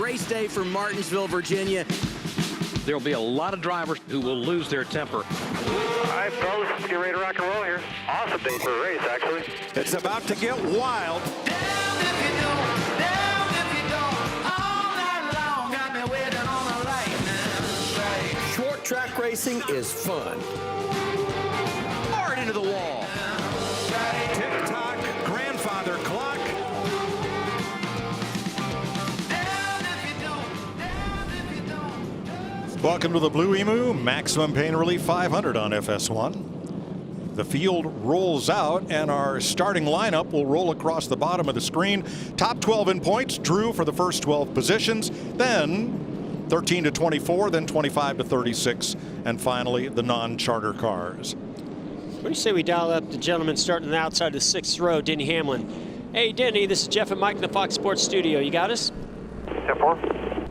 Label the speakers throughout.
Speaker 1: Race day for Martinsville, Virginia.
Speaker 2: There will be a lot of drivers who will lose their temper.
Speaker 3: All right, pros, get ready to rock and roll here. Awesome day for a race, actually.
Speaker 4: It's about to get wild.
Speaker 5: Down if you don't, down if you don't, all night long, got me waiting on a lightning strike.
Speaker 1: Short track racing is fun. Hard into the wall.
Speaker 4: Tick-tock, grandfather clock.
Speaker 5: Down if you don't, down if you don't.
Speaker 4: Welcome to the Blue-Emu Maximum Pain Relief 500 on FS1. The field rolls out, and our starting lineup will roll across the bottom of the screen. Top 12 in points, Drew for the first 12 positions, then 13 to 24, then 25 to 36, and finally the non-charter cars.
Speaker 6: What do you say we dial up the gentleman starting on the outside of the 6th row, Denny Hamlin? Hey, Denny, this is Jeff and Mike in the Fox Sports studio. You got us?
Speaker 3: 10-4.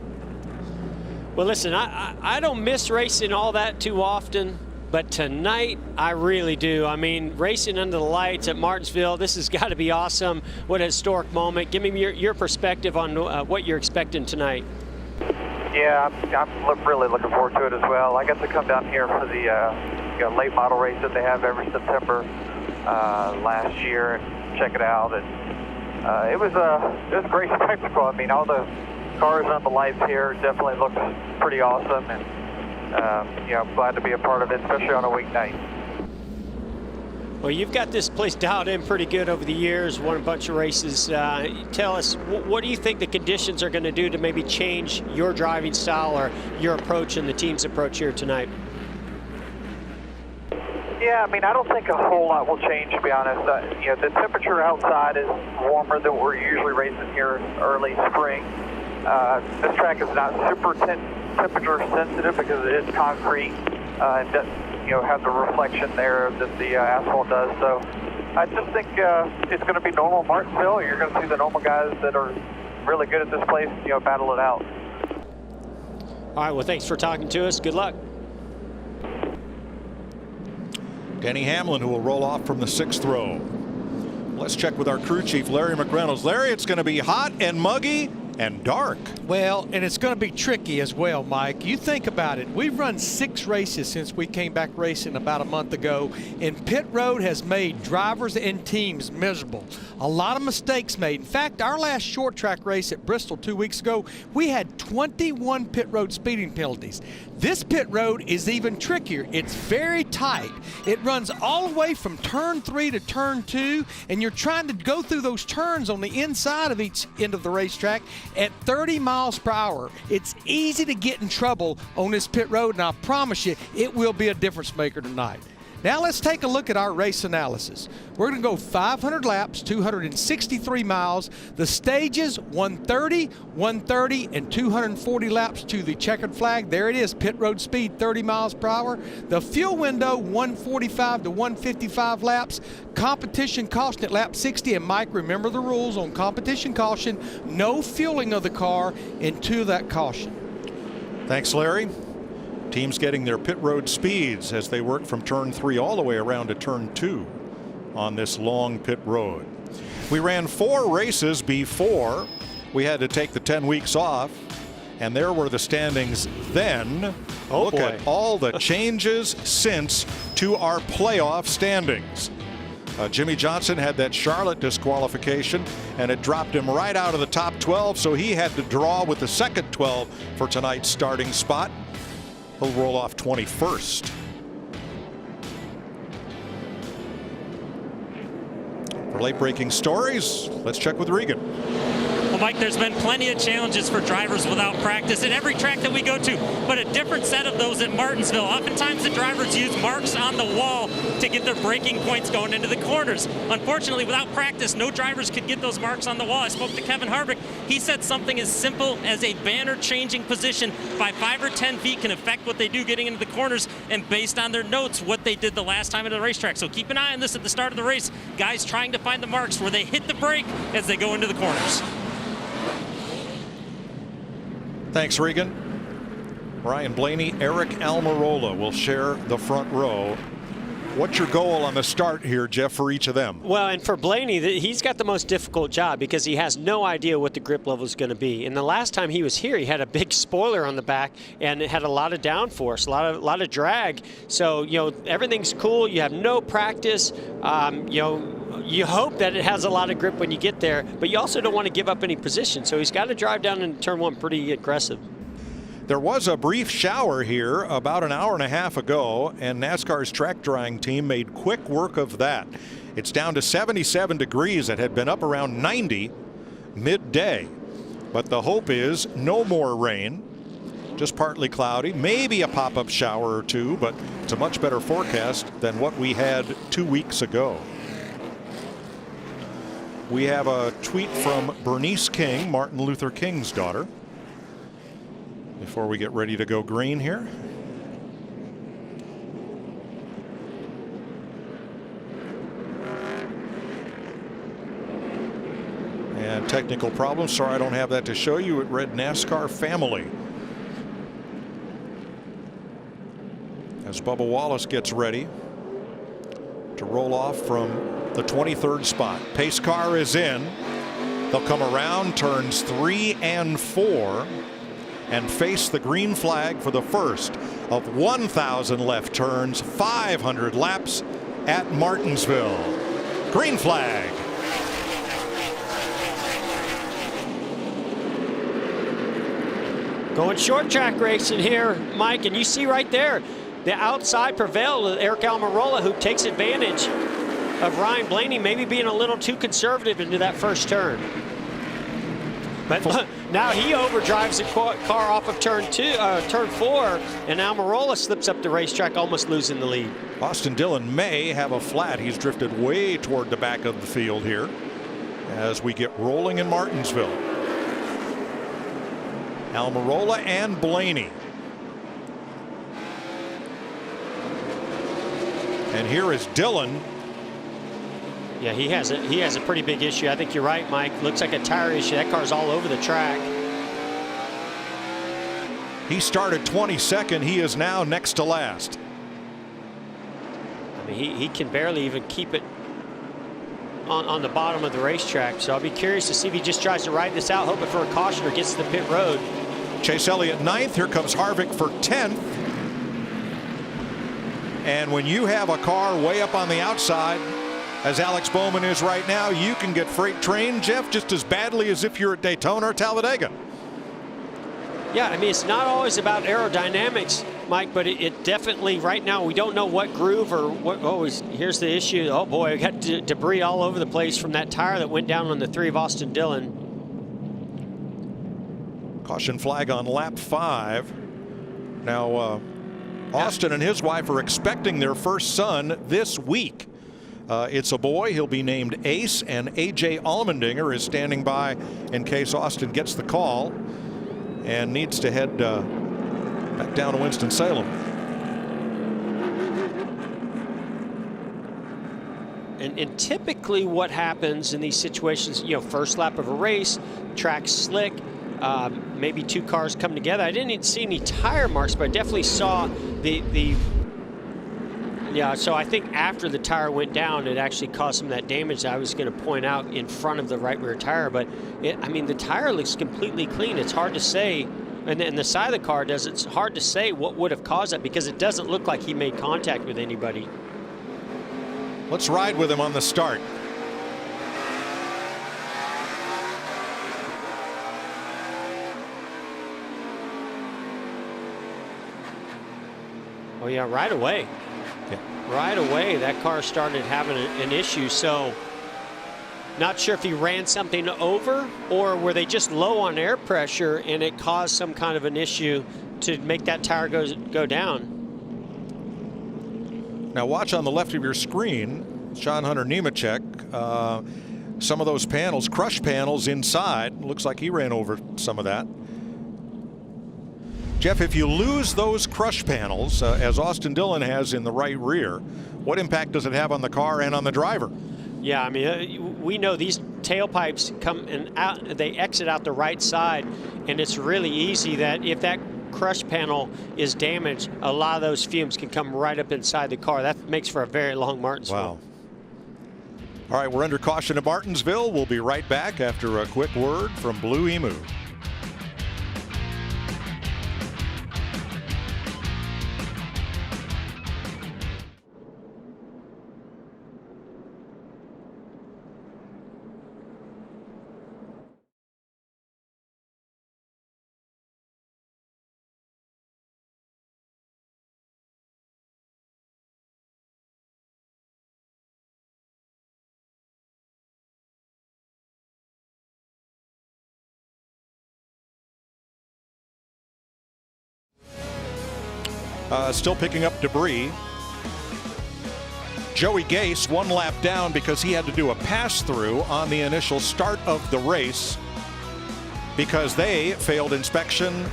Speaker 6: Well, listen, I don't miss racing all that too often, but tonight I really do. I mean, racing under the lights at Martinsville, this has got to be awesome. What a historic moment. Give me your perspective on what you're expecting tonight.
Speaker 3: Yeah, I'm really looking forward to it as well. I got to come down here for the late model race that they have every September last year and check it out. And it was a great spectacle. I mean, all the cars on the lights here definitely look pretty awesome, and glad to be a part of it, especially on a weeknight.
Speaker 6: Well, you've got this place dialed in pretty good over the years, won a bunch of races. Tell us, what do you think the conditions are going to do to maybe change your driving style or your approach and the team's approach here tonight?
Speaker 3: Yeah, I mean, I don't think a whole lot will change, to be honest. The temperature outside is warmer than we're usually racing here early spring. This track is not super temperature sensitive because it is concrete and doesn't have the reflection there that the asphalt does. So I just think it's going to be normal Martinsville. You're going to see the normal guys that are really good at this place, battle it out.
Speaker 6: All right, well, thanks for talking to us. Good luck.
Speaker 4: Denny Hamlin, who will roll off from the 6th row. Let's check with our crew chief, Larry McReynolds. Larry, it's going to be hot and muggy and dark.
Speaker 7: Well, and it's going to be tricky as well, Mike. You think about it. We've run 6 races since we came back racing about a month ago, and pit road has made drivers and teams miserable. A lot of mistakes made. In fact, our last short track race at Bristol 2 weeks ago, we had 21 pit road speeding penalties. This pit road is even trickier. It's very tight. It runs all the way from turn 3 to turn 2, and you're trying to go through those turns on the inside of each end of the racetrack at 30 miles per hour. It's easy to get in trouble on this pit road, and I promise you, it will be a difference maker tonight. Now let's take a look at our race analysis. We're going to go 500 laps, 263 miles. The stages, 130, 130, and 240 laps to the checkered flag. There it is, pit road speed, 30 miles per hour. The fuel window, 145 to 155 laps. Competition caution at lap 60. And Mike, remember the rules on competition caution. No fueling of the car into that caution.
Speaker 4: Thanks, Larry. Teams getting their pit road speeds as they work from turn 3 all the way around to turn 2 on this long pit road. We ran 4 races before we had to take the 10 weeks off, and there were the standings then. Look at all the changes since to our playoff standings. Jimmy Johnson had that Charlotte disqualification, and it dropped him right out of the top 12, so he had to draw with the second 12 for tonight's starting spot. He'll roll off 21st. For late-breaking stories, let's check with Regan.
Speaker 8: Well, Mike, there's been plenty of challenges for drivers without practice at every track that we go to, but a different set of those at Martinsville. Oftentimes the drivers use marks on the wall to get their braking points going into the corners. Unfortunately, without practice, no drivers could get those marks on the wall. I spoke to Kevin Harvick. He said something as simple as a banner changing position by 5 or 10 feet can affect what they do getting into the corners, and based on their notes, what they did the last time at the racetrack. So keep an eye on this at the start of the race. Guys trying to find the marks where they hit the brake as they go into the corners.
Speaker 4: Thanks, Regan. Ryan Blaney, Eric Almirola will share the front row. What's your goal on the start here, Jeff, for each of them?
Speaker 6: Well, and for Blaney, he's got the most difficult job because he has no idea what the grip level is going to be. And the last time he was here, he had a big spoiler on the back, and it had a lot of downforce, a lot of drag. So, you know, everything's cool. You have no practice. You know, you hope that it has a lot of grip when you get there, but you also don't want to give up any position. So he's got to drive down in turn one pretty aggressive.
Speaker 4: There was a brief shower here about an hour and a half ago, and NASCAR's track drying team made quick work of that. It's down to 77 degrees. It had been up around 90 midday. But the hope is no more rain, just partly cloudy, maybe a pop-up shower or two, but it's a much better forecast than what we had 2 weeks ago. We have a tweet from Bernice King, Martin Luther King's daughter, before we get ready to go green here. And technical problem. Sorry, I don't have that to show you. It read NASCAR family. As Bubba Wallace gets ready to roll off from the 23rd spot. Pace car is in. They'll come around turns 3 and 4 and face the green flag for the first of 1,000 left turns, 500 laps at Martinsville. Green flag.
Speaker 6: Going short track racing here, Mike, and you see right there, the outside prevailed with Eric Almirola, who takes advantage of Ryan Blaney maybe being a little too conservative into that first turn. But now he overdrives the car off of turn 4, and Almirola slips up the racetrack, almost losing the lead.
Speaker 4: Austin Dillon may have a flat. He's drifted way toward the back of the field here as we get rolling in Martinsville. Almirola and Blaney. And here is Dillon.
Speaker 6: Yeah, he has a pretty big issue. I think you're right, Mike. Looks like a tire issue. That car's all over the track.
Speaker 4: He started 22nd. He is now next to last.
Speaker 6: I mean, he can barely even keep it on the bottom of the racetrack. So I'll be curious to see if he just tries to ride this out, hoping for a caution or gets to the pit road.
Speaker 4: Chase Elliott 9th. Here comes Harvick for 10th. And when you have a car way up on the outside, as Alex Bowman is right now, you can get freight trained, Jeff, just as badly as if you're at Daytona or Talladega.
Speaker 6: Yeah, I mean, it's not always about aerodynamics, Mike, but it definitely, right now, we don't know what groove or what. Oh, here's the issue. Oh, boy, we got debris all over the place from that tire that went down on the 3 of Austin Dillon.
Speaker 4: Caution flag on lap 5. Now, Austin and his wife are expecting their first son this week. It's a boy. He'll be named Ace, and A.J. Allmendinger is standing by in case Austin gets the call and needs to head back down to Winston-Salem.
Speaker 6: And typically what happens in these situations, you know, first lap of a race, track's slick, maybe 2 cars come together. I didn't even see any tire marks, but I definitely saw yeah, so I think after the tire went down, it actually caused some of that damage that I was going to point out in front of the right rear tire. But, I mean, the tire looks completely clean. It's hard to say, and the side of the car does, it's hard to say what would have caused that because it doesn't look like he made contact with anybody.
Speaker 4: Let's ride with him on the start.
Speaker 6: Oh, yeah, right away.
Speaker 4: Yeah.
Speaker 6: Right away, that car started having an issue. So, not sure if he ran something over or were they just low on air pressure and it caused some kind of an issue to make that tire go down.
Speaker 4: Now watch on the left of your screen, Sean Hunter Nemechek. Some of those panels, crush panels inside. Looks like he ran over some of that. Jeff, if you lose those crush panels, as Austin Dillon has in the right rear, what impact does it have on the car and on the driver?
Speaker 6: Yeah, I mean, we know these tailpipes come and out, they exit out the right side, and it's really easy that if that crush panel is damaged, a lot of those fumes can come right up inside the car. That makes for a very long Martinsville.
Speaker 4: Wow. All right, we're under caution at Martinsville. We'll be right back after a quick word from Blue-Emu. Still picking up debris. Joey Gase 1 lap down because he had to do a pass-through on the initial start of the race because they failed inspection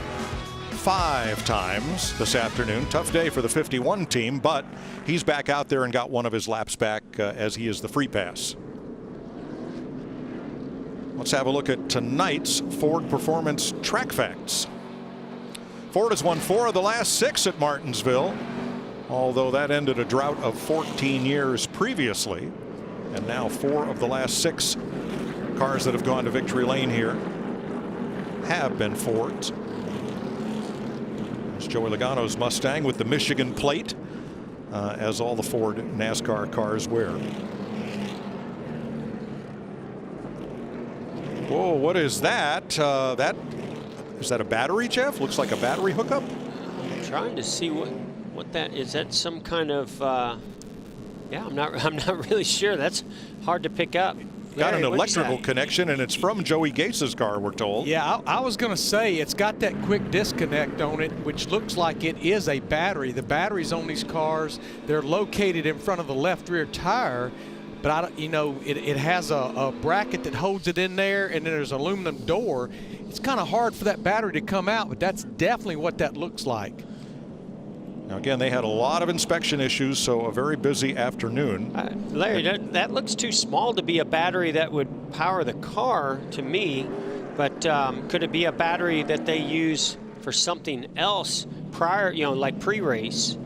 Speaker 4: 5 times this afternoon. Tough day for the 51 team, but he's back out there and got one of his laps back as he is the free pass. Let's have a look at tonight's Ford Performance Track Facts. Ford has won 4 of the last 6 at Martinsville, although that ended a drought of 14 years previously. And now 4 of the last 6 cars that have gone to victory lane here have been Fords. It's Joey Logano's Mustang with the Michigan plate, as all the Ford NASCAR cars wear. Whoa, what is that? Is that a battery, Jeff? Looks like a battery hookup.
Speaker 6: I'm trying to see what that is. That some kind of yeah, I'm not really sure. That's hard to pick up.
Speaker 4: Got
Speaker 6: Larry,
Speaker 4: an electrical connection, and it's from Joey Gase's car, we're told.
Speaker 7: Yeah, I was going to say it's got that quick disconnect on it, which looks like it is a battery. The batteries on these cars, they're located in front of the left rear tire, but it has a bracket that holds it in there, and then there's an aluminum door. It's kind of hard for that battery to come out, but that's definitely what that looks like.
Speaker 4: Now again, they had a lot of inspection issues, so a very busy afternoon.
Speaker 6: Larry, that looks too small to be a battery that would power the car to me, but could it be a battery that they use for something else prior, like pre-race?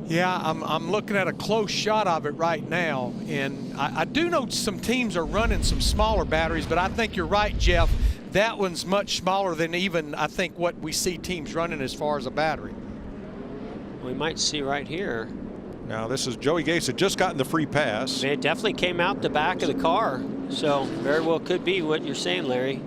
Speaker 7: Yeah, I'm looking at a close shot of it right now, and I do know some teams are running some smaller batteries, but I think you're right, Jeff. That one's much smaller than even, I think, what we see teams running as far as a battery.
Speaker 6: We might see right here.
Speaker 4: Now this is Joey Gase had just gotten the free pass.
Speaker 6: It definitely came out the back of the car, so very well could be what you're saying, Larry.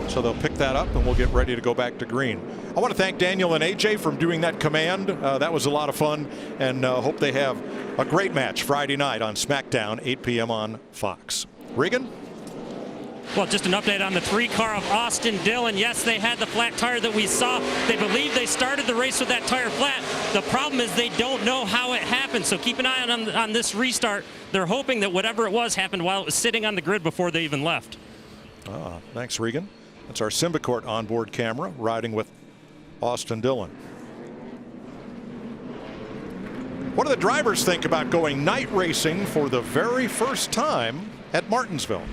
Speaker 4: So they'll pick that up and we'll get ready to go back to green. I want to thank Daniel and AJ for doing that command. That was a lot of fun, and hope they have a great match Friday night on SmackDown, 8 p.m. on Fox. Regan?
Speaker 8: Well, just an update on the 3 car of Austin Dillon. Yes, they had the flat tire that we saw. They believe they started the race with that tire flat. The problem is they don't know how it happened, so keep an eye on this restart. They're hoping that whatever it was happened while it was sitting on the grid before they even left.
Speaker 4: Thanks, Regan. That's our Symbicort onboard camera riding with Austin Dillon. What do the drivers think about going night racing for the very first time at Martinsville?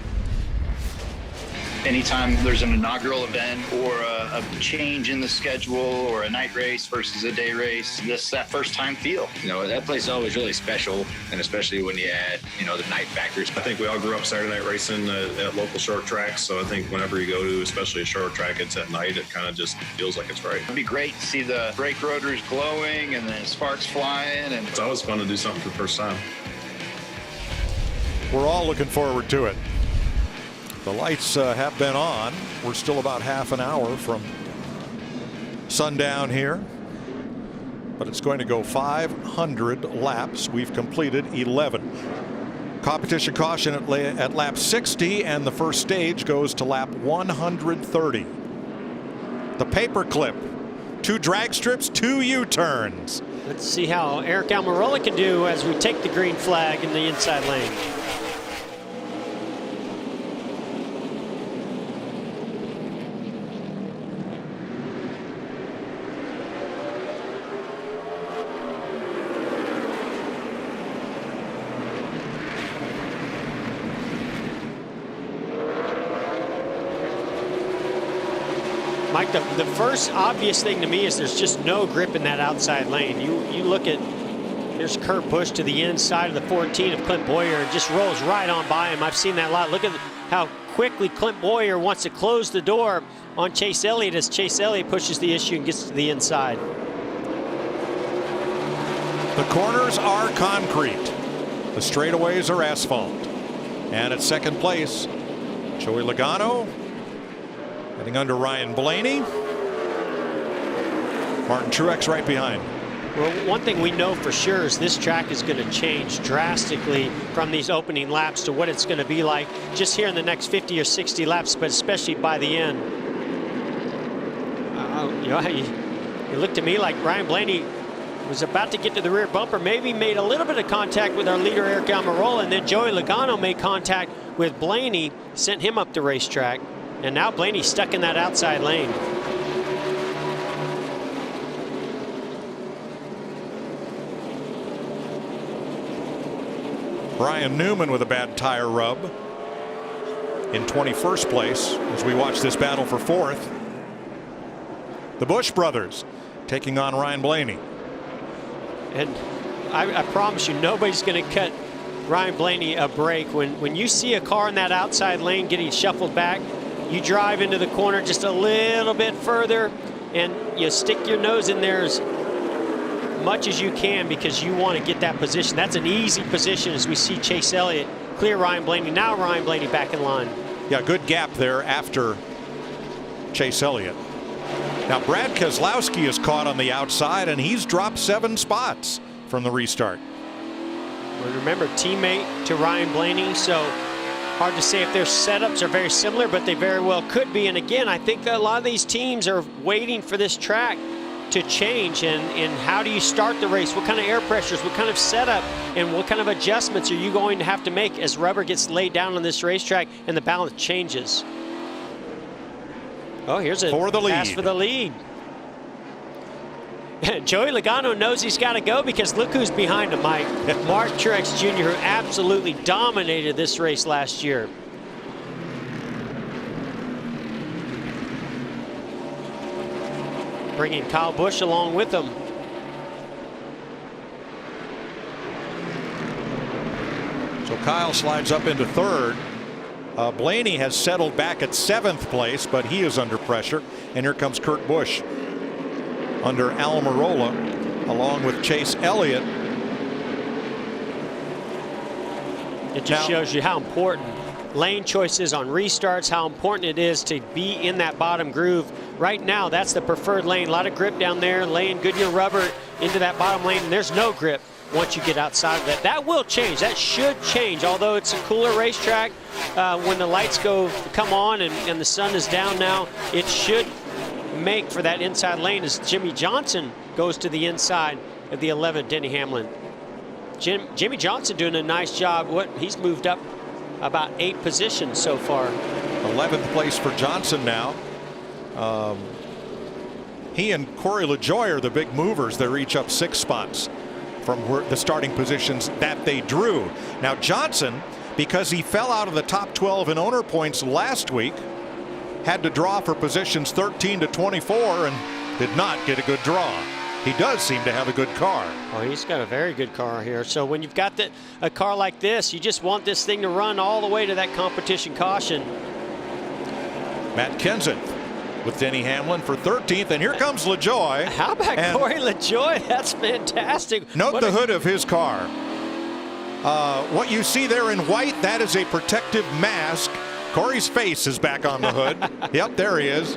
Speaker 9: Anytime there's an inaugural event or a change in the schedule or a night race versus a day race, that first time feel.
Speaker 10: That place is always really special, and especially when you add, the night factors.
Speaker 11: I think we all grew up Saturday night racing at local short tracks, so I think whenever you go to, especially a short track, it's at night, it kind of just feels like it's right.
Speaker 9: It'd be great to see the brake rotors glowing and the sparks flying. And
Speaker 11: it's always fun to do something for the first time.
Speaker 4: We're all looking forward to it. The lights have been on. We're still about half an hour from sundown here, but it's going to go 500 laps. We've completed 11. Competition caution at lap 60, and the first stage goes to lap 130. The paperclip, 2 drag strips, 2 U-turns.
Speaker 6: Let's see how Eric Almirola can do as we take the green flag in the inside lane. Mike, the first obvious thing to me is there's just no grip in that outside lane. You look at, there's Kurt Busch to the inside of the 14 of Clint Boyer and just rolls right on by him. I've seen that a lot. Look at how quickly Clint Boyer wants to close the door on Chase Elliott as Chase Elliott pushes the issue and gets to the inside.
Speaker 4: The corners are concrete. The straightaways are asphalt. And at second place, Joey Logano heading under Ryan Blaney. Martin Truex right behind.
Speaker 6: Well, one thing we know for sure is this track is going to change drastically from these opening laps to what it's going to be like just here in the next 50 or 60 laps, but especially by the end. You look to me like Ryan Blaney was about to get to the rear bumper, maybe made a little bit of contact with our leader Eric Almirola, and then Joey Logano made contact with Blaney, sent him up the racetrack, and now Blaney's stuck in that outside lane.
Speaker 4: Brian Newman with a bad tire rub in 21st place as we watch this battle for 4th. The Busch brothers taking on Ryan Blaney.
Speaker 6: And I promise you, nobody's going to cut Ryan Blaney a break. When you see a car in that outside lane getting shuffled back, you drive into the corner just a little bit further and you stick your nose in there as much as you can because you want to get that position. That's an easy position as we see Chase Elliott clear Ryan Blaney. Now Ryan Blaney back in line.
Speaker 4: Yeah, good gap there after Chase Elliott. Now Brad Keselowski is caught on the outside and he's dropped 7 spots from the restart.
Speaker 6: Well, remember, teammate to Ryan Blaney, so hard to say if their setups are very similar, but they very well could be. And again, I think that a lot of these teams are waiting for this track to change, and how do you start the race? What kind of air pressures, what kind of setup, and what kind of adjustments are you going to have to make as rubber gets laid down on this racetrack and the balance changes? Oh, here's a pass for the lead. Joey Logano knows he's got to go because look who's behind him, Mike. Mark Truex Jr., who absolutely dominated this race last year. Bringing Kyle Busch along with him.
Speaker 4: So Kyle slides up into 3rd. Blaney has settled back at 7th place, but he is under pressure. And here comes Kurt Busch under Almirola, along with Chase Elliott.
Speaker 6: It just shows you how important lane choices on restarts, how important it is to be in that bottom groove. Right now, that's the preferred lane. A lot of grip down there, laying Goodyear rubber into that bottom lane, and there's no grip once you get outside of that. That will change. That should change, although it's a cooler racetrack. When the lights come on and the sun is down now, it should make for that inside lane as Jimmy Johnson goes to the inside of the 11th, Denny Hamlin. Jimmy Johnson doing a nice job. He's moved up about 8 positions so far.
Speaker 4: 11th place for Johnson now. He and Corey LaJoie are the big movers. They're each up 6 spots from the starting positions that they drew. Now Johnson, because he fell out of the top 12 in owner points last week, had to draw for positions 13 to 24 and did not get a good draw. He does seem to have a good car.
Speaker 6: Oh, he's got a very good car here. So when you've got a car like this, you just want this thing to run all the way to that competition caution.
Speaker 4: Matt Kenseth with Denny Hamlin for 13th, and here comes LaJoie.
Speaker 6: How about Corey LaJoie? That's fantastic.
Speaker 4: Note the hood of his car. What you see there in white, that is a protective mask. Corey's face is back on the hood. Yep, there he is.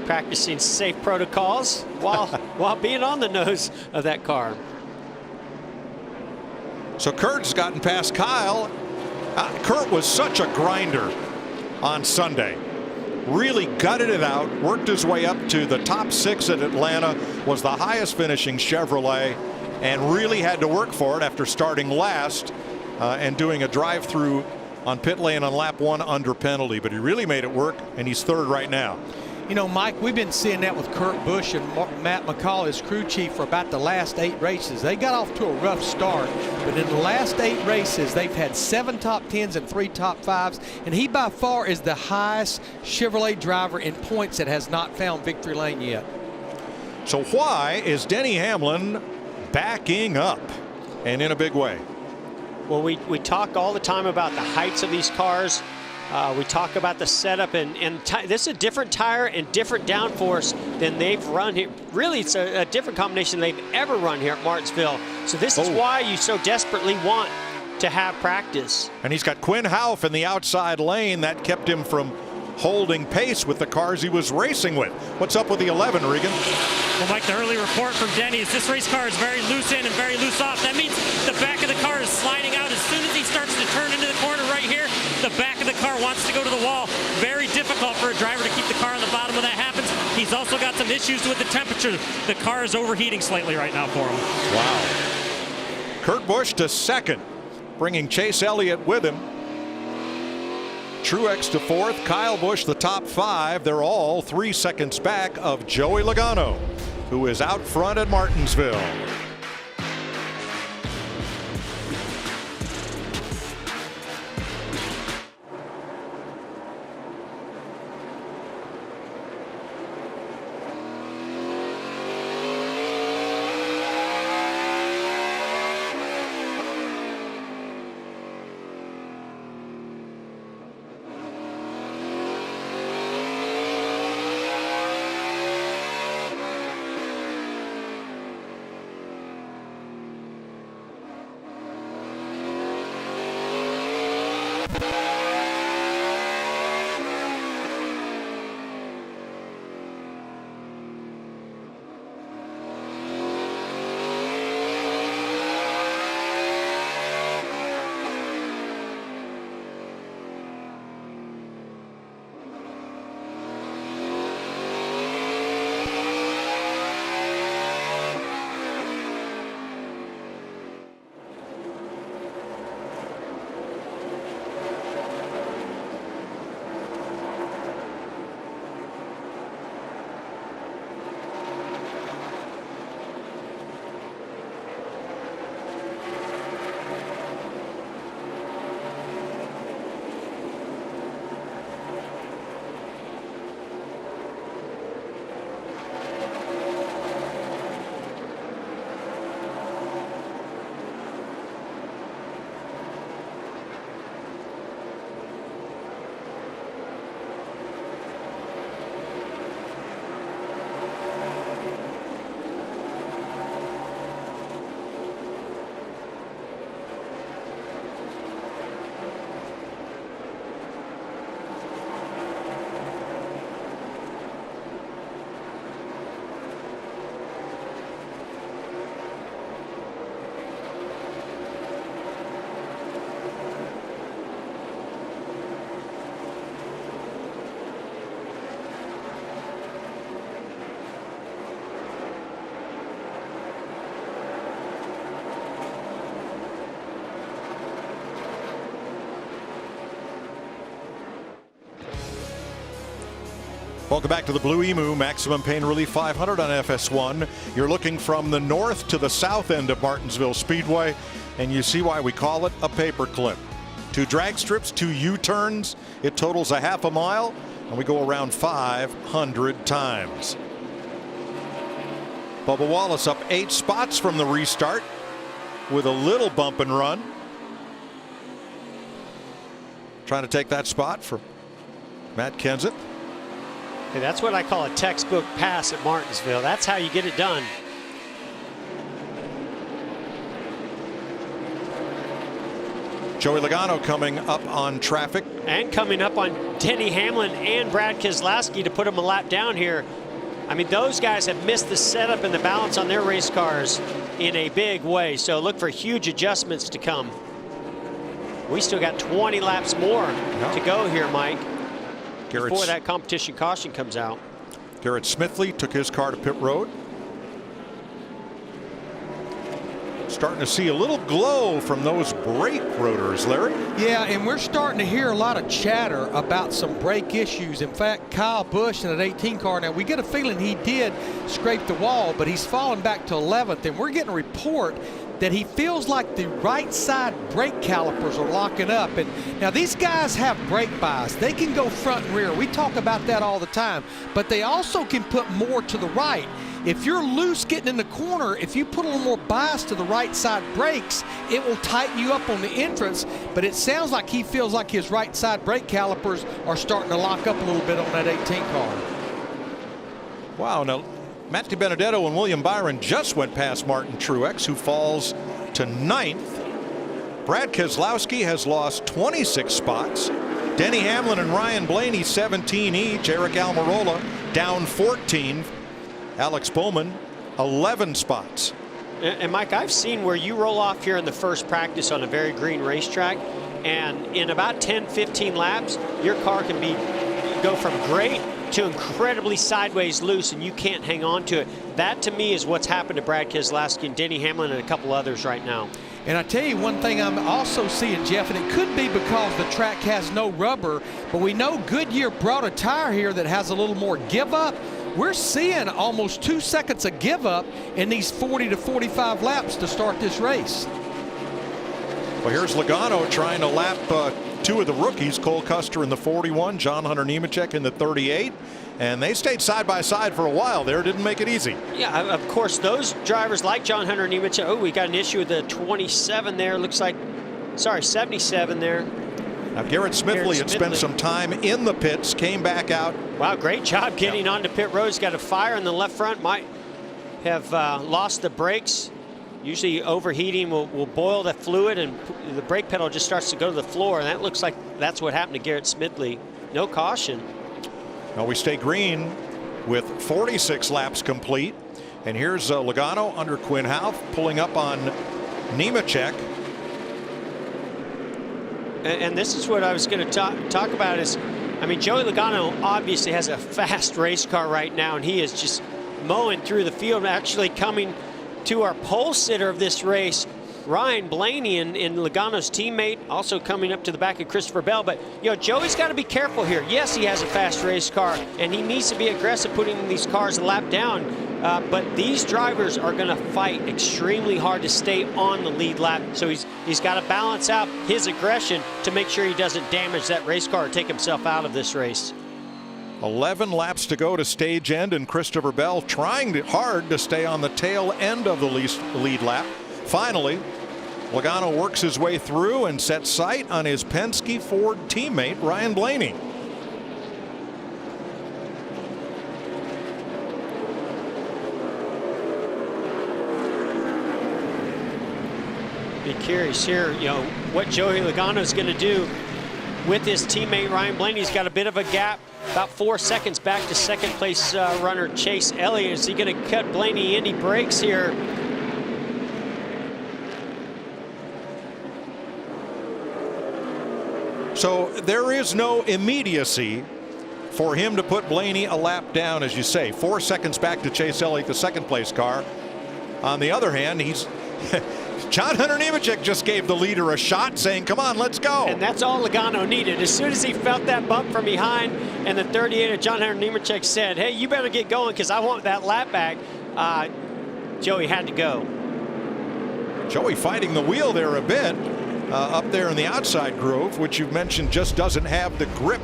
Speaker 6: Practicing safe protocols while being on the nose of that car.
Speaker 4: So Kurt's gotten past Kyle. Kurt was such a grinder on Sunday. Really gutted it out, worked his way up to the top 6 at Atlanta, was the highest finishing Chevrolet, and really had to work for it after starting last and doing a drive-through on pit lane on lap 1 under penalty. But he really made it work, and he's 3rd right now.
Speaker 7: You know, Mike, we've been seeing that with Kurt Busch and Matt McCall as crew chief for about the last 8 races. They got off to a rough start, but in the last 8 races, they've had 7 top 10s and 3 top 5s, and he by far is the highest Chevrolet driver in points that has not found victory lane yet.
Speaker 4: So why is Denny Hamlin backing up, and in a big way?
Speaker 6: Well, we talk all the time about the heights of these cars. We talk about the setup, and this is a different tire and different downforce than they've run here. Really, it's a different combination than they've ever run here at Martinsville. So this is why you so desperately want to have practice.
Speaker 4: And he's got Quinn Houff in the outside lane. That kept him from holding pace with the cars he was racing with. What's up with the 11, Regan?
Speaker 8: Well, Mike, the early report from Denny is this race car is very loose in and very loose off. That means the back of the car is sliding out as soon as he starts to turn into the corner right here. The back of the car wants to go to the wall. Very difficult for a driver to keep the car on the bottom when that happens. He's also got some issues with the temperature. The car is overheating slightly right now for him.
Speaker 4: Wow. Kurt Busch to second, bringing Chase Elliott with him. Truex to 4th, Kyle Busch the top 5. They're all 3 seconds back of Joey Logano, who is out front at Martinsville. Welcome back to the Blue-Emu Maximum Pain Relief 500 on FS1. You're looking from the north to the south end of Martinsville Speedway, and you see why we call it a paperclip. 2 drag strips, 2 U-turns. It totals a half a mile, and we go around 500 times. Bubba Wallace up 8 spots from the restart with a little bump and run. Trying to take that spot for Matt Kenseth.
Speaker 6: Hey, that's what I call a textbook pass at Martinsville. That's how you get it done.
Speaker 4: Joey Logano coming up on traffic.
Speaker 6: And coming up on Denny Hamlin and Brad Keselowski to put him a lap down here. I mean, those guys have missed the setup and the balance on their race cars in a big way. So look for huge adjustments to come. We still got 20 laps more to go here, Mike, before that competition caution comes out.
Speaker 4: Garrett Smithley took his car to pit road. It's starting to see a little glow from those brake rotors, Larry.
Speaker 7: Yeah, and we're starting to hear a lot of chatter about some brake issues. In fact, Kyle Busch in an 18 car, now we get a feeling he did scrape the wall, but he's fallen back to 11th, and we're getting a report that he feels like the right side brake calipers are locking up. And now these guys have brake bias. They can go front and rear. We talk about that all the time, but they also can put more to the right. If you're loose getting in the corner, if you put a little more bias to the right side brakes, it will tighten you up on the entrance. But it sounds like he feels like his right side brake calipers are starting to lock up a little bit on that 18 car.
Speaker 4: Wow, now Matt DiBenedetto and William Byron just went past Martin Truex, who falls to 9th. Brad Keselowski has lost 26 spots. Denny Hamlin and Ryan Blaney 17 each. Eric Almirola down 14. Alex Bowman 11 spots.
Speaker 6: And Mike, I've seen where you roll off here in the first practice on a very green racetrack, and in about 10-15 laps your car can go from great to incredibly sideways loose, and you can't hang on to it. That to me is what's happened to Brad Keselowski and Denny Hamlin and a couple others right now.
Speaker 7: And I tell you one thing I'm also seeing, Jeff, and it could be because the track has no rubber, but we know Goodyear brought a tire here that has a little more give up. We're seeing almost 2 seconds of give up in these 40 to 45 laps to start this race.
Speaker 4: Well, here's Logano trying to lap two of the rookies, Cole Custer in the 41, John Hunter Nemechek in the 38, and they stayed side by side for a while there. Didn't make it easy.
Speaker 6: Yeah, of course, those drivers like John Hunter Nemechek. Oh, we got an issue with the 27 there. Looks like, sorry, 77 there.
Speaker 4: Now, Garrett Smithley had spent some time in the pits, came back out.
Speaker 6: Wow, great job getting onto pit road. He's got a fire in the left front, might have lost the brakes. Usually overheating will boil the fluid, and the brake pedal just starts to go to the floor, and that looks like that's what happened to Garrett Smithley. No caution.
Speaker 4: Now we stay green with 46 laps complete, and here's Logano under Quinn Houff pulling up on Nemechek.
Speaker 6: And this is what I was going to talk about is, I mean, Joey Logano obviously has a fast race car right now, and he is just mowing through the field, actually coming to our pole sitter of this race, Ryan Blaney, and Logano's teammate, also coming up to the back of Christopher Bell. But, you know, Joey's got to be careful here. Yes, he has a fast race car, and he needs to be aggressive putting these cars a lap down. But these drivers are going to fight extremely hard to stay on the lead lap. So he's got to balance out his aggression to make sure he doesn't damage that race car or take himself out of this race.
Speaker 4: 11 laps to go to stage end, and Christopher Bell trying hard to stay on the tail end of the lead lap. Finally, Logano works his way through and sets sight on his Penske Ford teammate, Ryan Blaney.
Speaker 6: Be curious here, you know, what Joey Logano is going to do with his teammate Ryan Blaney. He's got a bit of a gap, about 4 seconds back to second place runner Chase Elliott. Is he going to cut Blaney any breaks here?
Speaker 4: So there is no immediacy for him to put Blaney a lap down, as you say. 4 seconds back to Chase Elliott, the second place car. On the other hand, he's John Hunter Nemechek just gave the leader a shot, saying, come on, let's go.
Speaker 6: And that's all Logano needed. As soon as he felt that bump from behind, and the 38 of John Hunter Nemechek said, hey, you better get going because I want that lap back, Joey had to go.
Speaker 4: Joey fighting the wheel there a bit up there in the outside groove, which you've mentioned just doesn't have the grip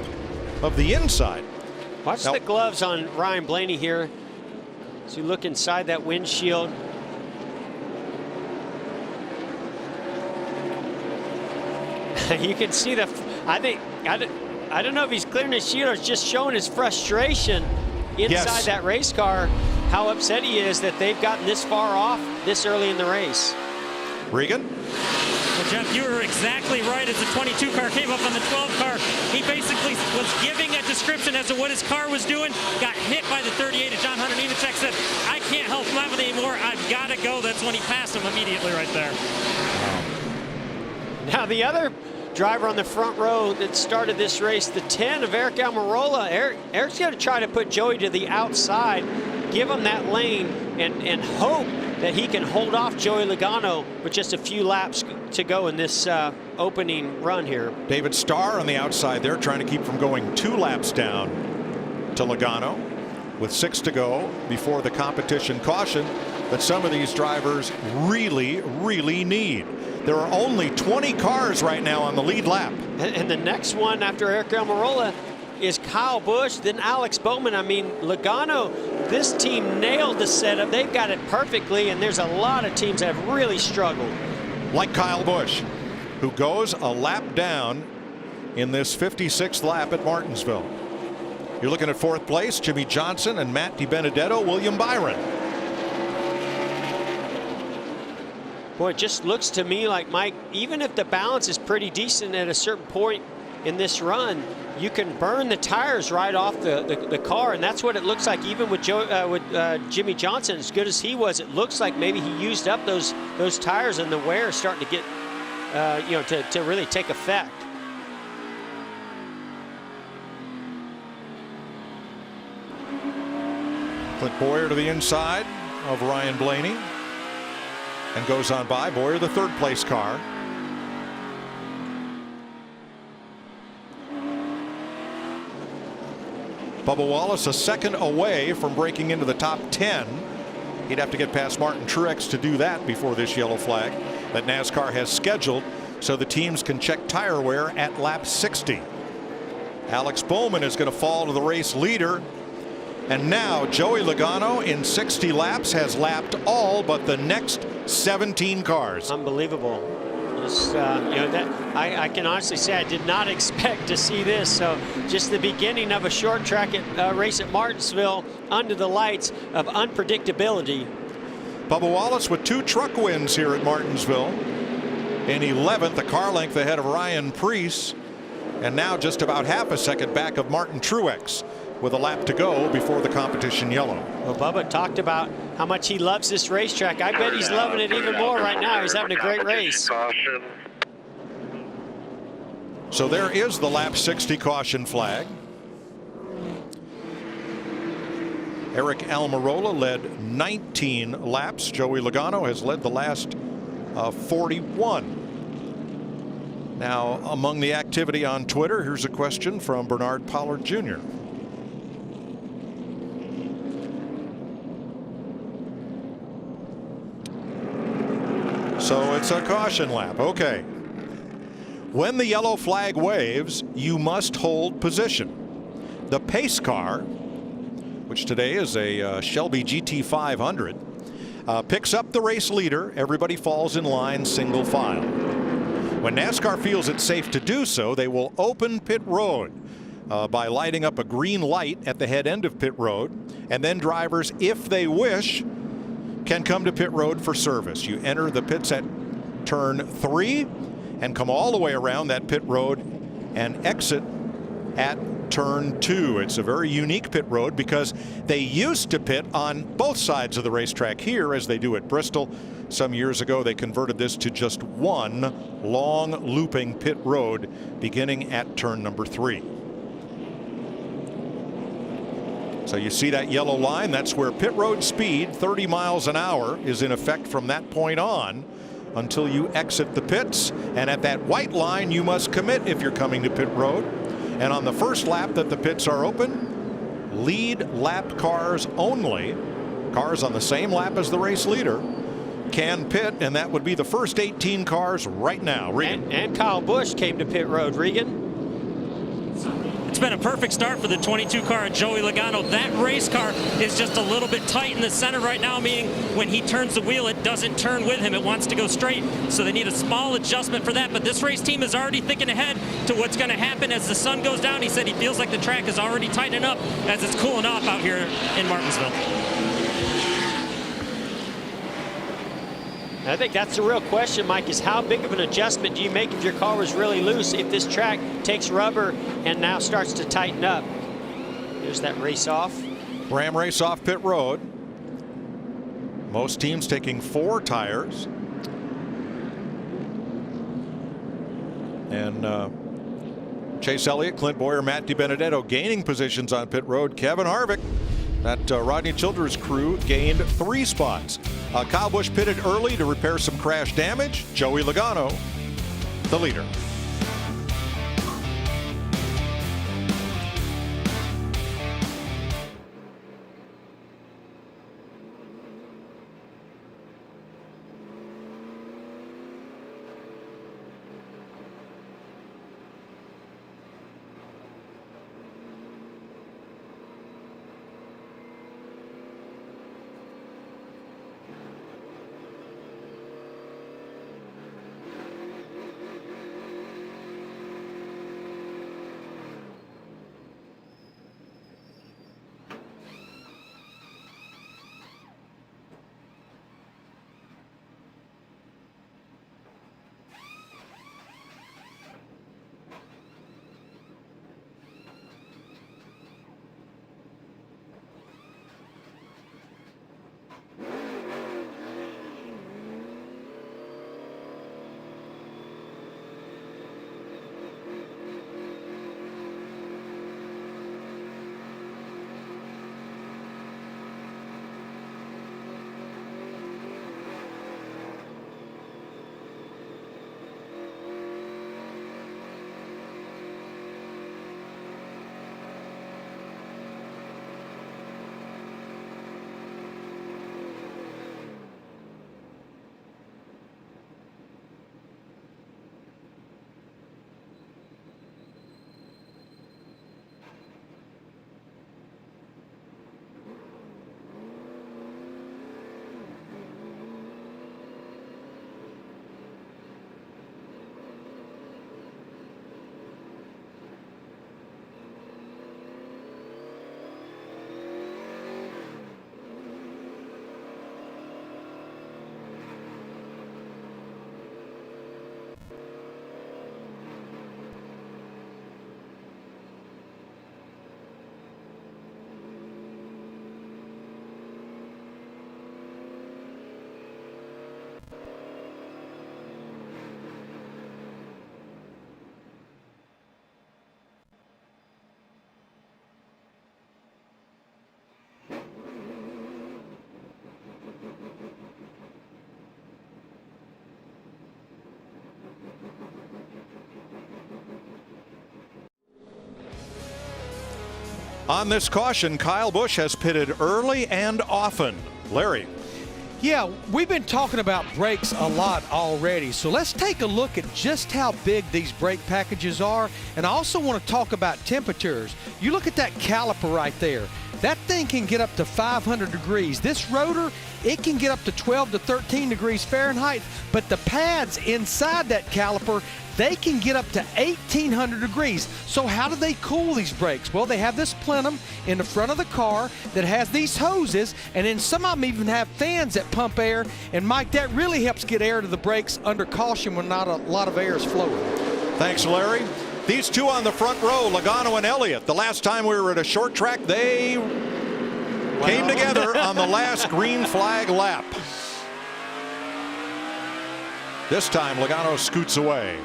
Speaker 4: of the inside.
Speaker 6: Watch the gloves on Ryan Blaney here. As you look inside that windshield. You can see the, I don't know if he's clearing his shield or just showing his frustration inside that race car, how upset he is that they've gotten this far off this early in the race.
Speaker 4: Regan?
Speaker 8: Well, Jeff, you were exactly right. As the 22 car came up on the 12 car, he basically was giving a description as to what his car was doing, got hit by the 38, and John Hunter Nemechek said, I can't help him out anymore, I've got to go. That's when he passed him immediately right there.
Speaker 6: Now the other driver on the front row that started this race, the 10 of Eric Almirola. Eric's going to try to put Joey to the outside, give him that lane, and hope that he can hold off Joey Logano with just a few laps to go in this opening run here.
Speaker 4: David Starr on the outside there, trying to keep from going 2 laps down to Logano with 6 to go before the competition caution that some of these drivers really need. There are only 20 cars right now on the lead lap.
Speaker 6: And the next one after Eric Almirola is Kyle Busch, then Alex Bowman. I mean, Logano, this team nailed the setup. They've got it perfectly, and there's a lot of teams that have really struggled.
Speaker 4: Like Kyle Busch, who goes a lap down in this 56th lap at Martinsville. You're looking at 4th place, Jimmy Johnson and Matt DiBenedetto, William Byron.
Speaker 6: Boy, it just looks to me like, Mike, even if the balance is pretty decent at a certain point in this run, you can burn the tires right off the car, and that's what it looks like. Even with Jimmy Johnson, as good as he was, it looks like maybe he used up those tires, and the wear is starting to get, to really take effect.
Speaker 4: Clint Boyer to the inside of Ryan Blaney and goes on by. Boyer, the 3rd place car. Bubba Wallace a second away from breaking into the top 10. He'd have to get past Martin Truex to do that before this yellow flag that NASCAR has scheduled so the teams can check tire wear at lap 60. Alex Bowman is going to fall to the race leader. And now Joey Logano in 60 laps has lapped all but the next 17 cars.
Speaker 6: Unbelievable. Just, I can honestly say I did not expect to see this. So just the beginning of a short track race at Martinsville under the lights of unpredictability.
Speaker 4: Bubba Wallace with 2 truck wins here at Martinsville. In 11th, a car length ahead of Ryan Preece. And now just about half a second back of Martin Truex, with a lap to go before the competition yellow.
Speaker 6: Well, Bubba talked about how much he loves this racetrack. I bet he's loving it even more right now. He's having a great race.
Speaker 4: So there is the lap 60 caution flag. Eric Almirola led 19 laps. Joey Logano has led the last 41. Now, among the activity on Twitter, here's a question from Bernard Pollard Jr. So it's a caution lap. Okay. When the yellow flag waves, you must hold position. The pace car, which today is a Shelby GT500, picks up the race leader. Everybody falls in line single file. When NASCAR feels it's safe to do so, they will open pit road by lighting up a green light at the head end of pit road, and then drivers, if they wish, can come to pit road for service. You enter the pits at turn 3 and come all the way around that pit road and exit at turn 2. It's a very unique pit road because they used to pit on both sides of the racetrack here as they do at Bristol. Some years ago they converted this to just one long looping pit road beginning at turn number 3. So you see that yellow line, that's where pit road speed 30 miles an hour is in effect from that point on until you exit the pits. And at that white line you must commit if you're coming to pit road. And on the first lap that the pits are open, lead lap cars only, cars on the same lap as the race leader, can pit, and that would be the first 18 cars right now. Regan.
Speaker 6: And Kyle Busch came to pit road. Regan.
Speaker 8: It's been a perfect start for the 22 car at Joey Logano. That race car is just a little bit tight in the center right now, meaning when he turns the wheel, it doesn't turn with him. It wants to go straight. So they need a small adjustment for that. But this race team is already thinking ahead to what's going to happen as the sun goes down. He said he feels like the track is already tightening up as it's cooling off out here in Martinsville.
Speaker 6: I think that's the real question, Mike, is how big of an adjustment do you make if your car was really loose, if this track takes rubber and now starts to tighten up? There's that race off.
Speaker 4: Ram race off pit road. Most teams taking 4 tires. And Chase Elliott, Clint Boyer, Matt DiBenedetto gaining positions on pit road. Kevin Harvick That Rodney Childers crew gained 3 spots. Kyle Busch pitted early to repair some crash damage. Joey Logano, the leader. On this caution, Kyle Busch has pitted early and often. Larry.
Speaker 7: Yeah, we've been talking about brakes a lot already, so let's take a look at just how big these brake packages are, and I also want to talk about temperatures. You look at that caliper right there. That thing can get up to 500 degrees. This rotor, it can get up to 12 to 13 degrees Fahrenheit, but the pads inside that caliper, they can get up to 1,800 degrees. So how do they cool these brakes? Well, they have this plenum in the front of the car that has these hoses, and then some of them even have fans that pump air. And Mike, that really helps get air to the brakes under caution when not a lot of air is flowing.
Speaker 4: Thanks, Larry. These two on the front row, Logano and Elliott. The last time we were at a short track, they came together on the last green flag lap. This time, Logano scoots away.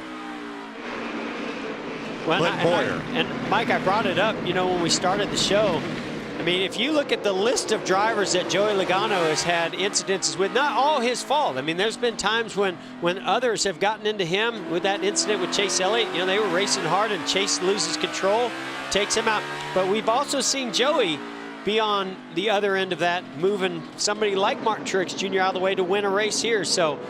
Speaker 6: Well, and Mike, I brought it up, you know, when we started the show. I mean, if you look at the list of drivers that Joey Logano has had incidences with, not all his fault. I mean, there's been times when others have gotten into him with that incident with Chase Elliott. You know, they were racing hard and Chase loses control, takes him out. But we've also seen Joey be on the other end of that, moving somebody like Martin Truex Jr. out of the way to win a race here. So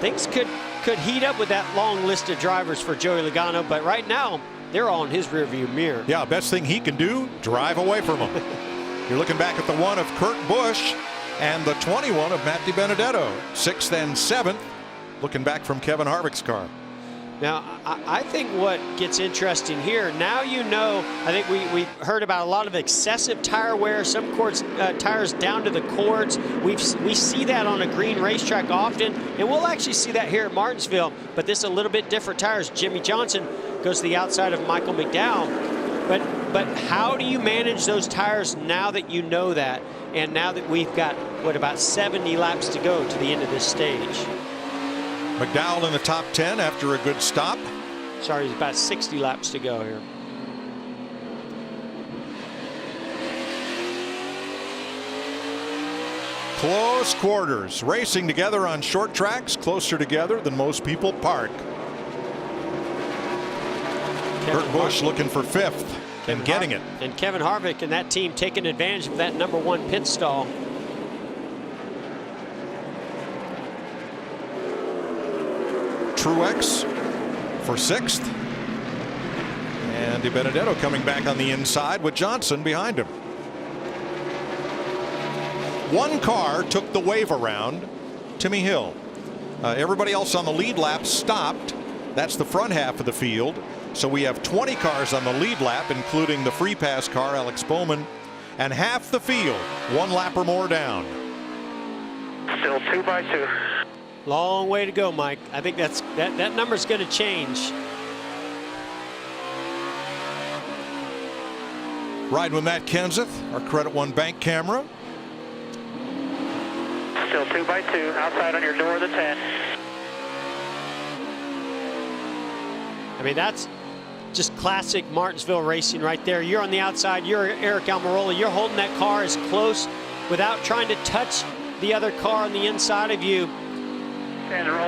Speaker 6: things could heat up with that long list of drivers for Joey Logano, but right now they're all in his rearview mirror.
Speaker 4: Yeah, best thing he can do, drive away from them. You're looking back at the 1 of Kurt Busch and the 21 of Matt DiBenedetto, 6th and 7th, looking back from Kevin Harvick's car.
Speaker 6: Now, I think what gets interesting here, now you know, I think we heard about a lot of excessive tire wear, some tires down to the cords. We see that on a green racetrack often, and we'll actually see that here at Martinsville, but this is a little bit different tires. Jimmy Johnson goes to the outside of Michael McDowell. But how do you manage those tires now that you know that, and now that we've got, what, about 70 laps to go to the end of this stage?
Speaker 4: McDowell in the top 10 after a good stop.
Speaker 6: Sorry, there's about 60 laps to go here.
Speaker 4: Close quarters, racing together on short tracks, closer together than most people park. Kurt Busch looking for 5th and getting it.
Speaker 6: And Kevin Harvick and that team taking advantage of that #1 pit stall.
Speaker 4: Truex for 6th. And DiBenedetto coming back on the inside with Johnson behind him. One car took the wave around, Timmy Hill. Everybody else on the lead lap stopped. That's the front half of the field. So we have 20 cars on the lead lap, including the free pass car, Alex Bowman, and half the field, 1 lap or more down.
Speaker 3: Still 2 by 2.
Speaker 6: Long way to go, Mike. I think that number's going to change.
Speaker 4: Riding with Matt Kenseth, our Credit One bank camera.
Speaker 3: Still 2 by 2. Outside on your door of the 10.
Speaker 6: I mean, that's just classic Martinsville racing right there. You're on the outside. You're Eric Almirola. You're holding that car as close without trying to touch the other car on the inside of you.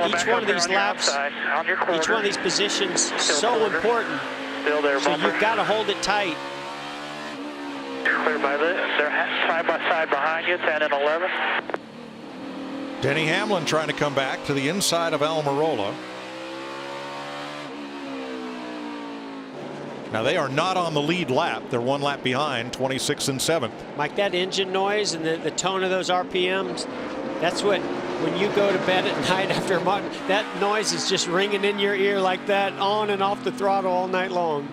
Speaker 6: Each one of these laps, each one of these positions, so important.
Speaker 3: Still there,
Speaker 6: so you've got to hold it tight.
Speaker 3: Clear by this. They're side by side behind you, 10 and 11.
Speaker 4: Denny Hamlin trying to come back to the inside of Almirola. Now they are not on the lead lap. They're 1 lap behind, 26th and 7th.
Speaker 6: Mike, that engine noise and the tone of those RPMs, that's what, when you go to bed at night after Martin, that noise is just ringing in your ear like that, on and off the throttle all night long.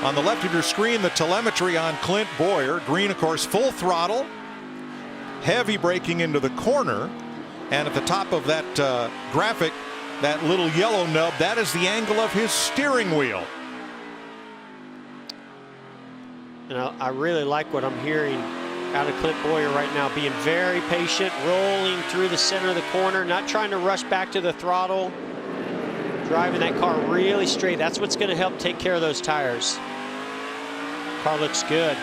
Speaker 4: On the left of your screen, the telemetry on Clint Boyer. Green, of course, full throttle. Heavy braking into the corner. And at the top of that graphic, that little yellow nub, that is the angle of his steering wheel.
Speaker 6: And I really like what I'm hearing out of Clint Boyer right now, being very patient, rolling through the center of the corner, not trying to rush back to the throttle, driving that car really straight. That's what's going to help take care of those tires. Car looks good.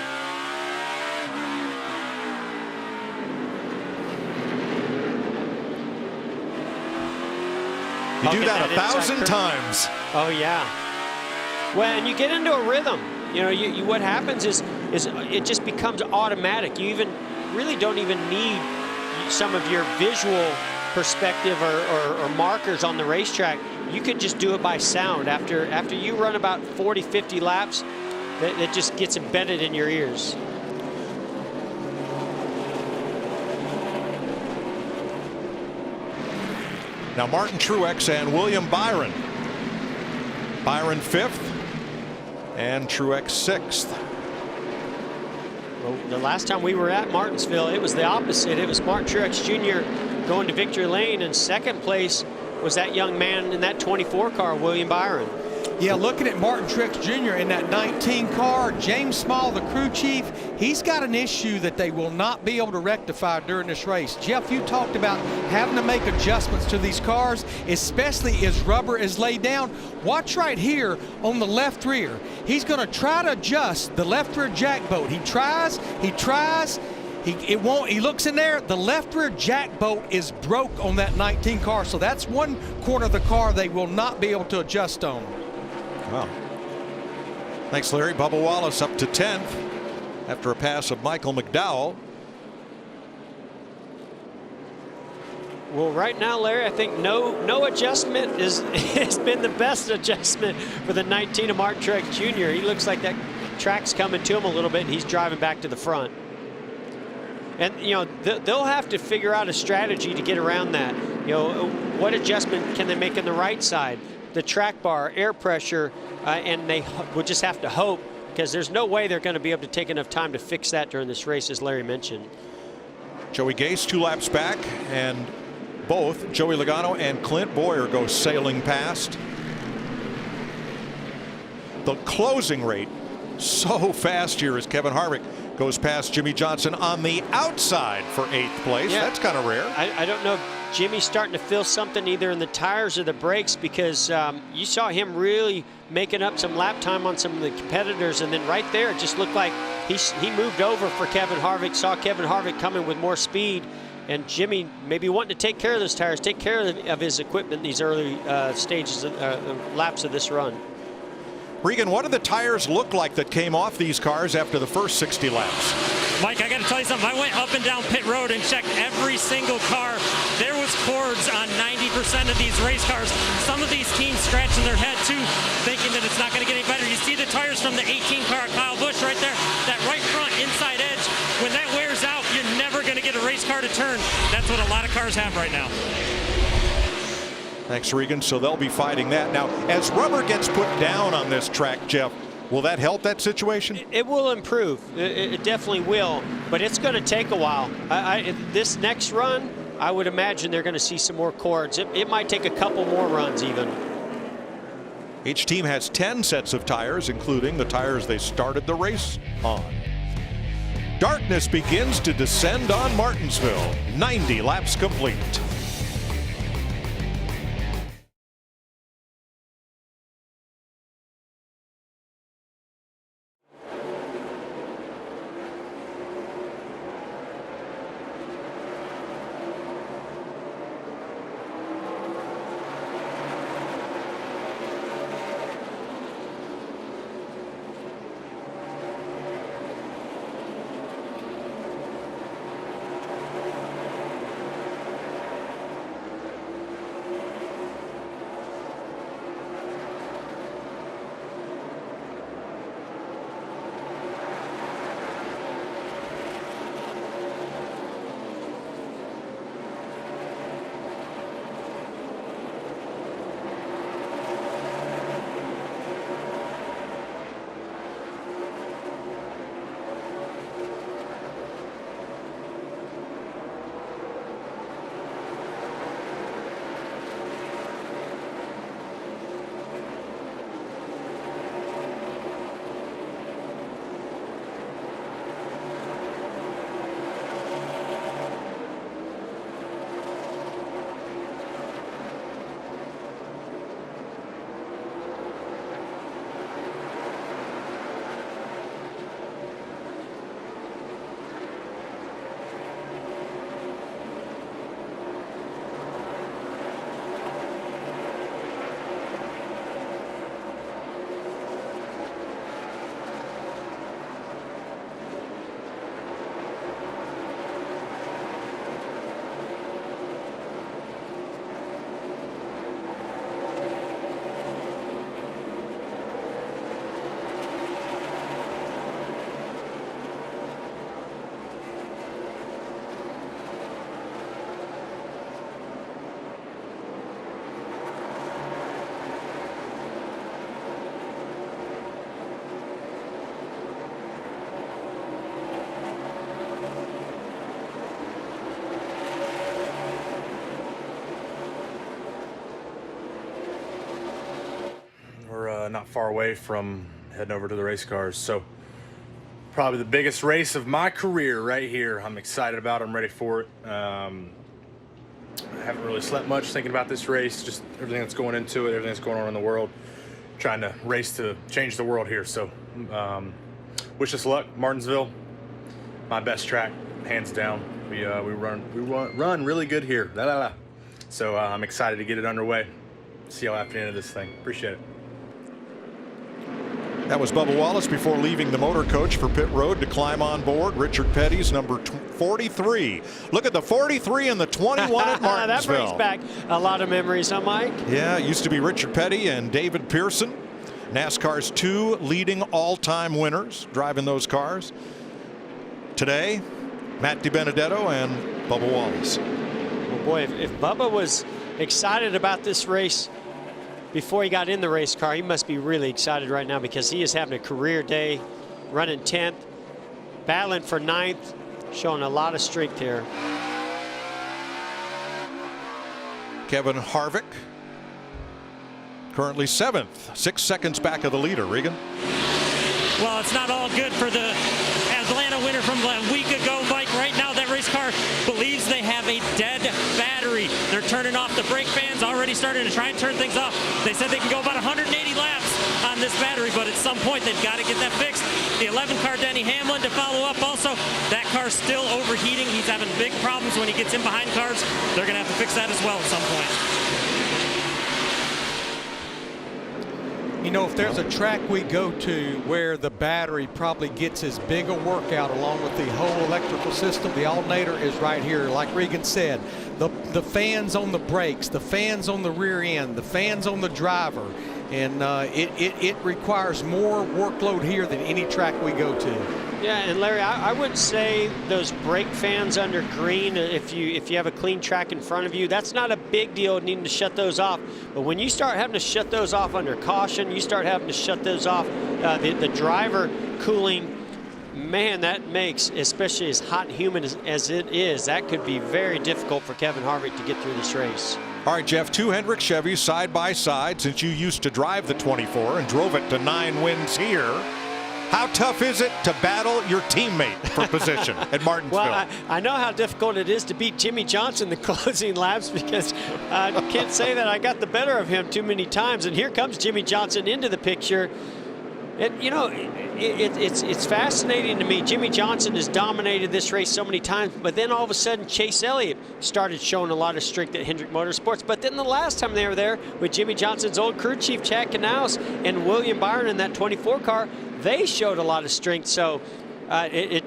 Speaker 4: You do that 1,000 times.
Speaker 6: Oh yeah. Well, and you get into a rhythm. You know, what happens is it just becomes automatic. You even really don't even need some of your visual perspective or markers on the racetrack. You can just do it by sound. After you run about 40, 50 laps, that just gets embedded in your ears.
Speaker 4: Now Martin Truex and William Byron. Byron 5th and Truex 6th.
Speaker 6: Well, the last time we were at Martinsville, it was the opposite. It was Martin Truex Jr. going to victory lane, and second place was that young man in that 24 car, William Byron.
Speaker 7: Yeah, looking at Martin Truex Jr. in that 19 car, James Small, the crew chief, he's got an issue that they will not be able to rectify during this race. Jeff, you talked about having to make adjustments to these cars, especially as rubber is laid down. Watch right here on the left rear. He's going to try to adjust the left rear jack bolt. He tries, it won't. He looks in there. The left rear jack bolt is broke on that 19 car, so that's one corner of the car they will not be able to adjust on.
Speaker 4: Wow. Thanks, Larry. Bubba Wallace up to 10th after a pass of Michael McDowell.
Speaker 6: Well, right now, Larry, I think no adjustment has been the best adjustment for the 19 of Martin Truex Jr. He looks like that track's coming to him a little bit, and he's driving back to the front. And, you know, they'll have to figure out a strategy to get around that. You know, what adjustment can they make on the right side? The track bar, air pressure, and they will just have to hope, because there's no way they're going to be able to take enough time to fix that during this race, as Larry mentioned.
Speaker 4: Joey Gase 2 laps back, and both Joey Logano and Clint Boyer go sailing past. The closing rate so fast here as Kevin Harvick goes past Jimmy Johnson on the outside for 8th place.
Speaker 6: Yeah.
Speaker 4: That's kind of rare.
Speaker 6: I don't know. Jimmy's starting to feel something either in the tires or the brakes, because you saw him really making up some lap time on some of the competitors, and then right there it just looked like he moved over for Kevin Harvick, saw Kevin Harvick coming with more speed, and Jimmy maybe wanting to take care of those tires, take care of his equipment in these early stages, laps of this run.
Speaker 4: Regan, what do the tires look like that came off these cars after the first 60 laps?
Speaker 8: Mike, I got to tell you something. I went up and down pit road and checked every single car. There was cords on 90% of these race cars. Some of these teams scratching their head too, thinking that it's not going to get any better. You see the tires from the 18 car, Kyle Busch right there, that right front inside edge. When that wears out, you're never going to get a race car to turn. That's what a lot of cars have right now.
Speaker 4: Thanks, Regan. So they'll be fighting that. Now, as rubber gets put down on this track, Jeff, will that help that situation?
Speaker 6: It will improve. It definitely will, but it's going to take a while. This next run, I would imagine they're going to see some more cords. It might take a couple more runs even.
Speaker 4: Each team has 10 sets of tires, including the tires they started the race on. Darkness begins to descend on Martinsville. 90 laps complete.
Speaker 12: Not far away from heading over to the race cars, so probably the biggest race of my career right here. I'm excited about it. I'm ready for it. I haven't really slept much thinking about this race, just everything that's going into it, everything that's going on in the world, trying to race to change the world here. So wish us luck. Martinsville, my best track, hands down. We run really good here. So I'm excited to get it underway, see how after the end of this thing. Appreciate it.
Speaker 4: That was Bubba Wallace before leaving the motor coach for pit road to climb on board Richard Petty's number 43. Look at the 43 and the 21 at Martinsville.
Speaker 6: That brings back a lot of memories, huh, Mike?
Speaker 4: Yeah, it used to be Richard Petty and David Pearson, NASCAR's 2 leading all-time winners driving those cars. Today, Matt DiBenedetto and Bubba Wallace.
Speaker 6: Well, boy, if Bubba was excited about this race before he got in the race car, he must be really excited right now, because he is having a career day, running 10th, battling for 9th, showing a lot of strength here.
Speaker 4: Kevin Harvick, currently 7th, 6 seconds back of the leader. Regan?
Speaker 8: Well, it's not all good for the Atlanta winner from a week ago, Mike. Right now, that race car believes they have a dead battery. They're turning off the brake fans, already starting to try and turn things off. They said they can go about 180 laps on this battery, but at some point they've got to get that fixed. The 11 car, Denny Hamlin, to follow up also. That car's still overheating. He's having big problems when he gets in behind cars. They're going to have to fix that as well at some point.
Speaker 7: You know, if there's a track we go to where the battery probably gets as big a workout along with the whole electrical system, the alternator is right here. Like Regan said, the fans on the brakes, the fans on the rear end, the fans on the driver, and it requires more workload here than any track we go to.
Speaker 6: Yeah, and Larry, I would say those brake fans under green, if you have a clean track in front of you, that's not a big deal needing to shut those off. But when you start having to shut those off under caution, you start having to shut those off, the driver cooling, man, that makes, especially as hot and humid as it is, that could be very difficult for Kevin Harvick to get through this race.
Speaker 4: All right, Jeff, 2 Hendrick Chevys side by side. Since you used to drive the 24 and drove it to 9 wins here, how tough is it to battle your teammate for position at Martinsville?
Speaker 6: Well, I know how difficult it is to beat Jimmy Johnson the closing laps, because I can't say that I got the better of him too many times. And here comes Jimmy Johnson into the picture. It's fascinating to me. Jimmy Johnson has dominated this race so many times, but then all of a sudden Chase Elliott started showing a lot of strength at Hendrick Motorsports. But then the last time they were there with Jimmy Johnson's old crew chief Chad Knaus and William Byron in that 24 car, they showed a lot of strength. So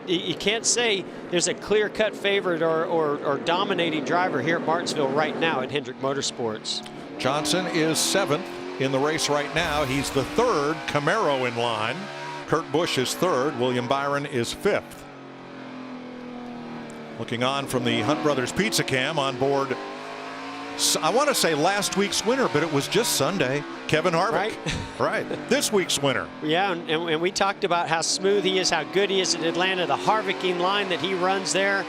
Speaker 6: you can't say there's a clear-cut favorite or dominating driver here at Martinsville right now at Hendrick Motorsports.
Speaker 4: Johnson is 7th in the race right now. He's the 3rd Camaro in line. Kurt Busch is 3rd. William Byron is 5th. Looking on from the Hunt Brothers Pizza Cam on board, I want to say last week's winner, but it was just Sunday, Kevin Harvick. Right. This week's winner.
Speaker 6: Yeah, and we talked about how smooth he is, how good he is at Atlanta, the Harvicking line that he runs there.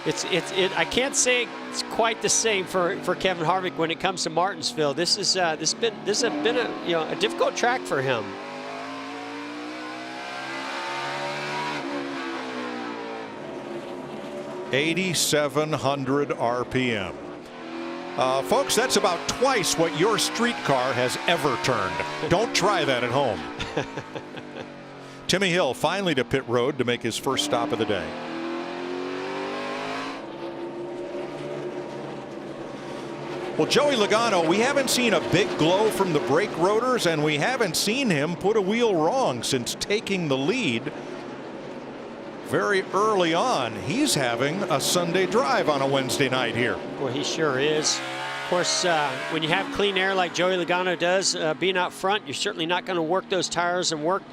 Speaker 6: I can't say it's quite the same for Kevin Harvick when it comes to Martinsville. This has been a difficult track for him.
Speaker 4: $8,700 RPM. Folks, that's about twice what your street car has ever turned. Don't try that at home. Timmy Hill finally to pit road to make his first stop of the day. Well, Joey Logano, we haven't seen a big glow from the brake rotors, and we haven't seen him put a wheel wrong since taking the lead very early on. He's having a Sunday drive on a Wednesday night here.
Speaker 6: Well, he sure is. Of course, when you have clean air like Joey Logano does, being out front, you're certainly not going to work those tires and work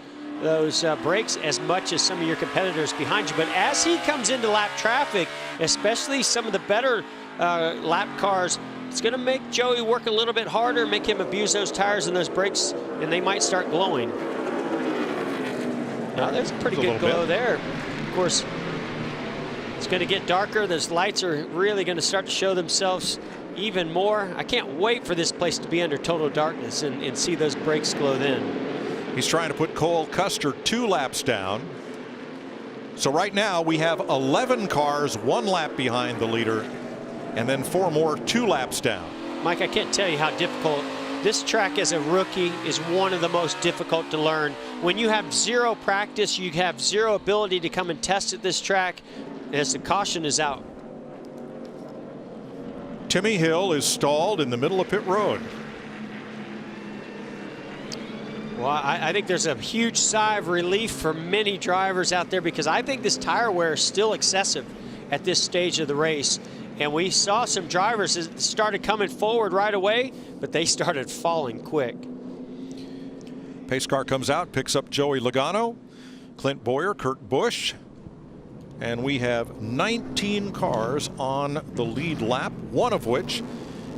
Speaker 6: those brakes as much as some of your competitors behind you. But as he comes into lap traffic, especially some of the better lap cars, it's going to make Joey work a little bit harder, make him abuse those tires and those brakes, and they might start glowing. Now, there's a pretty good glow there. Of course, it's going to get darker. Those lights are really going to start to show themselves even more. I can't wait for this place to be under total darkness and see those brakes glow then.
Speaker 4: He's trying to put Cole Custer 2 laps down. So right now we have 11 cars 1 lap behind the leader, and then 4 more 2 laps down.
Speaker 6: Mike, I can't tell you how difficult this track as a rookie is. One of the most difficult to learn. When you have 0 practice, you have 0 ability to come and test at this track as the caution is out.
Speaker 4: Timmy Hill is stalled in the middle of pit road.
Speaker 6: Well, I think there's a huge sigh of relief for many drivers out there, because I think this tire wear is still excessive at this stage of the race. And we saw some drivers that started coming forward right away, but they started falling quick.
Speaker 4: Pace car comes out, picks up Joey Logano, Clint Boyer, Kurt Busch, and we have 19 cars on the lead lap, one of which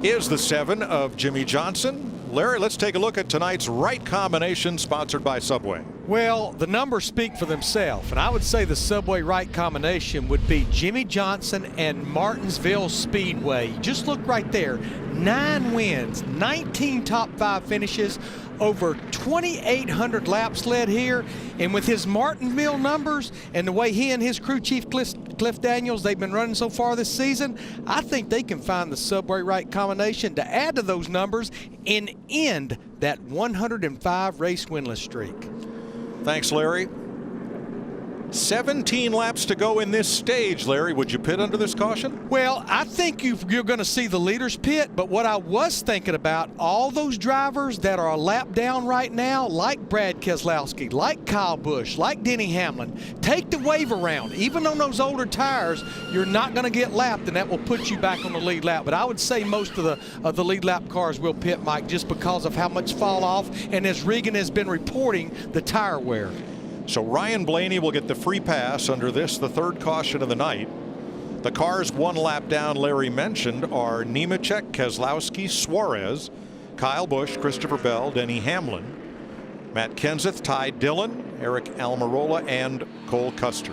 Speaker 4: is the 7 of Jimmy Johnson. Larry, let's take a look at tonight's right combination, sponsored by Subway.
Speaker 7: Well, the numbers speak for themselves, and I would say the Subway right combination would be Jimmy Johnson and Martinsville Speedway. Just look right there. 9 wins, 19 top 5 finishes, over 2,800 laps led here. And with his Martinsville numbers and the way he and his crew chief Chris Cliff Daniels they've been running so far this season, I think they can find the subway right combination to add to those numbers and end that 105 race winless streak.
Speaker 4: Thanks, Larry. 17 laps to go in this stage. Larry, would you pit under this caution?
Speaker 7: Well, I think you're going to see the leaders pit, but what I was thinking about, all those drivers that are a lap down right now, like Brad Keselowski, like Kyle Busch, like Denny Hamlin, take the wave around. Even on those older tires, you're not going to get lapped, and that will put you back on the lead lap. But I would say most of the lead lap cars will pit, Mike, just because of how much fall off, and as Regan has been reporting, the tire wear.
Speaker 4: So Ryan Blaney will get the free pass under this, the third caution of the night. The cars one lap down Larry mentioned are Nemechek, Keselowski, Suarez, Kyle Busch, Christopher Bell, Denny Hamlin, Matt Kenseth, Ty Dillon, Eric Almirola, and Cole Custer.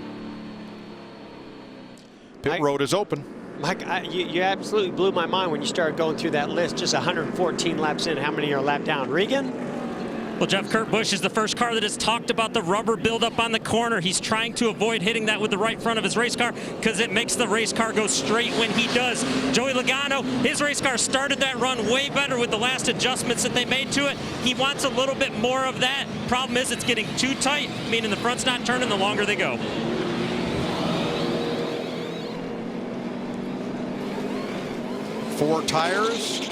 Speaker 4: Pit road is open.
Speaker 6: Mike, you absolutely blew my mind when you started going through that list. Just 114 laps in. How many are lap down? Regan?
Speaker 8: Well, Jeff, Kurt Busch is the first car that has talked about the rubber buildup on the corner. He's trying to avoid hitting that with the right front of his race car because it makes the race car go straight when he does. Joey Logano, his race car started that run way better with the last adjustments that they made to it. He wants a little bit more of that. Problem is it's getting too tight, meaning the front's not turning the longer they go.
Speaker 4: Four tires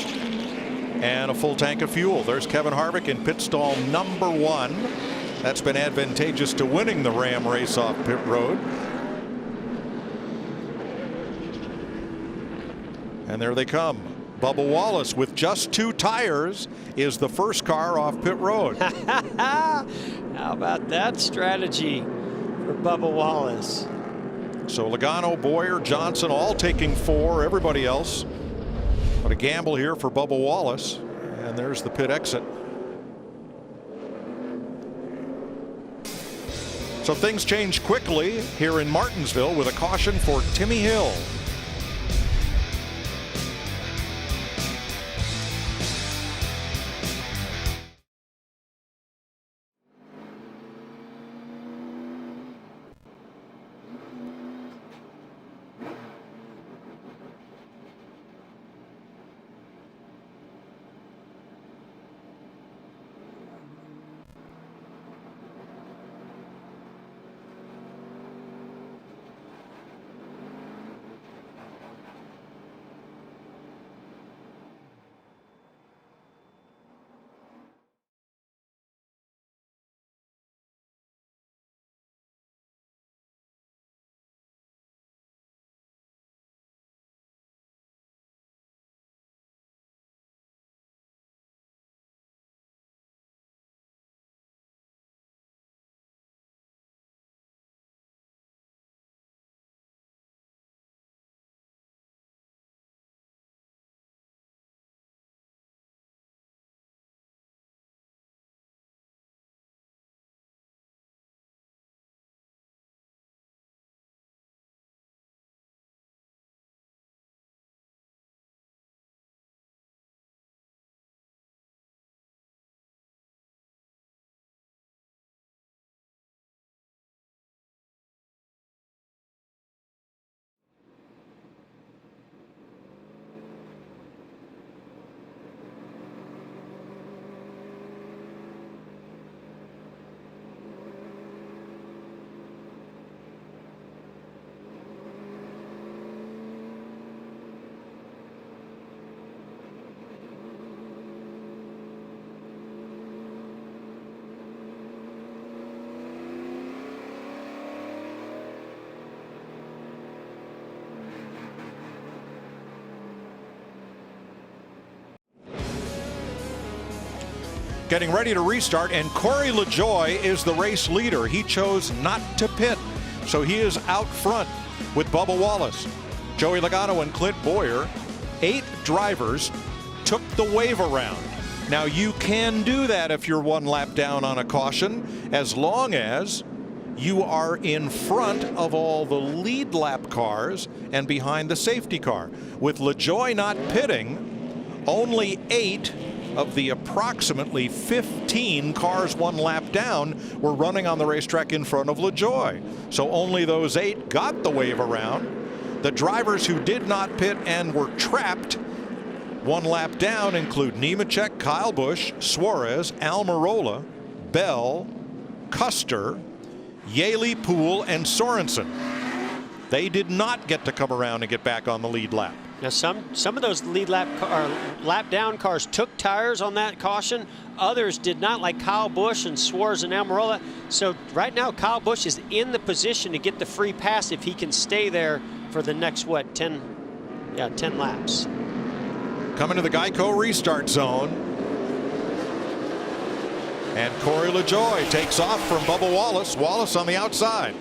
Speaker 4: and a full tank of fuel. There's Kevin Harvick in pit stall number 1. That's been advantageous to winning the Ram race off pit road. And there they come. Bubba Wallace with just 2 tires is the first car off pit road.
Speaker 6: How about that strategy for Bubba Wallace?
Speaker 4: So Logano, Boyer, Johnson all taking 4. Everybody else. But a gamble here for Bubba Wallace. And there's the pit exit. So things change quickly here in Martinsville with a caution for Timmy Hill. Getting ready to restart, and Corey LaJoie is the race leader. He chose not to pit, so he is out front with Bubba Wallace. Joey Logano and Clint Boyer, 8 drivers took the wave around. Now you can do that if you're 1 lap down on a caution, as long as you are in front of all the lead lap cars and behind the safety car. With LaJoie not pitting, only 8 of the approximately 15 cars 1 lap down were running on the racetrack in front of LaJoie. So only those 8 got the wave around. The drivers who did not pit and were trapped 1 lap down include Nemechek, Kyle Busch, Suarez, Almirola, Bell, Custer, Yaley, Poole, and Sorensen. They did not get to come around and get back on the lead lap.
Speaker 6: Now some of those lead lap down cars took tires on that caution. Others did not, like Kyle Busch and Suarez and Almirola. So right now Kyle Busch is in the position to get the free pass if he can stay there for the next 10 laps.
Speaker 4: Coming to the Geico restart zone. And Corey LaJoie takes off from Bubba Wallace. Wallace on the outside.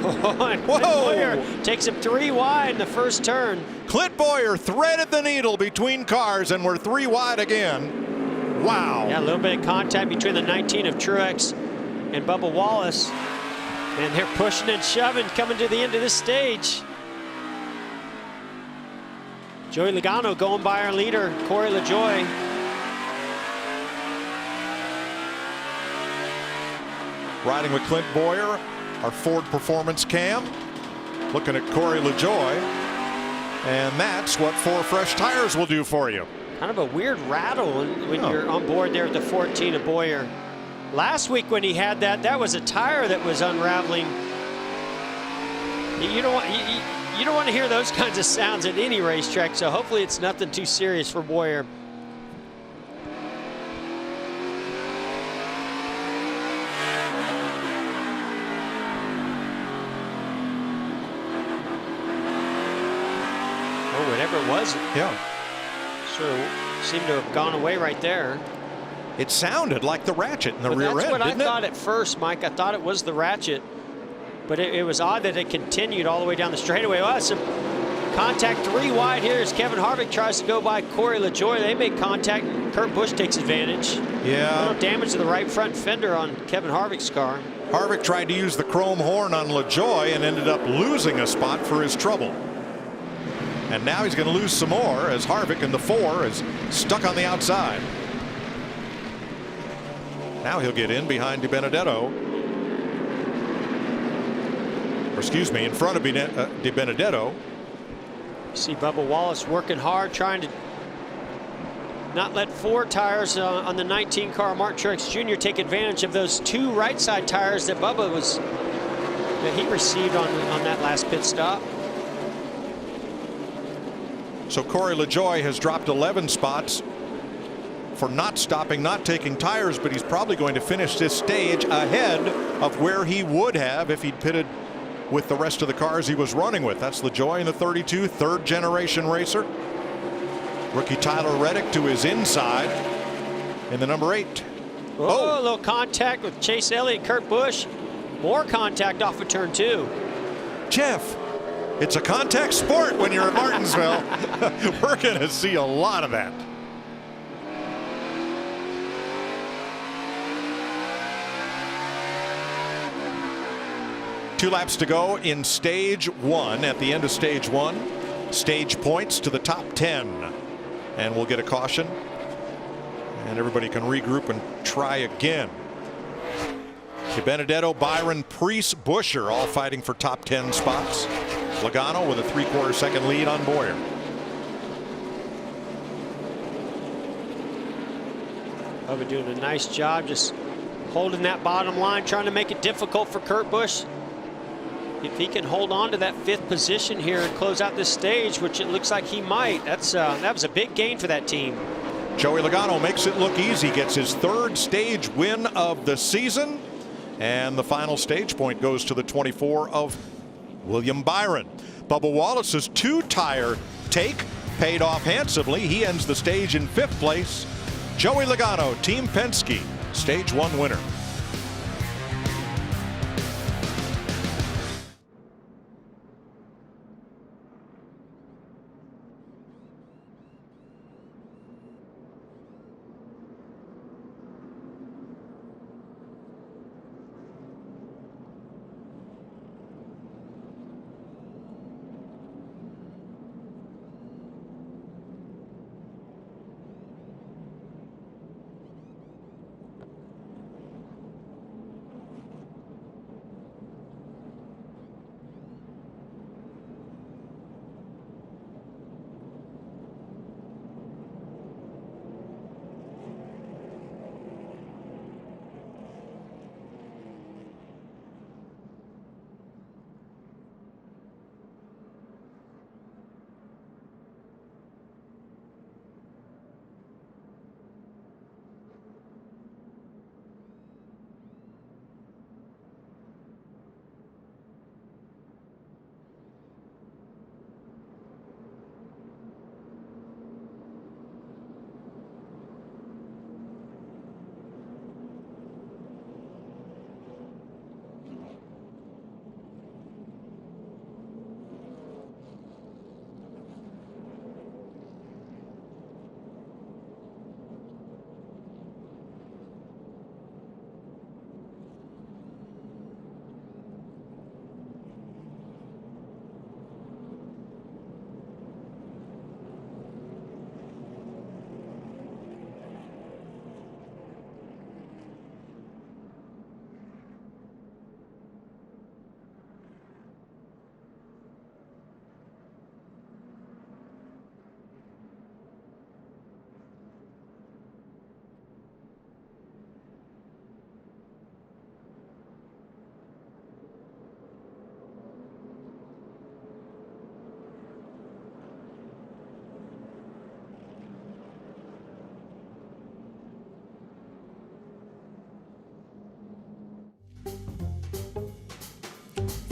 Speaker 6: Whoa! Boyer takes him 3 wide in the first turn.
Speaker 4: Clint Boyer threaded the needle between cars, and we're 3 wide again. Wow.
Speaker 6: Yeah, a little bit of contact between the 19 of Truex and Bubba Wallace. And they're pushing and shoving coming to the end of this stage. Joey Logano going by our leader, Corey LaJoie.
Speaker 4: Riding with Clint Boyer, our Ford Performance Cam. Looking at Corey LaJoie. And that's what 4 fresh tires will do for you.
Speaker 6: Kind of a weird rattle when you're on board there at the 14 of Boyer. Last week when he had that was a tire that was unraveling. You don't want to hear those kinds of sounds at any racetrack, so hopefully it's nothing too serious for Boyer. Oh, whatever it was,
Speaker 4: yeah,
Speaker 6: sort of seemed to have gone away right there.
Speaker 4: It sounded like the ratchet in the rear end,
Speaker 6: That's what I
Speaker 4: didn't it?
Speaker 6: thought at first, Mike. I thought it was the ratchet, but it was odd that it continued all the way down the straightaway. Well, some contact 3 wide here as Kevin Harvick tries to go by Corey LaJoie. They make contact, and Kurt Busch takes advantage.
Speaker 4: Yeah.
Speaker 6: A little damage to the right front fender on Kevin Harvick's car.
Speaker 4: Harvick tried to use the chrome horn on LaJoie and ended up losing a spot for his trouble. And now he's going to lose some more as Harvick in the 4 is stuck on the outside. Now he'll get in behind DiBenedetto. Or excuse me, in front of DiBenedetto.
Speaker 6: You see Bubba Wallace working hard, trying to not let 4 tires on the 19 car Martin Truex Jr. take advantage of those 2 right side tires that he received on that last pit stop.
Speaker 4: So Corey LaJoie has dropped 11 spots for not stopping, not taking tires, but he's probably going to finish this stage ahead of where he would have if he'd pitted with the rest of the cars he was running with. That's LaJoie in the 32, 3rd generation racer. Rookie Tyler Reddick to his inside in the number 8.
Speaker 6: Oh, a little contact with Chase Elliott, Kurt Busch. More contact off of turn 2.
Speaker 4: Jeff, it's a contact sport when you're at Martinsville. We're going to see a lot of that. Two laps to go in stage 1. At the end of stage 1, stage points to the top 10. And we'll get a caution. And everybody can regroup and try again. DiBenedetto, Byron, Preece, Buescher all fighting for top 10 spots. Logano with a 3/4 second lead on Boyer.
Speaker 6: Bubba doing a nice job just holding that bottom line, trying to make it difficult for Kurt Busch. If he can hold on to that 5th position here and close out this stage, which it looks like he might, that was a big gain for that team.
Speaker 4: Joey Logano makes it look easy, gets his 3rd stage win of the season. And the final stage point goes to the 24 of William Byron. Bubba Wallace's 2-tire take paid off handsomely. He ends the stage in 5th place. Joey Logano, Team Penske, stage 1 winner.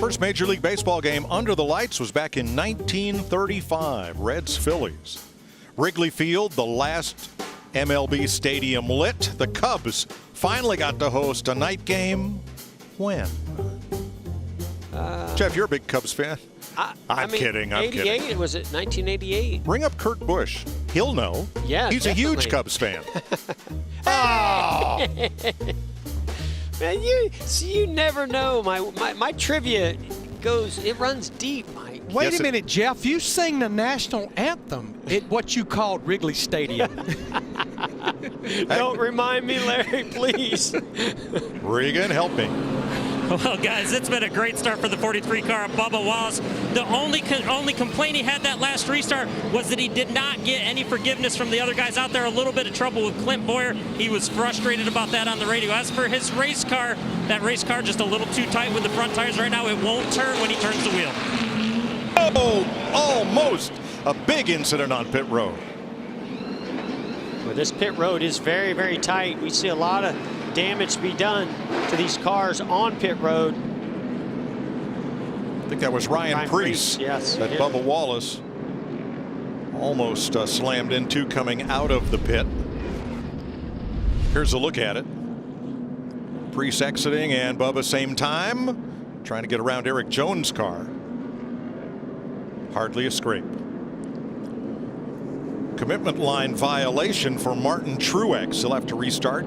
Speaker 4: First Major League Baseball game under the lights was back in 1935, Reds-Phillies. Wrigley Field, the last MLB stadium lit. The Cubs finally got to host a night game. When? Jeff, you're a big Cubs fan. I'm kidding. I'm
Speaker 6: 88,
Speaker 4: kidding.
Speaker 6: Was it 1988?
Speaker 4: Bring up Kurt Busch. He'll know.
Speaker 6: Yeah,
Speaker 4: he's
Speaker 6: definitely.
Speaker 4: a huge Cubs fan. Oh!
Speaker 6: Man, you never know. My trivia it runs deep, Mike.
Speaker 7: Wait a minute, Jeff. You sing the national anthem at what you called Wrigley Stadium.
Speaker 6: Don't remind me, Larry, please.
Speaker 4: Regan, help me.
Speaker 8: Well, guys, it's been a great start for the 43 car of Bubba Wallace. The only complaint he had that last restart was that he did not get any forgiveness from the other guys out there. A little bit of trouble with Clint Boyer. He was frustrated about that on the radio. As for his race car, that race car just a little too tight with the front tires right now. It won't turn when he turns the wheel.
Speaker 4: Oh, almost a big incident on pit road.
Speaker 6: Well, this pit road is very, very tight. We see a lot of damage to be done to these cars on pit road.
Speaker 4: I think that was Ryan Preece.
Speaker 6: Yes.
Speaker 4: That Bubba Wallace almost slammed into coming out of the pit. Here's a look at it. Preece exiting and Bubba same time, trying to get around Eric Jones' car. Hardly a scrape. Commitment line violation for Martin Truex. He'll have to restart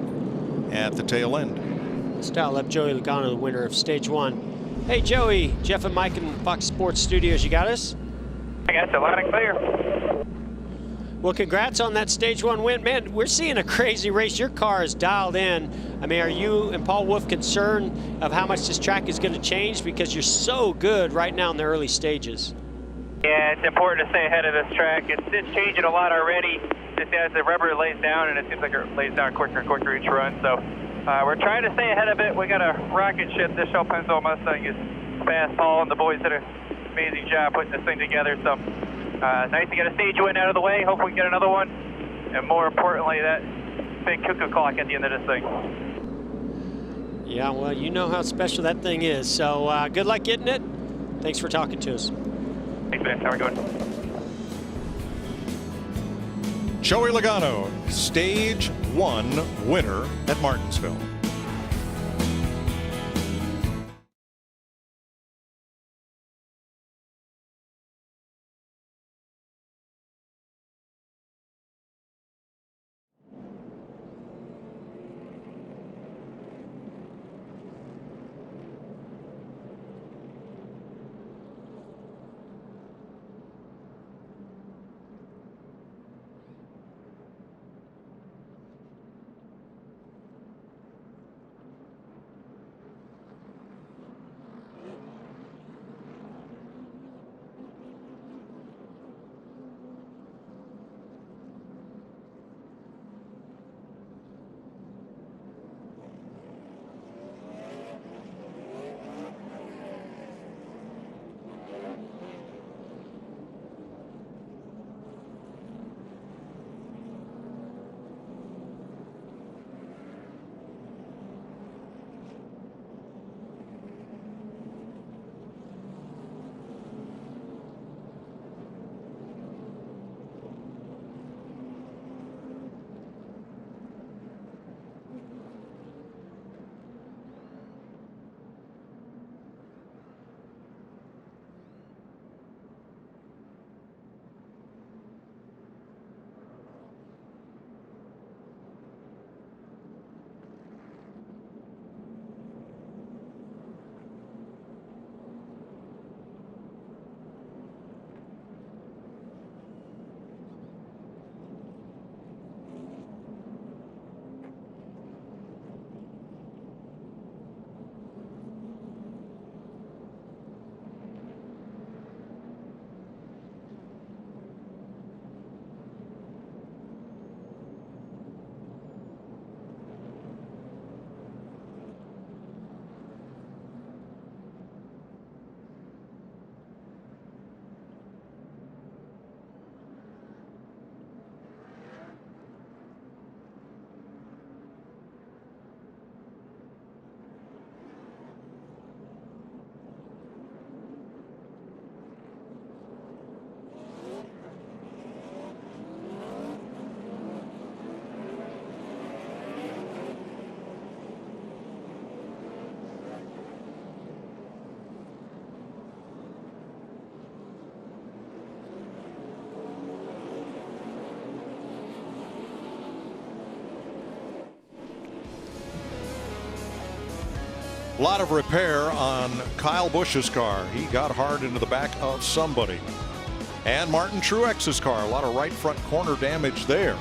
Speaker 4: at the tail end.
Speaker 6: Style left Joey Logano, the winner of stage 1. Hey, Joey, Jeff and Mike in Fox Sports Studios, you got us?
Speaker 3: I got you loud and clear.
Speaker 6: Well, congrats on that stage 1 win. Man, we're seeing a crazy race. Your car is dialed in. I mean, are you and Paul Wolf concerned of how much this track is going to change? Because you're so good right now in the early stages.
Speaker 3: Yeah, it's important to stay ahead of this track. It's changing a lot already, just as the rubber lays down, and it seems like it lays down quicker and quicker each run. So we're trying to stay ahead of it. We got a rocket ship. This Shell Pennzoil Mustang is fast. Paul and the boys did an amazing job putting this thing together. So nice to get a stage win out of the way. Hope we get another one. And more importantly, that big cuckoo clock at the end of this thing.
Speaker 6: Yeah, well, you know how special that thing is. So good luck getting it. Thanks for talking to us.
Speaker 3: Thanks, man. How are we going?
Speaker 4: Joey Logano, stage 1 winner at Martinsville. A lot of repair on Kyle Busch's car. He got hard into the back of somebody. And Martin Truex's car, a lot of right front corner damage there.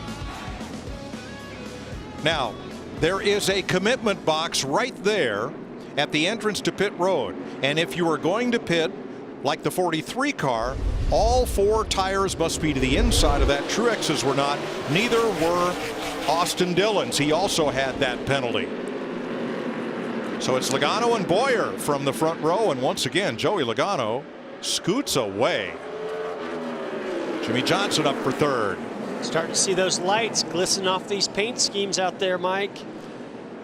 Speaker 4: Now, there is a commitment box right there at the entrance to pit road. And if you are going to pit like the 43 car, all 4 tires must be to the inside of that. Truex's were not. Neither were Austin Dillon's. He also had that penalty. So it's Logano and Boyer from the front row, and once again Joey Logano scoots away. Jimmy Johnson up for third.
Speaker 6: Starting to see those lights glisten off these paint schemes out there, Mike.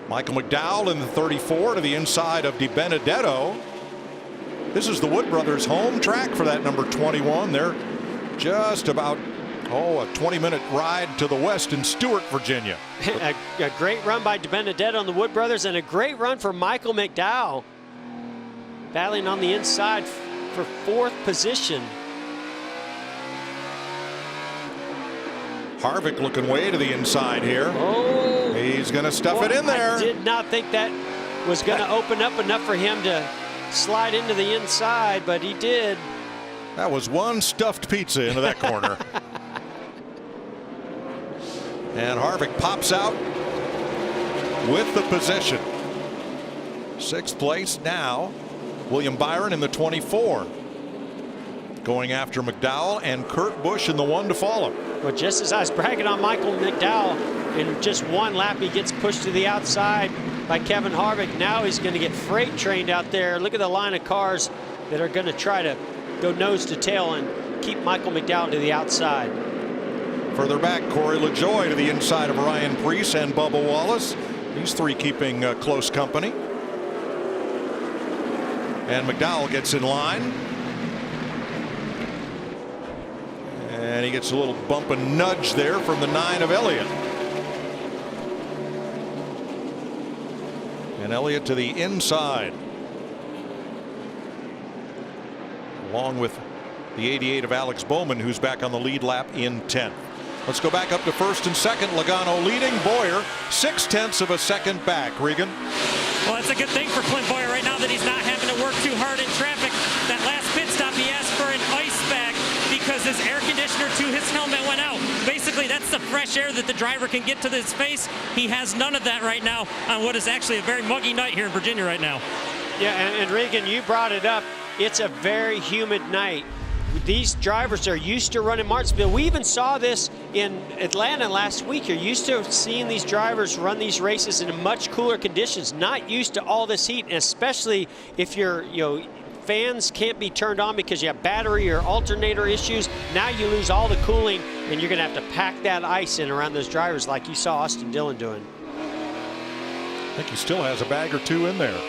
Speaker 4: Michael McDowell in the 34 to the inside of DiBenedetto. This is the Wood Brothers home track for that number 21. They're just about a 20-minute ride to the west in Stewart, Virginia.
Speaker 6: a great run by DiBenedetto on the Wood Brothers, and a great run for Michael McDowell, battling on the inside for 4th position.
Speaker 4: Harvick looking way to the inside here.
Speaker 6: Oh,
Speaker 4: he's going to stuff it in there.
Speaker 6: I did not think that was going to open up enough for him to slide into the inside, but he did.
Speaker 4: That was one stuffed pizza into that corner. And Harvick pops out with the position. 6th place now. William Byron in the 24. Going after McDowell and Kurt Busch in the 1 to follow.
Speaker 6: Well, just as I was bragging on Michael McDowell, in just one lap he gets pushed to the outside by Kevin Harvick. Now he's going to get freight trained out there. Look at the line of cars that are going to try to go nose to tail and keep Michael McDowell to the outside.
Speaker 4: Further back, Corey LaJoie to the inside of Ryan Preece and Bubba Wallace. These 3 keeping close company. And McDowell gets in line. And he gets a little bump and nudge there from the 9 of Elliott. And Elliott to the inside, along with the 88 of Alex Bowman, who's back on the lead lap in 10th. Let's go back up to 1st and 2nd. Logano leading, Boyer 0.6 of a second back. Regan.
Speaker 8: Well, that's a good thing for Clint Boyer right now that he's not having to work too hard in traffic. That last pit stop, he asked for an ice bag because his air conditioner to his helmet went out. Basically, that's the fresh air that the driver can get to his face. He has none of that right now on what is actually a very muggy night here in Virginia right now.
Speaker 6: Yeah, and Regan, you brought it up. It's a very humid night. These drivers are used to running Martinsville. We even saw this in Atlanta last week. You're used to seeing these drivers run these races in much cooler conditions, not used to all this heat, and especially if your fans can't be turned on because you have battery or alternator issues. Now you lose all the cooling, and you're going to have to pack that ice in around those drivers like you saw Austin Dillon doing.
Speaker 4: I think he still has a bag or 2 in there.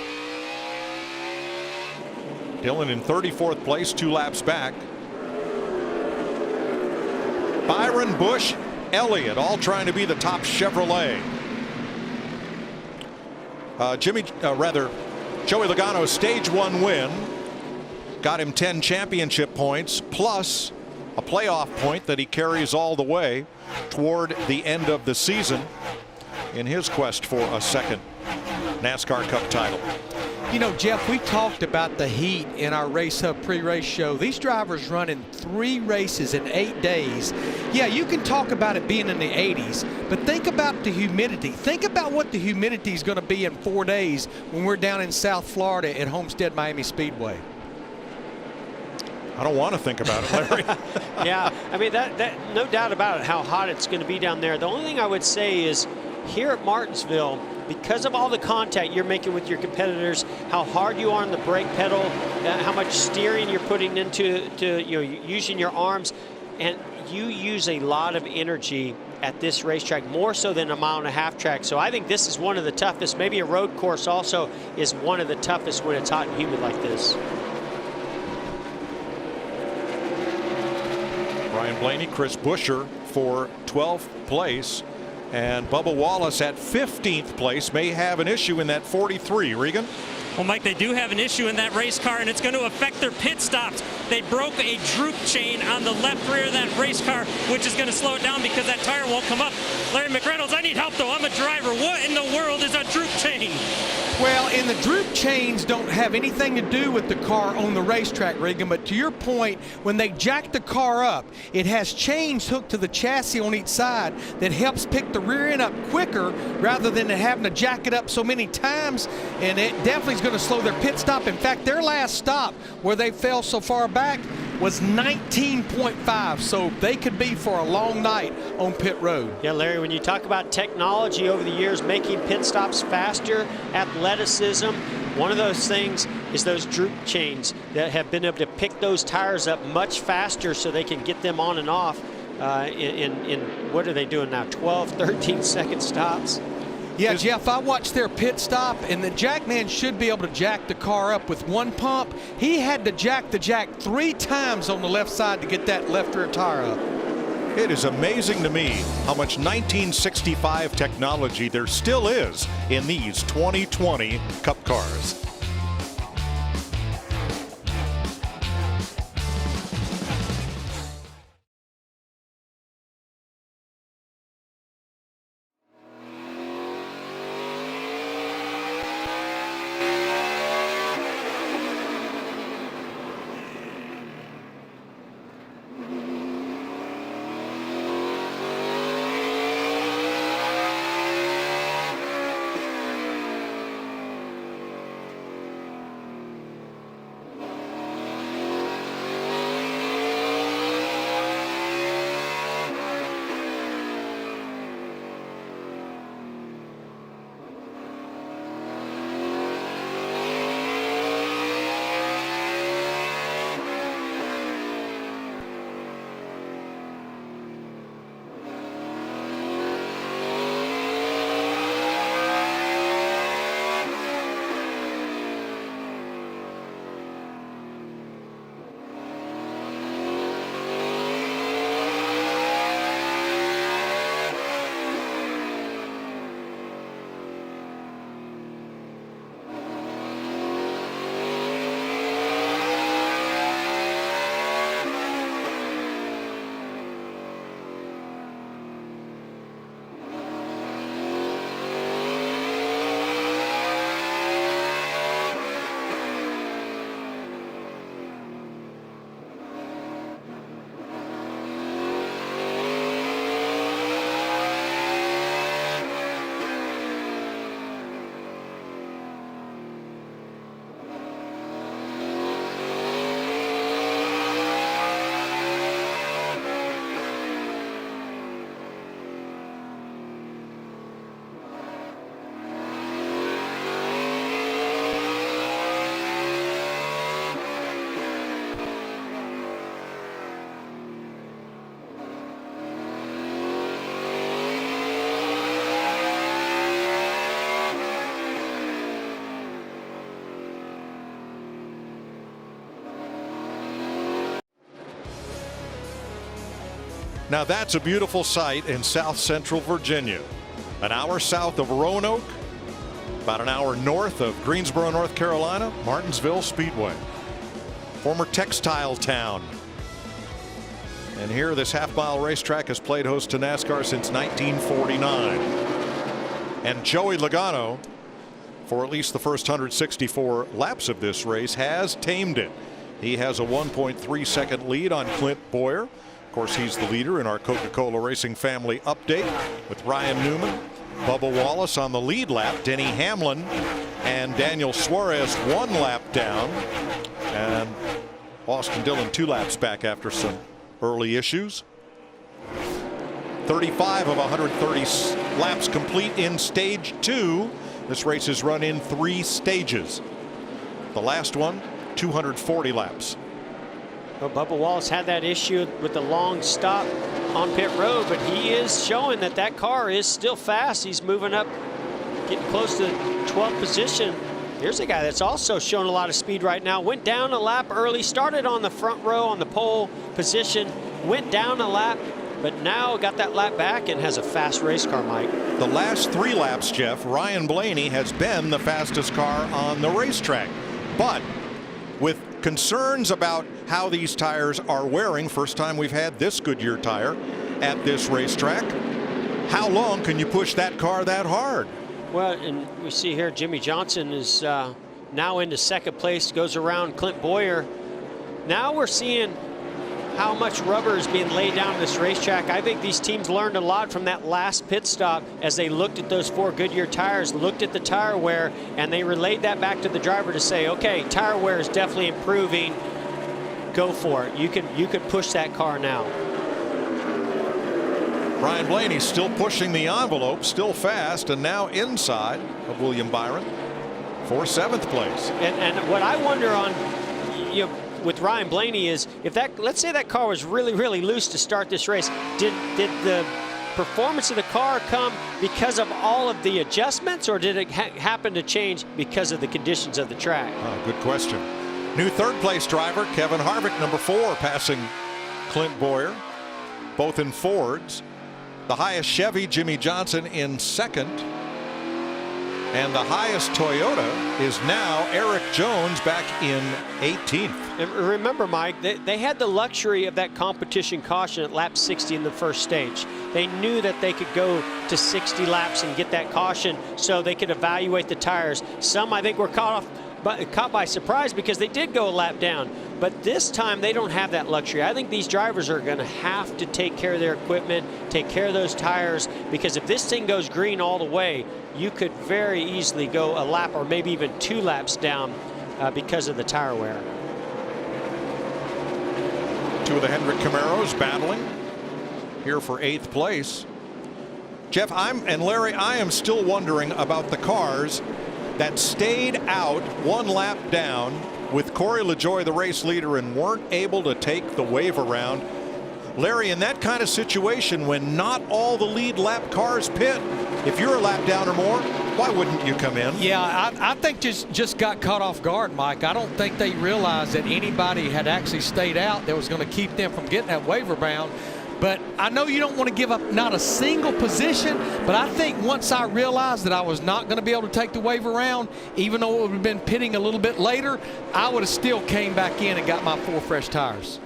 Speaker 4: Dillon in 34th place, 2 laps back. Byron, Busch, Elliott, all trying to be the top Chevrolet. Joey Logano's stage 1 win got him 10 championship points plus a playoff point that he carries all the way toward the end of the season in his quest for a 2nd NASCAR Cup title.
Speaker 7: You know, Jeff, we talked about the heat in our Race Hub pre-race show. These drivers running 3 races in 8 days. Yeah, you can talk about it being in the 80s, but think about the humidity. Think about what the humidity is going to be in 4 days when we're down in South Florida at Homestead Miami Speedway.
Speaker 4: I don't want to think about it, Larry.
Speaker 6: Yeah, I mean, that no doubt about it, how hot it's going to be down there. The only thing I would say is here at Martinsville, because of all the contact you're making with your competitors, how hard you are on the brake pedal, how much steering you're putting into using your arms, and you use a lot of energy at this racetrack, more so than a 1.5 mile track. So I think this is one of the toughest. Maybe a road course also is one of the toughest when it's hot and humid like this.
Speaker 4: Brian Blaney, Chris Buescher for 12th place. And Bubba Wallace at 15th place may have an issue in that 43. Regan?
Speaker 8: Well, Mike, they do have an issue in that race car, and it's going to affect their pit stops. They broke a droop chain on the left rear of that race car, which is going to slow it down because that tire won't come up. Larry McReynolds, I need help, though. I'm a driver. What in the world is a droop chain?
Speaker 7: Well, and the droop chains don't have anything to do with the car on the racetrack, Regan, but to your point, when they jack the car up, it has chains hooked to the chassis on each side that helps pick the rear end up quicker rather than having to jack it up so many times, and it definitely is going to slow their pit stop. In fact, their last stop where they fell so far back was 19.5, so they could be for a long night on pit road.
Speaker 6: Yeah, Larry, when you talk about technology over the years, making pit stops faster, athleticism, one of those things is those droop chains that have been able to pick those tires up much faster so they can get them on and off in what are they doing now, 12, 13-second stops?
Speaker 7: Yeah, Jeff, I watched their pit stop, and the jackman should be able to jack the car up with one pump. He had to jack the jack 3 times on the left side to get that left rear tire up.
Speaker 4: It is amazing to me how much 1965 technology there still is in these 2020 Cup cars. Now that's a beautiful sight in South Central Virginia. An hour south of Roanoke, about an hour north of Greensboro, North Carolina, Martinsville Speedway. Former textile town. And here this half-mile racetrack has played host to NASCAR since 1949. And Joey Logano, for at least the first 164 laps of this race, has tamed it. He has a 1.3-second lead on Clint Boyer. Of course, he's the leader in our Coca-Cola Racing Family update with Ryan Newman, Bubba Wallace on the lead lap, Denny Hamlin and Daniel Suarez 1 lap down, and Austin Dillon 2 laps back after some early issues. 35 of 130 laps complete in stage 2. This race is run in 3 stages. The last one, 240 laps.
Speaker 6: Well, Bubba Wallace had that issue with the long stop on pit road, but he is showing that that car is still fast. He's moving up, getting close to the 12th position. Here's a guy that's also showing a lot of speed right now. Went down a lap early, started on the front row on the pole position, went down a lap, but now got that lap back and has a fast race car, Mike.
Speaker 4: The last 3 laps, Jeff, Ryan Blaney has been the fastest car on the racetrack. But with concerns about how these tires are wearing, first time we've had this Goodyear tire at this racetrack, how long can you push that car that hard?
Speaker 6: Well, and we see here Jimmy Johnson is now into second place, goes around Clint Boyer. Now we're seeing how much rubber is being laid down this racetrack. I think these teams learned a lot from that last pit stop as they looked at those 4 Goodyear tires, looked at the tire wear, and they relayed that back to the driver to say, okay, tire wear is definitely improving. Go for it. You can push that car now.
Speaker 4: Brian Blaney still pushing the envelope, still fast, and now inside of William Byron for 7th place.
Speaker 6: And what I wonder on, with Ryan Blaney is if that, let's say that car was really, really loose to start this race, did the performance of the car come because of all of the adjustments, or did it happen to change because of the conditions of the track?
Speaker 4: Oh, good question. New 3rd place driver Kevin Harvick, number 4, passing Clint Boyer, both in Fords. The highest Chevy, Jimmy Johnson, in 2nd. And the highest Toyota is now Eric Jones back in 18th.
Speaker 6: And remember, Mike, they had the luxury of that competition caution at lap 60 in the first stage. They knew that they could go to 60 laps and get that caution so they could evaluate the tires. Some, I think, were caught by surprise because they did go a lap down. But this time they don't have that luxury. I think these drivers are going to have to take care of their equipment, take care of those tires, because if this thing goes green all the way, you could very easily go a lap or maybe even 2 laps down because of the tire wear.
Speaker 4: 2 of the Hendrick Camaros battling here for 8th place. Jeff, and Larry, I am still wondering about the cars that stayed out 1 lap down with Corey LaJoie, the race leader, and weren't able to take the wave around. Larry, in that kind of situation, when not all the lead lap cars pit, if you're a lap down or more, why wouldn't you come in?
Speaker 7: Yeah, I think just got caught off guard, Mike. I don't think they realized that anybody had actually stayed out that was going to keep them from getting that waiver bound. But I know you don't want to give up not a single position, but I think once I realized that I was not going to be able to take the wave around, even though it would have been pitting a little bit later, I would have still came back in and got my 4 fresh tires.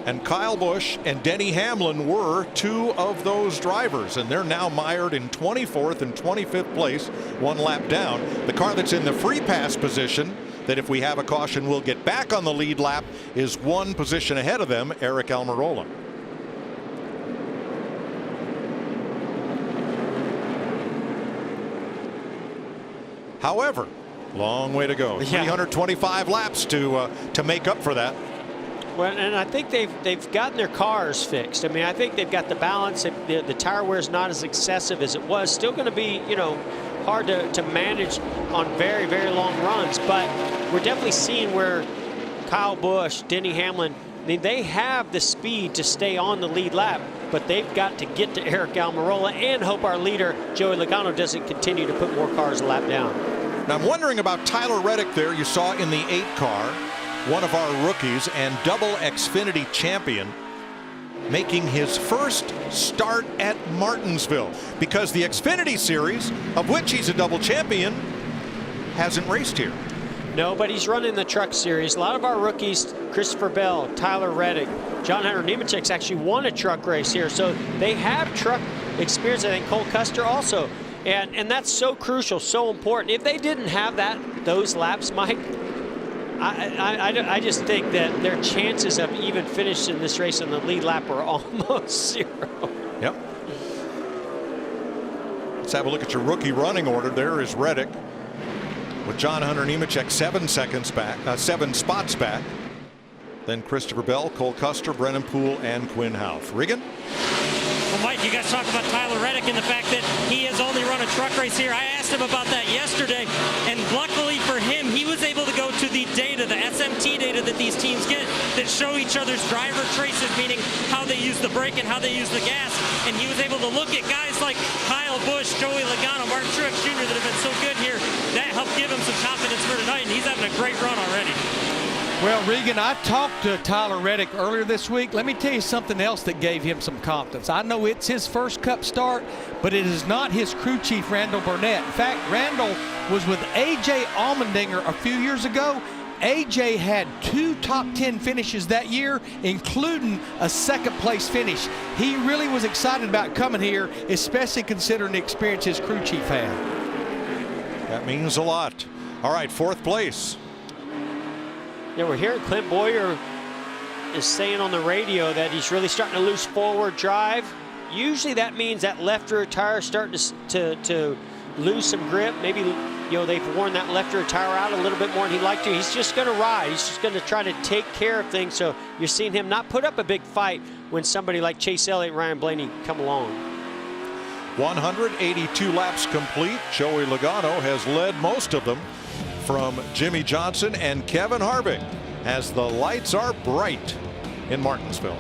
Speaker 4: And Kyle Busch and Denny Hamlin were 2 of those drivers, and they're now mired in 24th and 25th place, 1 lap down. The car that's in the free pass position, that if we have a caution we'll get back on the lead lap, is 1 position ahead of them, Eric Almirola. However, long way to go.
Speaker 6: Yeah.
Speaker 4: 325 laps to make up for that.
Speaker 6: Well, and I think they've gotten their cars fixed. I mean, I think they've got the balance. The tire wear is not as excessive as it was. Still going to be, hard to manage on very, very long runs. But we're definitely seeing where Kyle Busch, Denny Hamlin, they have the speed to stay on the lead lap, but they've got to get to Eric Almirola and hope our leader, Joey Logano, doesn't continue to put more cars a lap down.
Speaker 4: Now, I'm wondering about Tyler Reddick there. You saw in the 8 car, one of our rookies and double Xfinity champion, making his first start at Martinsville, because the Xfinity Series, of which he's a double champion, hasn't raced here.
Speaker 6: No, but he's running the Truck Series. A lot of our rookies, Christopher Bell, Tyler Reddick, John Hunter Nemechek's actually won a truck race here, so they have truck experience. I think Cole Custer also, and that's so crucial, so important. If they didn't have those laps, Mike, I just think that their chances of even finishing this race in the lead lap are almost 0.
Speaker 4: Yep. Let's have a look at your rookie running order. There is Reddick with John Hunter Nemechek 7 spots back. Then Christopher Bell, Cole Custer, Brennan Poole, and Quinn Houff. Regan?
Speaker 8: Well, Mike, you guys talk about Tyler Reddick and the fact that he has only run a truck race here. I asked him about that yesterday, and luckily for him, he was able to go to the data, the SMT data that these teams get that show each other's driver traces, meaning how they use the brake and how they use the gas. And he was able to look at guys like Kyle Busch, Joey Logano, Martin Truex Jr. that have been so good here. That helped give him some confidence for tonight, and he's having a great run already.
Speaker 7: Well, Regan, I talked to Tyler Reddick earlier this week. Let me tell you something else that gave him some confidence. I know it's his first Cup start, but it is not his crew chief, Randall Burnett. In fact, Randall was with A.J. Allmendinger a few years ago, AJ had 2 top 10 finishes that year, including a second-place finish. He really was excited about coming here, especially considering the experience his crew chief had.
Speaker 4: That means a lot. All right, 4th place.
Speaker 6: Yeah, we're hearing Clint Boyer is saying on the radio that he's really starting to lose forward drive. Usually that means that left rear tire is starting to lose some grip. Maybe, you know, they've worn that left rear tire out a little bit more than he'd like to. He's just going to ride. He's just going to try to take care of things. So you're seeing him not put up a big fight when somebody like Chase Elliott and Ryan Blaney come along.
Speaker 4: 182 laps complete. Joey Logano has led most of them from Jimmy Johnson and Kevin Harvick as the lights are bright in Martinsville.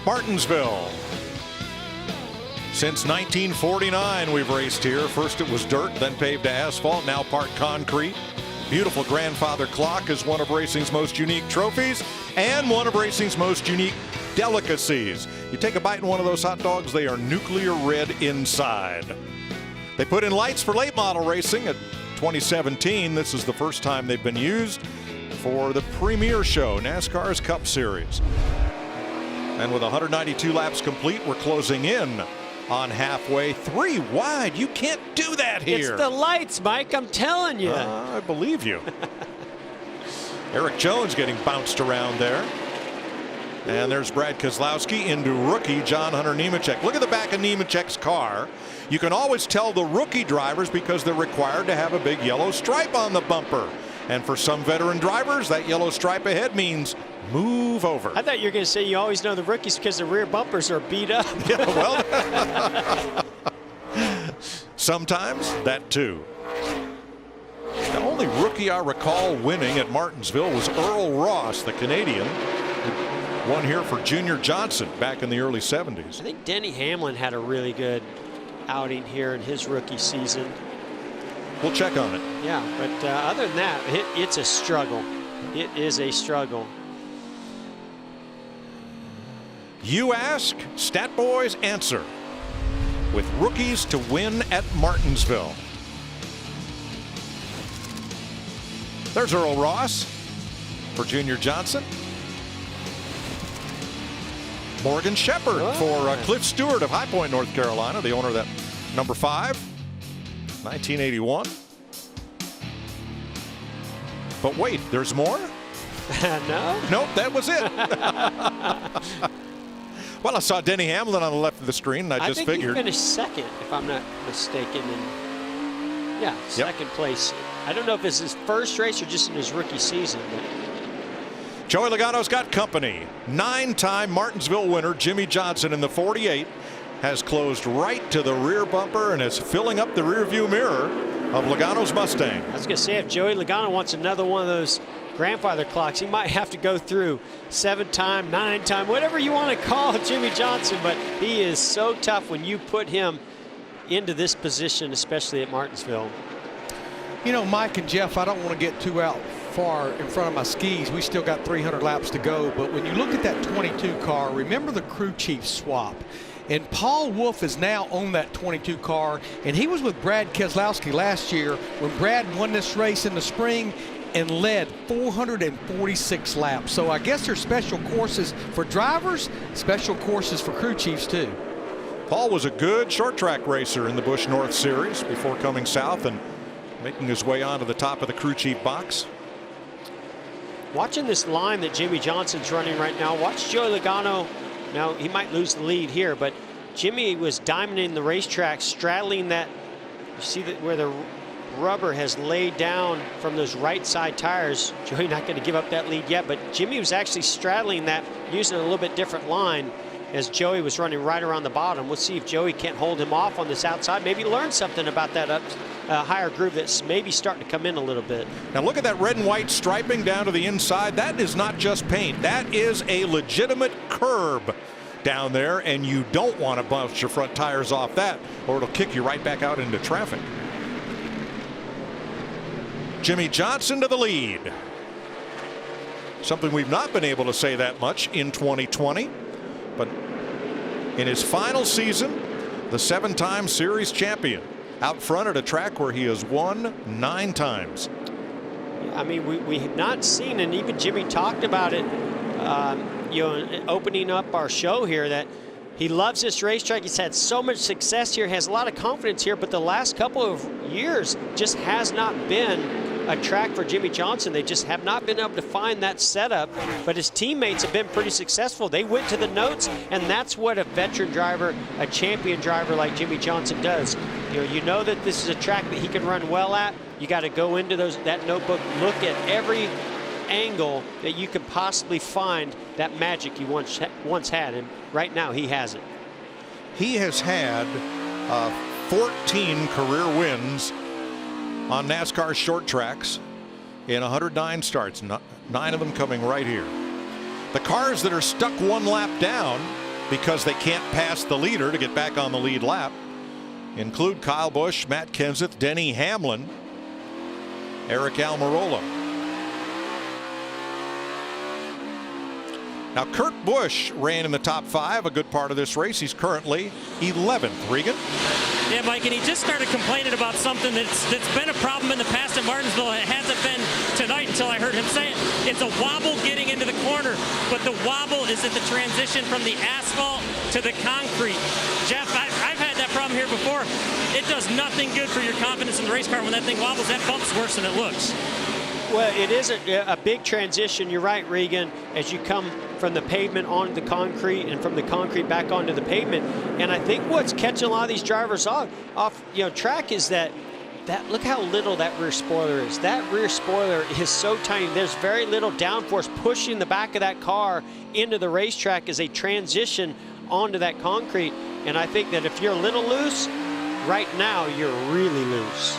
Speaker 4: Martinsville. Since 1949 we've raced here. First it was dirt, then paved to asphalt, now part concrete. Beautiful grandfather clock is one of racing's most unique trophies and one of racing's most unique delicacies. You take a bite in one of those hot dogs, they are nuclear red inside. They put in lights for late model racing at 2017. This is the first time they've been used for the premier show, NASCAR's Cup Series. And with 192 laps complete, we're closing in on halfway. 3 wide. You can't do that here.
Speaker 6: It's the lights, Mike. I'm telling you.
Speaker 4: I believe you. Eric Jones getting bounced around there. And there's Brad Keselowski into rookie John Hunter Nemechek. Look at the back of Nemechek's car. You can always tell the rookie drivers because they're required to have a big yellow stripe on the bumper. And for some veteran drivers, that yellow stripe ahead means move over.
Speaker 6: I thought you were going to say you always know the rookies because the rear bumpers are beat up.
Speaker 4: Yeah, well, sometimes that too. The only rookie I recall winning at Martinsville was Earl Ross, the Canadian, who won here for Junior Johnson back in the early 70s.
Speaker 6: I think Denny Hamlin had a really good outing here in his rookie season.
Speaker 4: We'll check on it.
Speaker 6: Yeah, but other than that, it's a struggle. It is a struggle.
Speaker 4: You ask, Stat Boys answer. with rookies to win at Martinsville. There's Earl Ross for Junior Johnson. Morgan Shepherd for Cliff Stewart of High Point, North Carolina, the owner of that number 5, 1981. But wait, there's more?
Speaker 6: No?
Speaker 4: Nope, that was it. Well, I saw Denny Hamlin on the left of the screen, and I just
Speaker 6: think
Speaker 4: figured.
Speaker 6: he finished second, if I'm not mistaken. And yeah, second place. I don't know if it's his first race or just in his rookie season. But
Speaker 4: Joey Logano's got company. 9-time Martinsville winner Jimmie Johnson in the 48 has closed right to the rear bumper and is filling up the rearview mirror of Logano's Mustang.
Speaker 6: I was going to say, if Joey Logano wants another one of those grandfather clocks, he might have to go through 7-time, 9-time, whatever you want to call Jimmie Johnson, but he is so tough when you put him into this position, especially at Martinsville.
Speaker 7: You know, Mike and Jeff, I don't want to get too out far in front of my skis. We still got 300 laps to go, but when you look at that 22 car, remember the crew chief swap. And Paul Wolf is now on that 22 car, and he was with Brad Keselowski last year when Brad won this race in the spring and led 446 laps. So I guess there's special courses for drivers, special courses for crew chiefs too.
Speaker 4: Paul was a good short track racer in the Busch North Series before coming south and making his way onto the top of the crew chief box.
Speaker 6: Watching this line that Jimmie Johnson's running right now, watch Joey Logano. Now, he might lose the lead here, but Jimmy was diamonding the racetrack, straddling that. You see that where the rubber has laid down from those right side tires. Joey not going to give up that lead yet, but Jimmy was actually straddling that, using a little bit different line as Joey was running right around the bottom. We'll see if Joey can't hold him off on this outside. Maybe learn something about that higher groove that's maybe starting to come in a little bit.
Speaker 4: Now look at that red and white striping down to the inside. That is not just paint. That is a legitimate curb down there, and you don't want to bounce your front tires off that, or it'll kick you right back out into traffic. Jimmie Johnson to the lead. Something we've not been able to say that much in 2020, but in his final season, the 7-time series champion out front at a track where he has won 9 times.
Speaker 6: I mean, we have not seen, and even Jimmy talked about it, you know, opening up our show here, that he loves this racetrack. He's had so much success here, has a lot of confidence here, but the last couple of years just has not been a track for Jimmie Johnson. They just have not been able to find that setup, but his teammates have been pretty successful. They went to the notes, and that's what a veteran driver, a champion driver like Jimmie Johnson does. You know that this is a track that he can run well at. You got to go into that notebook, look at every angle that you could possibly find that magic he once had, and right now he has it.
Speaker 4: He has had 14 career wins on NASCAR short tracks in 109 starts, 9 of them coming right here. The cars that are stuck 1 lap down because they can't pass the leader to get back on the lead lap include Kyle Busch, Matt Kenseth, Denny Hamlin, Eric Almirola. Now, Kurt Busch ran in the top 5 a good part of this race. He's currently 11th. Regan?
Speaker 8: Yeah, Mike, and he just started complaining about something that's been a problem in the past at Martinsville. It hasn't been tonight until I heard him say it. It's a wobble getting into the corner, but the wobble is at the transition from the asphalt to the concrete. Jeff, I've had that problem here before. It does nothing good for your confidence in the race car when that thing wobbles. That bump's worse than it looks.
Speaker 6: Well, it is a big transition. You're right, Regan, as you come from the pavement onto the concrete and from the concrete back onto the pavement. And I think what's catching a lot of these drivers off track is that look how little that rear spoiler is. That rear spoiler is so tiny. There's very little downforce pushing the back of that car into the racetrack as they transition onto that concrete. And I think that if you're a little loose, right now you're really loose.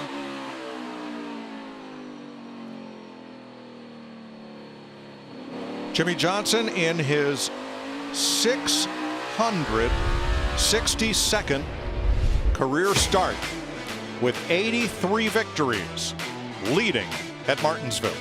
Speaker 4: Jimmie Johnson in his 662nd career start with 83 victories, leading at Martinsville.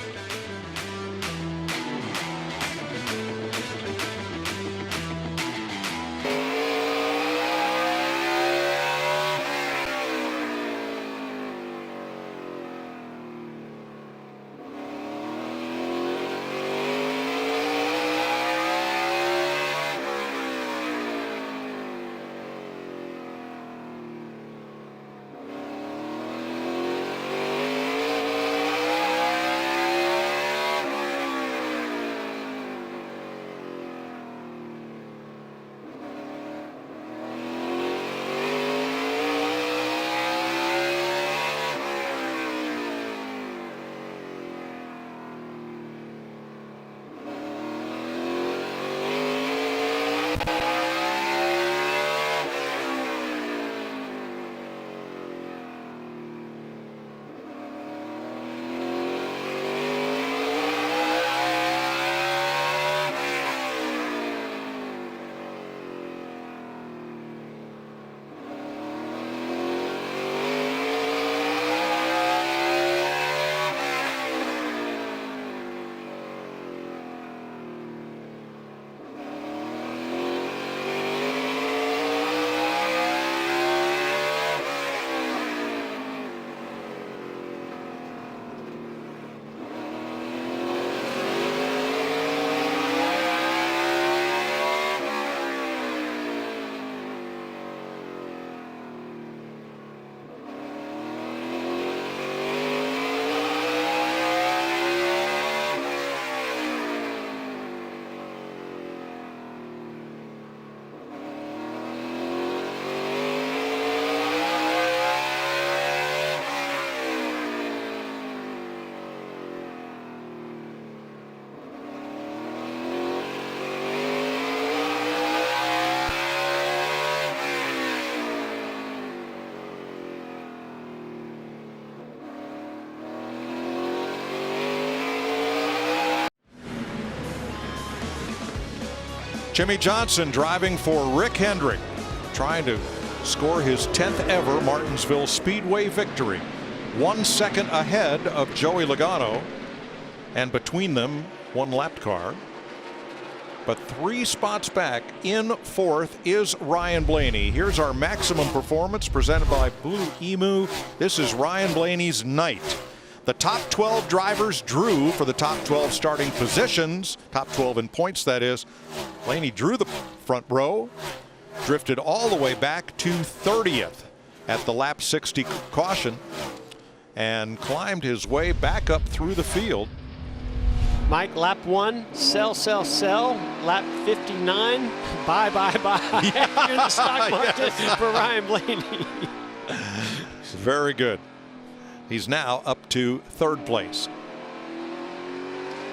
Speaker 4: Jimmie Johnson driving for Rick Hendrick, trying to score his 10th ever Martinsville Speedway victory. 1 second ahead of Joey Logano, and between them 1 lapped car. But 3 spots back. In 4th is Ryan Blaney. Here's our maximum performance presented by Blue-Emu. This is Ryan Blaney's night. The top 12 drivers drew for the top 12 starting positions, top 12 in points, that is. Blaney drew the front row, drifted all the way back to 30th at the lap 60 caution, and climbed his way back up through the field.
Speaker 6: Mike, lap 1, sell. Lap 59, buy.
Speaker 4: Yeah.
Speaker 6: You're in the stock market for Ryan Blaney.
Speaker 4: Very good. He's now up to 3rd place.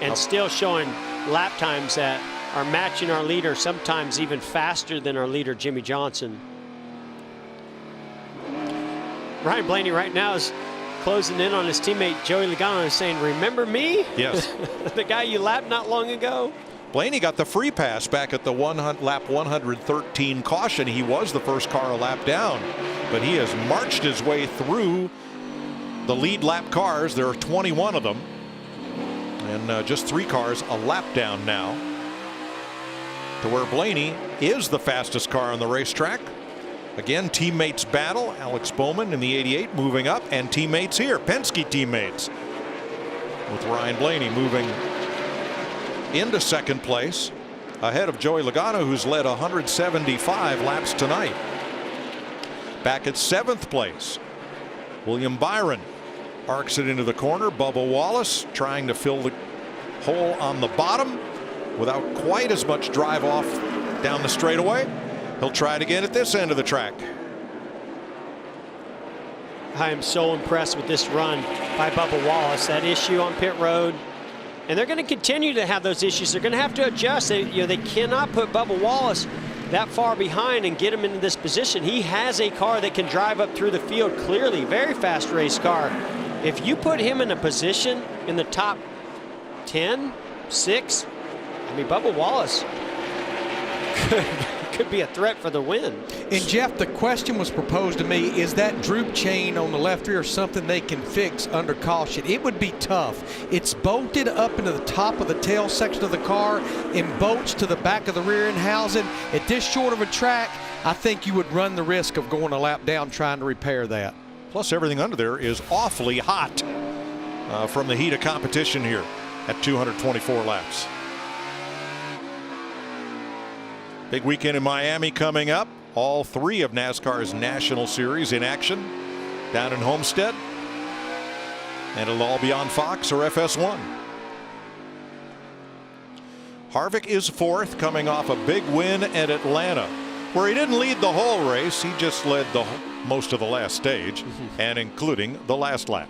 Speaker 6: And still showing lap times that are matching our leader, sometimes even faster than our leader, Jimmie Johnson. Ryan Blaney right now is closing in on his teammate Joey Logano, saying, remember me?
Speaker 4: Yes.
Speaker 6: The guy you lapped not long ago?
Speaker 4: Blaney got the free pass back at the lap 113 caution. He was the first car a lap down, but he has marched his way through the lead lap cars. There are 21 of them, and just 3 cars a lap down now, to where Blaney is the fastest car on the racetrack. Again, teammates battle. Alex Bowman in the 88 moving up, and teammates here, Penske teammates, with Ryan Blaney moving into 2nd place ahead of Joey Logano, who's led 175 laps tonight. Back at 7th place, William Byron arcs it into the corner. Bubba Wallace trying to fill the hole on the bottom without quite as much drive off down the straightaway. He'll try it again at this end of the track.
Speaker 6: I am so impressed with this run by Bubba Wallace. That issue on pit road, and they're going to continue to have those issues. They're going to have to adjust. They cannot put Bubba Wallace that far behind and get him into this position. He has a car that can drive up through the field clearly. Very fast race car. If you put him in a position in the top 10, 6, I mean, Bubba Wallace could be a threat for the win.
Speaker 7: And Jeff, the question was proposed to me, is that droop chain on the left rear something they can fix under caution? It would be tough. It's bolted up into the top of the tail section of the car and bolts to the back of the rear end housing. At this short of a track, I think you would run the risk of going a lap down trying to repair that.
Speaker 4: Plus, everything under there is awfully hot from the heat of competition here at 224 laps. Big weekend in Miami coming up. All 3 of NASCAR's National Series in action down in Homestead. And it'll all be on Fox or FS1. Harvick is 4th, coming off a big win at Atlanta, where he didn't lead the whole race. He just led most of the last stage, and including the last lap.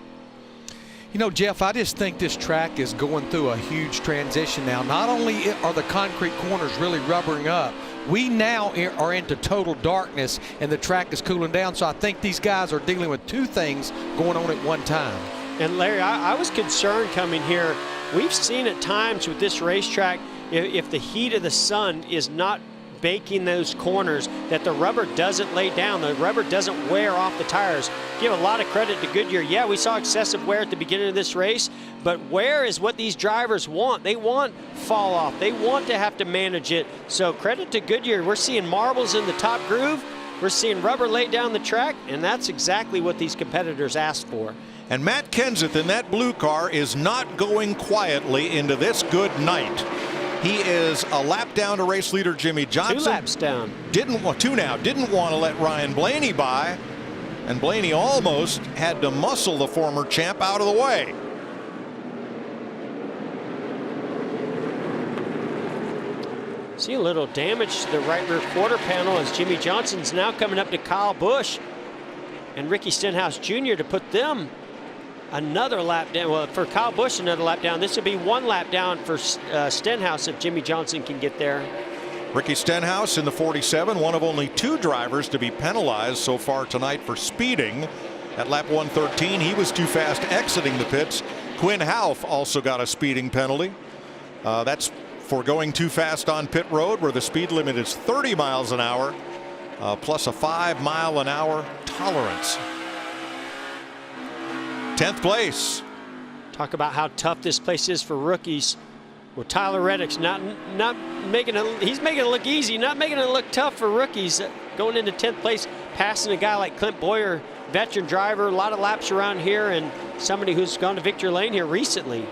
Speaker 7: You know, Jeff, I just think this track is going through a huge transition now. Not only are the concrete corners really rubbering up, we now are into total darkness and the track is cooling down. So I think these guys are dealing with 2 things going on at one time.
Speaker 6: And Larry, I was concerned coming here. We've seen at times with this racetrack, if the heat of the sun is not baking those corners, that the rubber doesn't lay down. The rubber doesn't wear off the tires. Give a lot of credit to Goodyear. Yeah, we saw excessive wear at the beginning of this race, but wear is what these drivers want. They want fall off. They want to have to manage it. So credit to Goodyear. We're seeing marbles in the top groove. We're seeing rubber lay down the track, and that's exactly what these competitors asked for.
Speaker 4: And Matt Kenseth in that blue car is not going quietly into this good night. He is a lap down to race leader Jimmie Johnson.
Speaker 6: 2 laps down.
Speaker 4: Didn't want to let Ryan Blaney by, and Blaney almost had to muscle the former champ out of the way.
Speaker 6: See a little damage to the right rear quarter panel as Jimmie Johnson's now coming up to Kyle Busch and Ricky Stenhouse Jr. to put them another lap down. Well, for Kyle Busch, another lap down. This will be 1 lap down for Stenhouse if Jimmie Johnson can get there.
Speaker 4: Ricky Stenhouse in the 47, one of only 2 drivers to be penalized so far tonight for speeding. At lap 113, he was too fast exiting the pits. Quinn Houff also got a speeding penalty. That's for going too fast on pit road, where the speed limit is 30 miles an hour plus a 5-mile-an-hour tolerance. 10th place.
Speaker 6: Talk about how tough this place is for rookies. Well, Tyler Reddick's not making it. He's making it look easy, not making it look tough for rookies. Going into 10th place, passing a guy like Clint Boyer, veteran driver, a lot of laps around here, and somebody who's gone to victory lane here recently.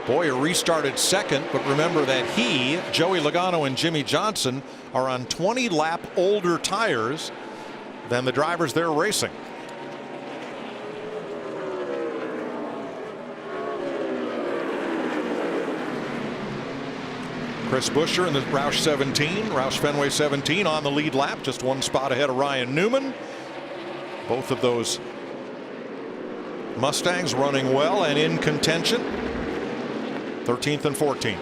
Speaker 4: Boyer restarted second, but remember that he, Joey Logano, and Jimmy Johnson are on 20-lap older tires than the drivers they're racing. Chris Buescher in the Roush 17, Roush Fenway 17 on the lead lap, just one spot ahead of Ryan Newman. Both of those Mustangs running well and in contention. 13th and 14th.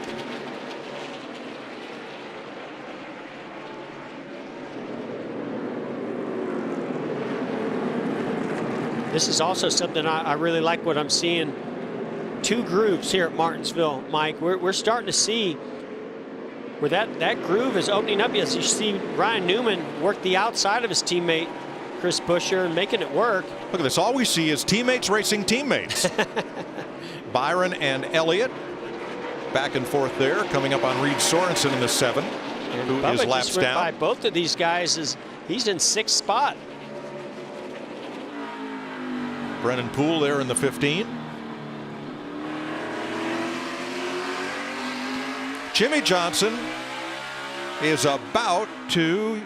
Speaker 6: This is also something I really like what I'm seeing. Two grooves here at Martinsville, Mike. We're starting to see where that groove is opening up as you see Ryan Newman work the outside of his teammate Chris Buescher and making it work.
Speaker 4: Look at this. All we see is teammates racing teammates. Byron and Elliott back and forth there, coming up on Reed Sorensen in the 7, who
Speaker 6: Bubba
Speaker 4: is laps
Speaker 6: just went
Speaker 4: down.
Speaker 6: by both of these guys. He's in 6th spot.
Speaker 4: Brennan Poole there in the 15. Jimmy Johnson is about to,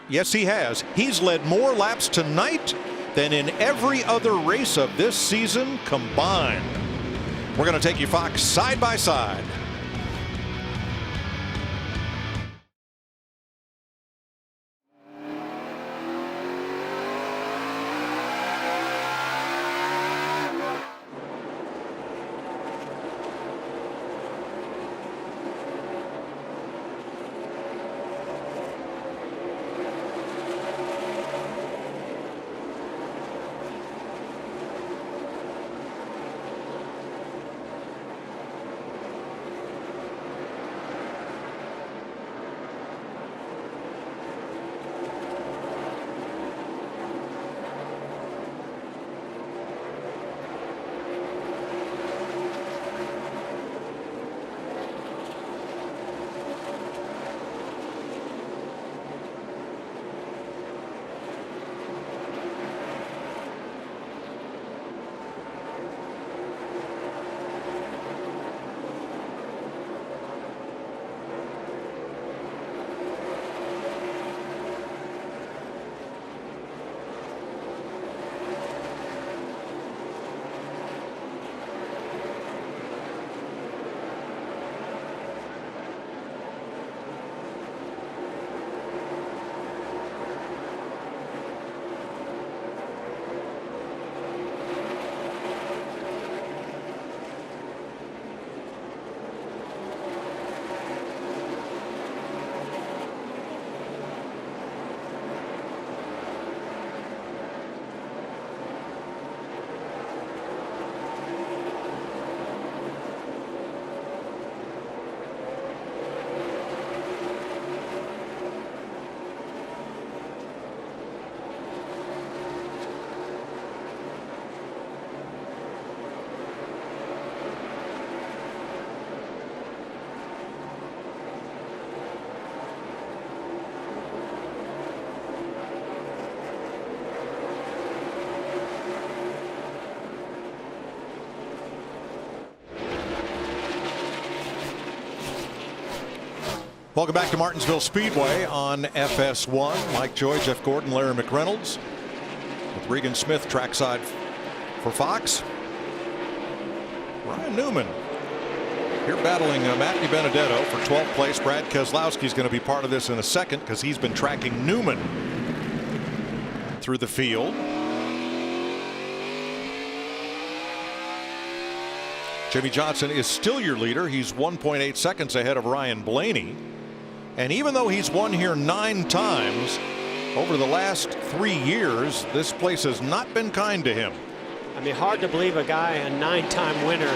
Speaker 4: yes, he has. He's led more laps tonight than in every other race of this season combined. We're going to take you, Fox, side by side. Welcome back to Martinsville Speedway on FS1. Mike Joy, Jeff Gordon, Larry McReynolds, with Regan Smith trackside for Fox. Ryan Newman here battling Matthew Benedetto for 12th place. Brad Keselowski is going to be part of this in a second because he's been tracking Newman through the field. Jimmy Johnson is still your leader. He's 1.8 seconds ahead of Ryan Blaney. And even though he's won here 9 times over the last 3 years, this place has not been kind to him.
Speaker 6: I mean, hard to believe a guy, a 9-time winner,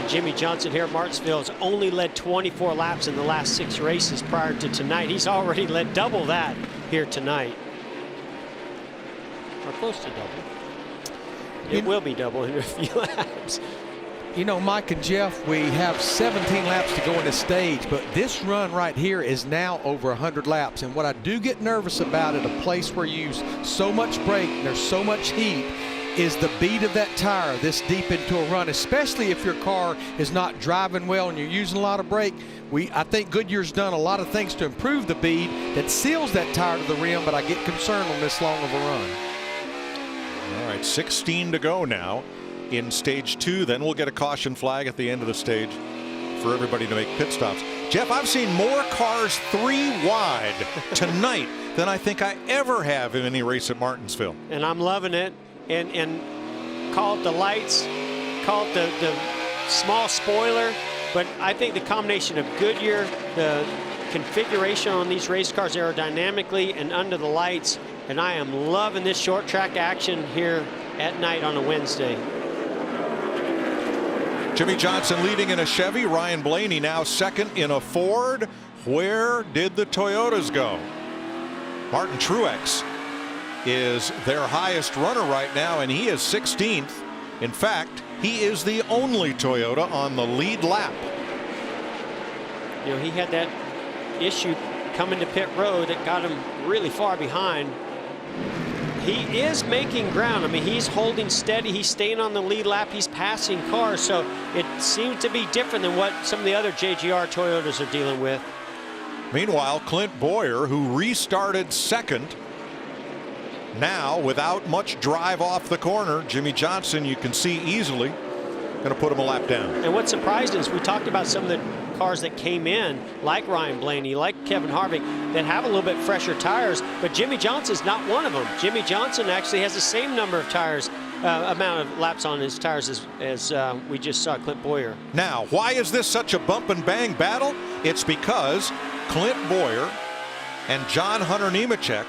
Speaker 6: And Jimmy Johnson here at Martinsville has only led 24 laps in the last 6 races prior to tonight. He's already led double that here tonight. Or close to double. It will be double in a few laps.
Speaker 7: You know, Mike and Jeff, we have 17 laps to go in this stage, but this run right here is now over 100 laps. And what I do get nervous about at a place where you use so much brake and there's so much heat is the beat of that tire this deep into a run, especially if your car is not driving well and you're using a lot of brake. I think Goodyear's done a lot of things to improve the bead that seals that tire to the rim, but I get concerned on this long of a run.
Speaker 4: All right, 16 to go now in stage 2. Then we'll get a caution flag at the end of the stage for everybody to make pit stops. Jeff, I've seen more cars 3 wide tonight than I think I ever have in any race at Martinsville.
Speaker 6: And I'm loving it. And call it the lights, call it the small spoiler, but I think the combination of Goodyear, the configuration on these race cars aerodynamically and under the lights, and I am loving this short track action here at night on a Wednesday.
Speaker 4: Jimmy Johnson leading in a Chevy. Ryan Blaney now second in a Ford. Where did the Toyotas go? Martin Truex is their highest runner right now, and he is 16th. In fact, he is the only Toyota on the lead lap.
Speaker 6: You know, he had that issue coming to pit road that got him really far behind. He is making ground. I mean, he's holding steady. He's staying on the lead lap. He's passing cars. So it seems to be different than what some of the other JGR Toyotas are dealing with.
Speaker 4: Meanwhile, Clint Boyer, who restarted second, now without much drive off the corner. Jimmy Johnson, you can see easily, going to put him a lap down.
Speaker 6: And what surprised us, we talked about some of the cars that came in, like Ryan Blaney, like Kevin Harvick, that have a little bit fresher tires, but Jimmy Johnson's not one of them. Jimmy Johnson actually has the same number of tires, amount of laps on his tires as we just saw Clint Boyer.
Speaker 4: Now, why is this such a bump and bang battle? It's because Clint Boyer and John Hunter Nemechek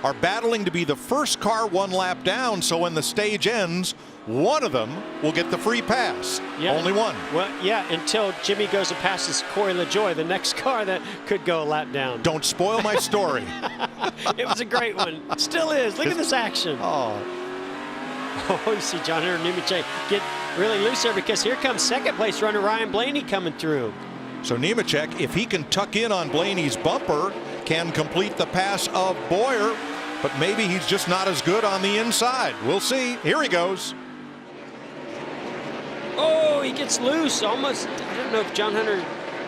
Speaker 4: are battling to be the first car 1 lap down, so when the stage ends, one of them will get the free pass.
Speaker 6: Yeah.
Speaker 4: Only one.
Speaker 6: Well, yeah, until Jimmy goes and passes Corey LaJoie, the next car that could go a lap down.
Speaker 4: Don't spoil my story.
Speaker 6: It was a great one. It still is. Look at this action.
Speaker 4: Oh,
Speaker 6: you see John Hunter Nemechek get really loose there because here comes second place runner Ryan Blaney coming through.
Speaker 4: so Nemechek, if he can tuck in on Blaney's bumper, can complete the pass of Boyer, but maybe he's just not as good on the inside. We'll see. Here he goes.
Speaker 6: Oh, he gets loose almost. I don't know if John Hunter.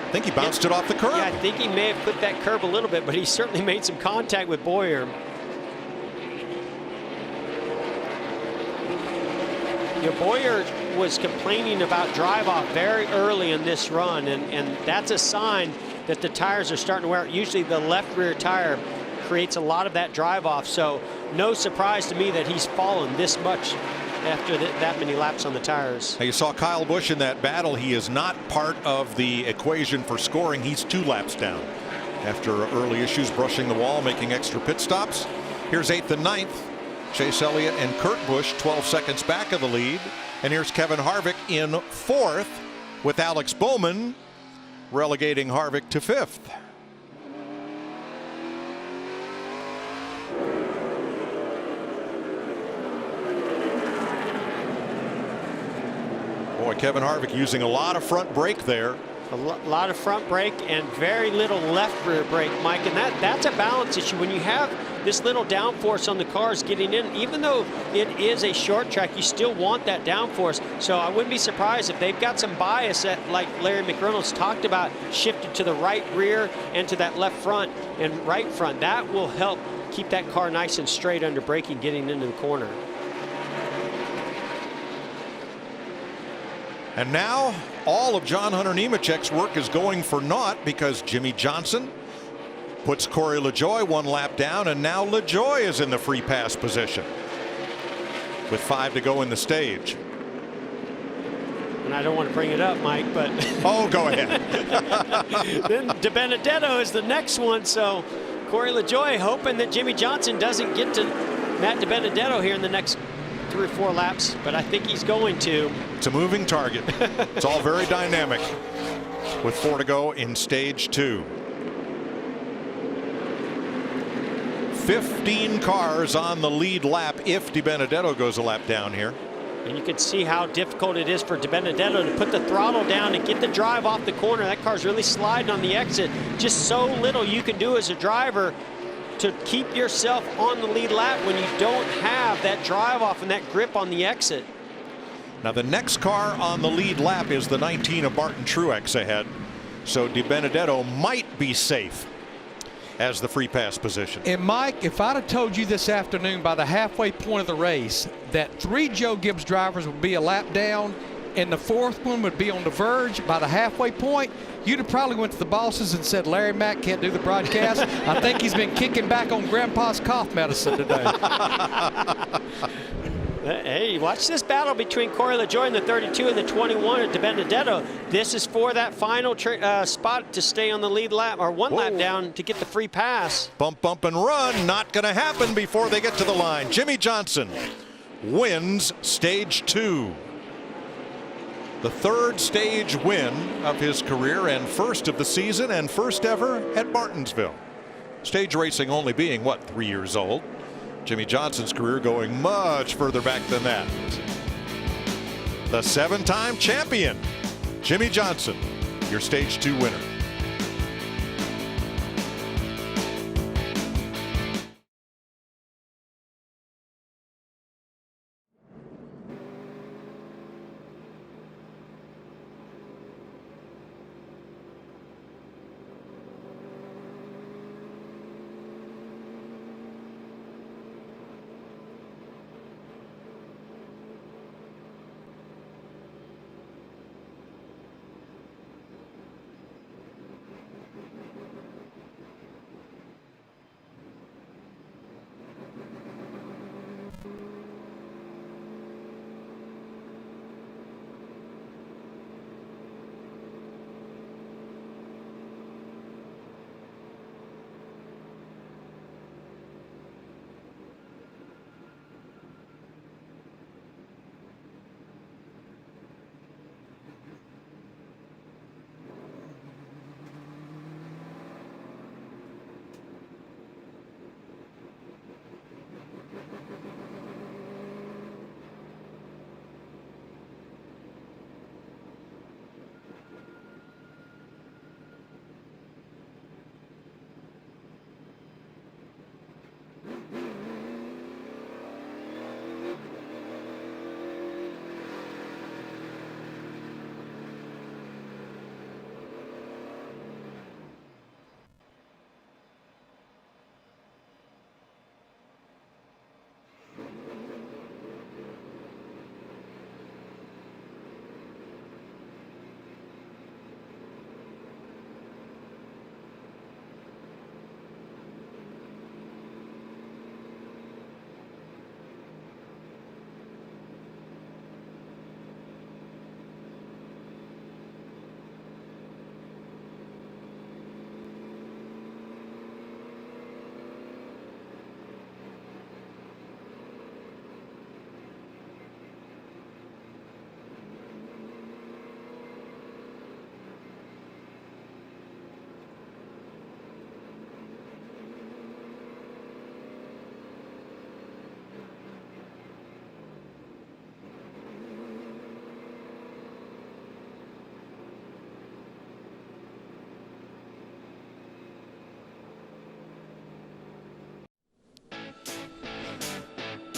Speaker 4: I think he bounced it off the curb.
Speaker 6: Yeah, I think he may have put that curb a little bit, but he certainly made some contact with Boyer. You know, Boyer was complaining about drive off very early in this run, and that's a sign that the tires are starting to wear out. Usually the left rear tire creates a lot of that drive off, so no surprise to me that he's fallen this much after that many laps on the tires.
Speaker 4: Now you saw Kyle Busch in that battle. He is not part of the equation for scoring. He's 2 laps down after early issues, brushing the wall, making extra pit stops. Here's 8th and 9th. Chase Elliott and Kurt Busch 12 seconds back of the lead. And here's Kevin Harvick in 4th with Alex Bowman relegating Harvick to 5th. Boy, Kevin Harvick using a lot of front brake there.
Speaker 6: A lot of front brake and very little left rear brake, Mike, and that's a balance issue. When you have this little downforce on the cars getting in, even though it is a short track, you still want that downforce. So I wouldn't be surprised if they've got some bias that, like Larry McReynolds talked about, shifted to the right rear and to that left front and right front. That will help keep that car nice and straight under braking getting into the corner.
Speaker 4: And now all of John Hunter Nemechek's work is going for naught because Jimmy Johnson puts Corey LaJoie 1 lap down, and now LaJoie is in the free pass position with 5 to go in the stage.
Speaker 6: And I don't want to bring it up, Mike, but
Speaker 4: oh, go ahead.
Speaker 6: Then DiBenedetto is the next one, so Corey LaJoie hoping that Jimmy Johnson doesn't get to Matt DiBenedetto here in the next 3 or 4 laps, but I think he's going to.
Speaker 4: It's a moving target. It's all very dynamic with 4 to go in stage 2. 15 cars on the lead lap if DiBenedetto goes a lap down here.
Speaker 6: And you can see how difficult it is for DiBenedetto to put the throttle down and get the drive off the corner. That car's really sliding on the exit. Just so little you can do as a driver to keep yourself on the lead lap when you don't have that drive off and that grip on the exit.
Speaker 4: Now the next car on the lead lap is the 19 of Martin Truex ahead. So DiBenedetto might be safe as the free pass position.
Speaker 7: And Mike, if I'd have told you this afternoon by the halfway point of the race that 3 Joe Gibbs drivers would be a lap down and the 4th one would be on the verge by the halfway point, you'd have probably went to the bosses and said, Larry Mack can't do the broadcast. I think he's been kicking back on Grandpa's cough medicine today.
Speaker 6: Hey, watch this battle between Corey LaJoie in the 32 and the 21 at DiBenedetto. This is for that final spot to stay on the lead lap, or one lap down to get the free pass.
Speaker 4: Bump, bump, and run. Not going to happen before they get to the line. Jimmie Johnson wins stage 2. The 3rd stage win of his career and 1st of the season and 1st ever at Martinsville. Stage racing only being, what, 3 years old. Jimmie Johnson's career going much further back than that. The 7-time champion, Jimmie Johnson, your stage 2 winner.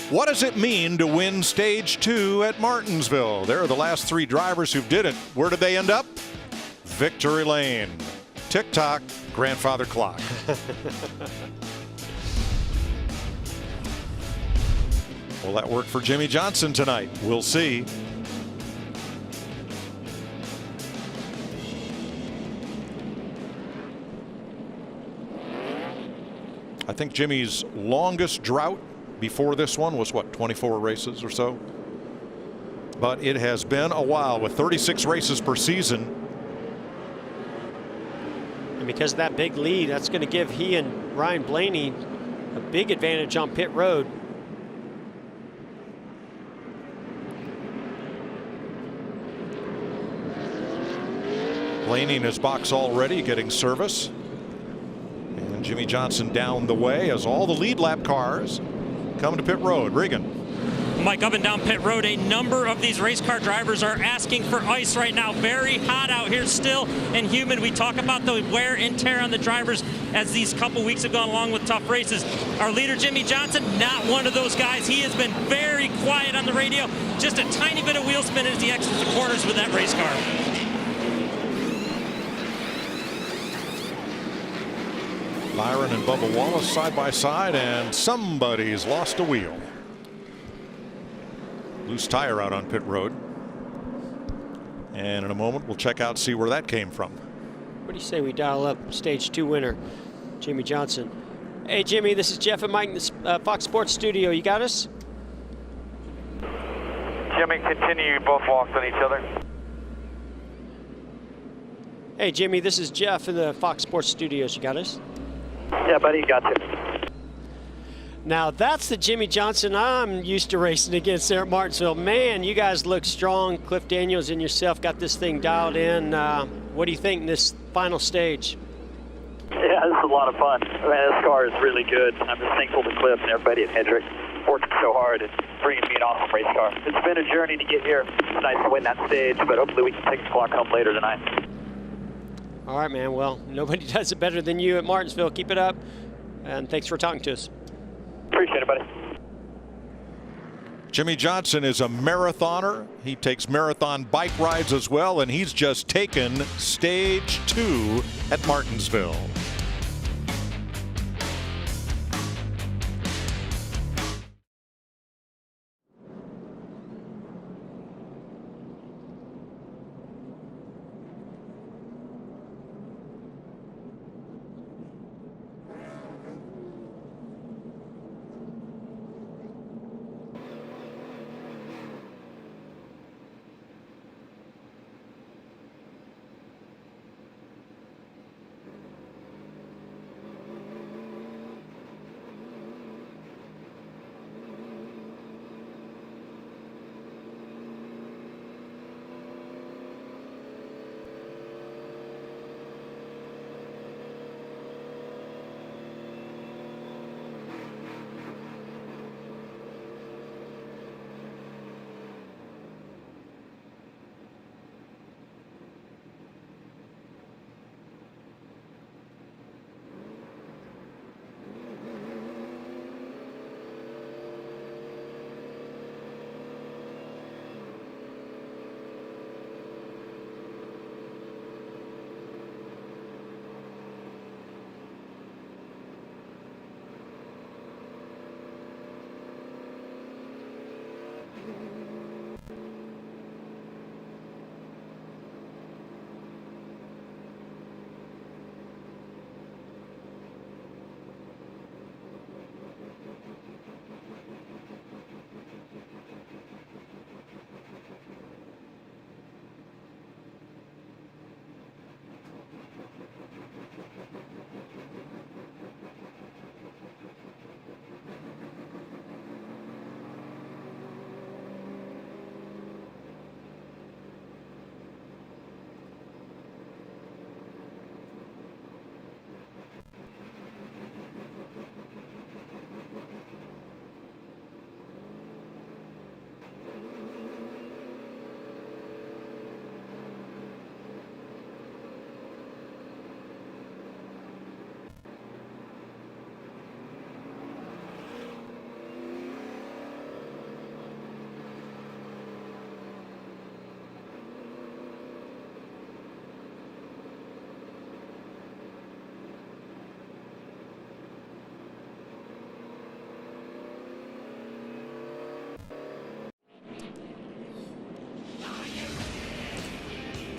Speaker 4: What does it mean to win stage 2 at Martinsville? There are the last 3 drivers who did it. Where did they end up? Victory lane. Tick-tock, grandfather clock. Will that work for Jimmie Johnson tonight? We'll see. I think Jimmy's longest drought before this one was, what, 24 races or so? But it has been a while with 36 races per season.
Speaker 6: And because of that big lead, that's going to give he and Ryan Blaney a big advantage on pit road.
Speaker 4: Blaney in his box already getting service. And Jimmy Johnson down the way as all the lead lap cars come to pit road. Regan.
Speaker 8: Mike, up and down pit road, a number of these race car drivers are asking for ice right now. Very hot out here still and humid. We talk about the wear and tear on the drivers as these couple weeks have gone along with tough races. Our leader, Jimmy Johnson, not one of those guys. He has been very quiet on the radio. Just a tiny bit of wheel spin as he exits the corners with that race car.
Speaker 4: Byron and Bubba Wallace side by side, and somebody's lost a wheel. Loose tire out on pit road. And in a moment, we'll check out, see where that came from.
Speaker 6: What do you say we dial up stage 2 winner, Jimmy Johnson? Hey, Jimmy, this is Jeff and Mike in the Fox Sports studio. You got us?
Speaker 3: Jimmy, continue. You both lost on each other.
Speaker 6: Hey, Jimmy, this is Jeff in the Fox Sports studios. You got us?
Speaker 3: Yeah, buddy, got you.
Speaker 6: Now, that's the Jimmy Johnson I'm used to racing against there at Martinsville. Man, you guys look strong. Cliff Daniels and yourself got this thing dialed in. What do you think in this final stage?
Speaker 3: Yeah, this is a lot of fun. Man, this car is really good. I'm just thankful to Cliff and everybody at Hendrick working so hard and bringing me an awesome race car. It's been a journey to get here. It's nice to win that stage, but hopefully we can take the clock home later tonight.
Speaker 6: All right, man. Well, nobody does it better than you at Martinsville. Keep it up, and thanks for talking to us.
Speaker 3: Appreciate it, buddy.
Speaker 4: Jimmy Johnson is a marathoner. He takes marathon bike rides as well, and he's just taken stage 2 at Martinsville.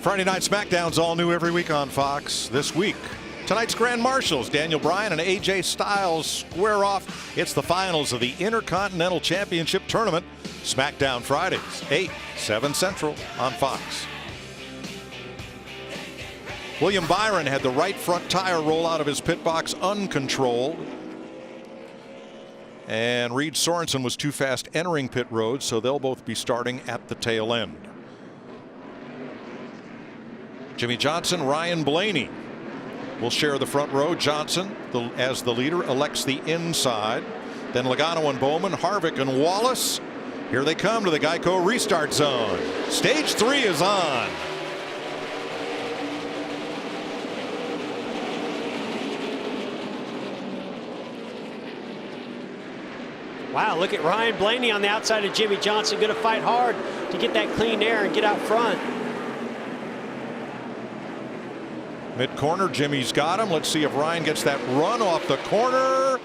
Speaker 4: Friday Night SmackDown's all new every week on Fox. This week, tonight's Grand Marshals, Daniel Bryan and AJ Styles square off. It's the finals of the Intercontinental Championship Tournament. SmackDown Fridays, 8, 7 Central on Fox. William Byron had the right front tire roll out of his pit box uncontrolled. And Reed Sorensen was too fast entering pit road, so they'll both be starting at the tail end. Jimmy Johnson, Ryan Blaney will share the front row. Johnson, as the leader, elects the inside. Then Logano and Bowman, Harvick and Wallace. Here they come to the Geico restart zone. Stage 3 is on.
Speaker 6: Wow, look at Ryan Blaney on the outside of Jimmy Johnson, going to fight hard to get that clean air and get out front.
Speaker 4: Mid-corner, Jimmy's got him. Let's see if Ryan gets that run off the corner.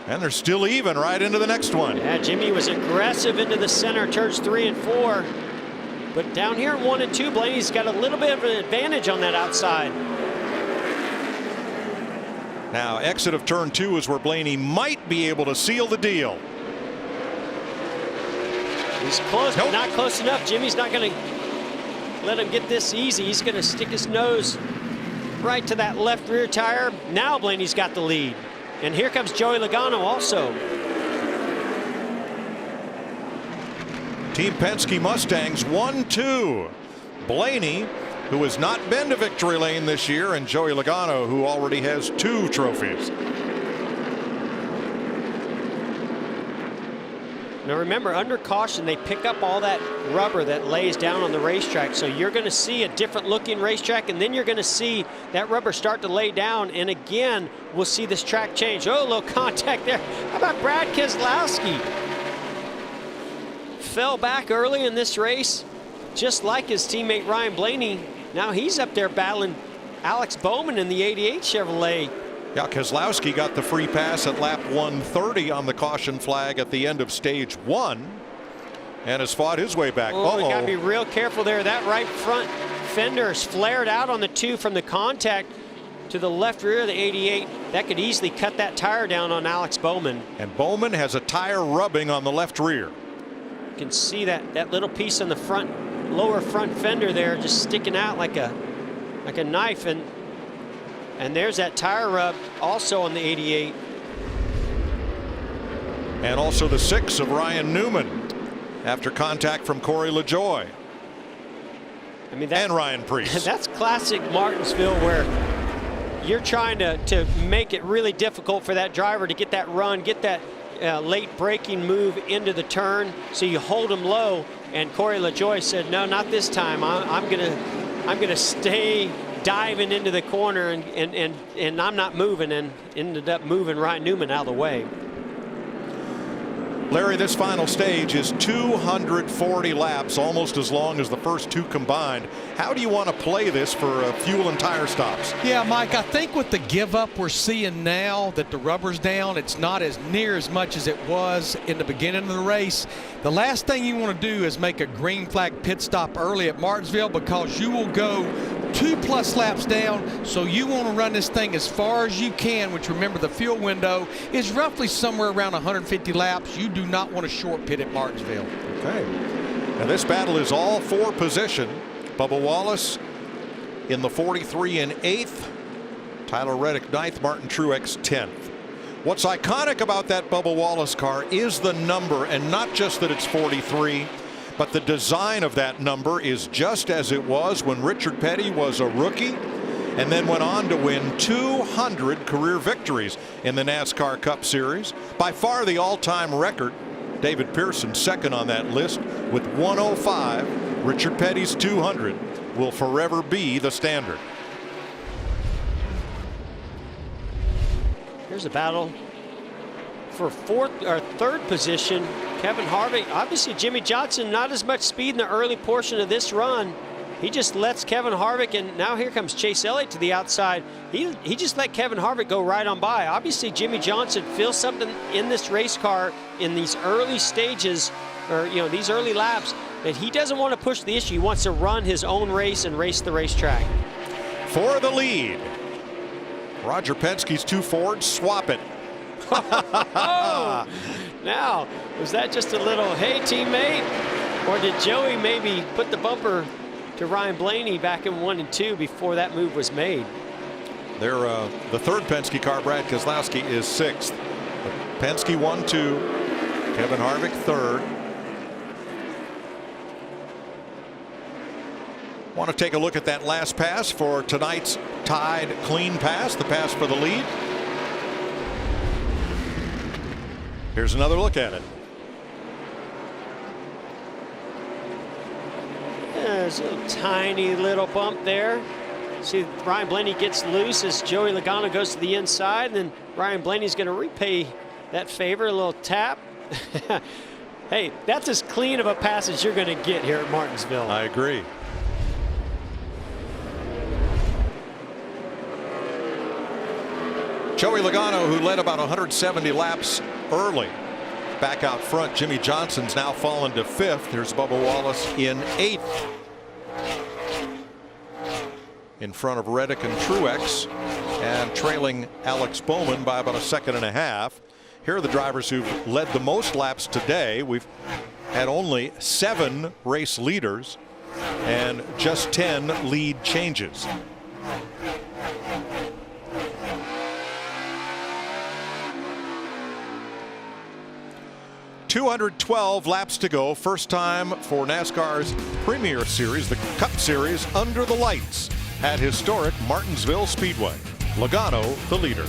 Speaker 4: And they're still even right into the next one.
Speaker 6: Yeah, Jimmy was aggressive into the center, turns 3 and 4. But down here in 1 and 2, Blaney's got a little bit of an advantage on that outside.
Speaker 4: Now, exit of turn 2 is where Blaney might be able to seal the deal.
Speaker 6: He's close, but not close enough. Jimmy's not going to let him get this easy. He's going to stick his nose right to that left rear tire. Now Blaney's got the lead. And here comes Joey Logano also.
Speaker 4: Team Penske Mustangs 1-2. Blaney, who has not been to victory lane this year, and Joey Logano, who already has 2 trophies.
Speaker 6: Now remember, under caution, they pick up all that rubber that lays down on the racetrack. So you're going to see a different looking racetrack, and then you're going to see that rubber start to lay down. And again, we'll see this track change. Oh, a little contact there. How about Brad Keselowski? Fell back early in this race, just like his teammate Ryan Blaney. Now he's up there battling Alex Bowman in the 88 Chevrolet.
Speaker 4: Yeah, Keselowski got the free pass at lap 130 on the caution flag at the end of stage 1 and has fought his way back.
Speaker 6: Oh, you got to be real careful there. That right front fender is flared out on the 2 from the contact to the left rear of the 88. That could easily cut that tire down on Alex Bowman.
Speaker 4: And Bowman has a tire rubbing on the left rear.
Speaker 6: You can see that little piece on the front, lower front fender there, just sticking out like a knife. And there's that tire rub also on the 88.
Speaker 4: And also the 6 of Ryan Newman after contact from Corey LaJoie.
Speaker 6: I mean,
Speaker 4: and Ryan Preece.
Speaker 6: That's classic Martinsville, where you're trying to make it really difficult for that driver to get that run, get that late braking move into the turn. So you hold him low. And Corey LaJoie said, no, not this time. I'm gonna stay diving into the corner, and I'm not moving, and ended up moving Ryan Newman out of the way.
Speaker 4: Larry, this final stage is 240 laps, almost as long as the first 2 combined. How do you want to play this for fuel and tire stops?
Speaker 7: Yeah, Mike, I think with the give up we're seeing now that the rubber's down, it's not as near as much as it was in the beginning of the race. The last thing you want to do is make a green flag pit stop early at Martinsville, because you will go 2+ laps down. So you want to run this thing as far as you can, which, remember, the fuel window is roughly somewhere around 150 laps. You do not want a short pit at Martinsville.
Speaker 4: Okay. Now this battle is all for position. Bubba Wallace in the 43 and 8th. Tyler Reddick 9th. Martin Truex 10th. What's iconic about that Bubba Wallace car is the number, and not just that it's 43, but the design of that number is just as it was when Richard Petty was a rookie and then went on to win 200 career victories in the NASCAR Cup Series. By far the all-time record. David Pearson second on that list with 105. Richard Petty's 200 will forever be the standard.
Speaker 6: Here's a battle for 4th or 3rd position. Kevin Harvick, obviously Jimmy Johnson, not as much speed in the early portion of this run. He just lets Kevin Harvick, and now here comes Chase Elliott to the outside. He just let Kevin Harvick go right on by. Obviously Jimmy Johnson feels something in this race car in these early stages, or these early laps, that he doesn't want to push the issue. He wants to run his own race and race the racetrack.
Speaker 4: For the lead, Roger Penske's 2 Fords swap it.
Speaker 6: Oh, now, was that just a little, hey, teammate? Or did Joey maybe put the bumper to Ryan Blaney back in 1 and 2 before that move was made?
Speaker 4: They're the 3rd Penske car. Brad Keselowski is 6th. Penske 1-2. Kevin Harvick 3rd. Want to take a look at that last pass for tonight's tied clean pass, the pass for the lead. Here's another look at it.
Speaker 6: There's a tiny little bump there. See, Ryan Blaney gets loose as Joey Logano goes to the inside, and then Ryan Blaney's going to repay that favor, a little tap. Hey, that's as clean of a pass as you're going to get here at Martinsville.
Speaker 4: I agree. Joey Logano, who led about 170 laps early, back out front. Jimmy Johnson's now fallen to 5th. There's Bubba Wallace in 8th. In front of Reddick and Truex, and trailing Alex Bowman by about a second and a half. Here are the drivers who've led the most laps today. We've had only 7 race leaders and just 10 lead changes. .212 laps to go. First time for NASCAR's Premier Series, the Cup Series, under the lights at historic Martinsville Speedway. Logano, the leader.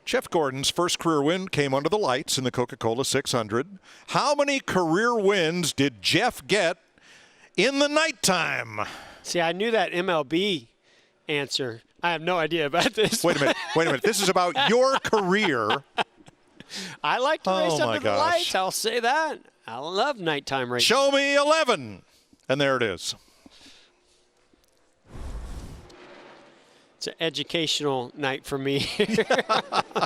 Speaker 4: Jeff Gordon's first career win came under the lights in the Coca-Cola 600. How many career wins did Jeff get in the nighttime?
Speaker 6: See, I knew that MLB answer. I have no idea about this.
Speaker 4: Wait a minute. This is about your career.
Speaker 6: I like to race under the lights. I'll say that. I love nighttime racing.
Speaker 4: Show me 11. And there it is.
Speaker 6: It's an educational night for me.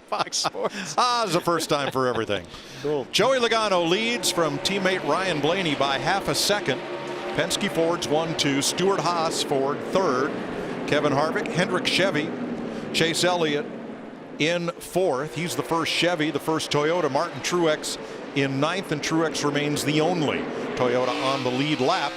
Speaker 6: Fox Sports.
Speaker 4: It's the first time for everything.
Speaker 6: Cool.
Speaker 4: Joey Logano leads from teammate Ryan Blaney by half a second. Penske Ford's 1-2. Stuart Haas Ford 3rd. Kevin Harvick, Hendrick Chevy. Chase Elliott in 4th. He's the first Chevy, the first Toyota. Martin Truex in 9th, and Truex remains the only Toyota on the lead lap.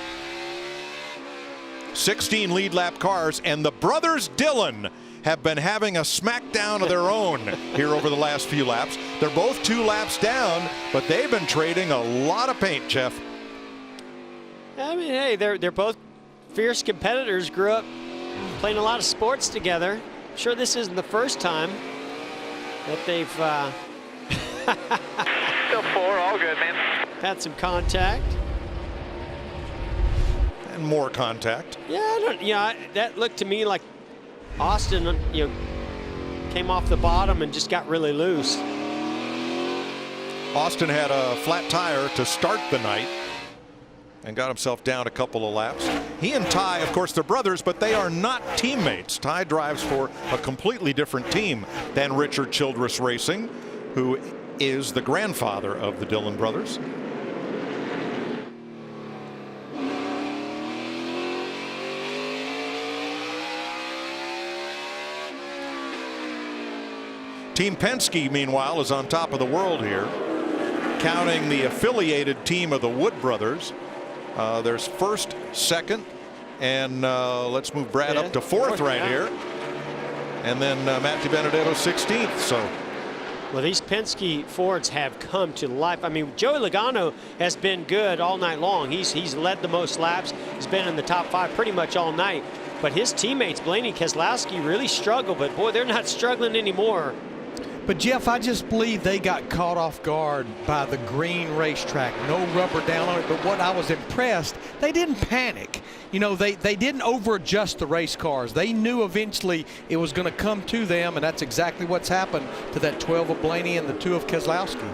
Speaker 4: 16 lead lap cars, and the brothers Dillon have been having a smackdown of their own here over the last few laps. They're both 2 laps down, but they've been trading a lot of paint, Jeff.
Speaker 6: I mean, hey, they're both fierce competitors, grew up playing a lot of sports together. I'm sure this isn't the first time that they've
Speaker 3: Still 4, all good, man.
Speaker 6: had some contact.
Speaker 4: And more contact.
Speaker 6: Yeah, that looked to me like Austin, came off the bottom and just got really loose.
Speaker 4: Austin had a flat tire to start the night and got himself down a couple of laps. He and Ty, of course, they're brothers, but they are not teammates. Ty drives for a completely different team than Richard Childress Racing, who is the grandfather of the Dillon brothers. Team Penske, meanwhile, is on top of the world here, counting the affiliated team of the Wood brothers. There's first, second, and let's move Brad up to fourth right here. And then Matt DiBenedetto 16th. So,
Speaker 6: well, these Penske Fords have come to life. I mean, Joey Logano has been good all night long. He's led the most laps. He's been in the top 5 pretty much all night. But his teammates, Blaney and Keselowski, really struggle. But, boy, they're not struggling anymore.
Speaker 7: But, Jeff, I just believe they got caught off guard by the green racetrack. No rubber down on it. But what I was impressed, they didn't panic. You know, they didn't over-adjust the race cars. They knew eventually it was going to come to them, and that's exactly what's happened to that 12 of Blaney and the 2 of Keselowski.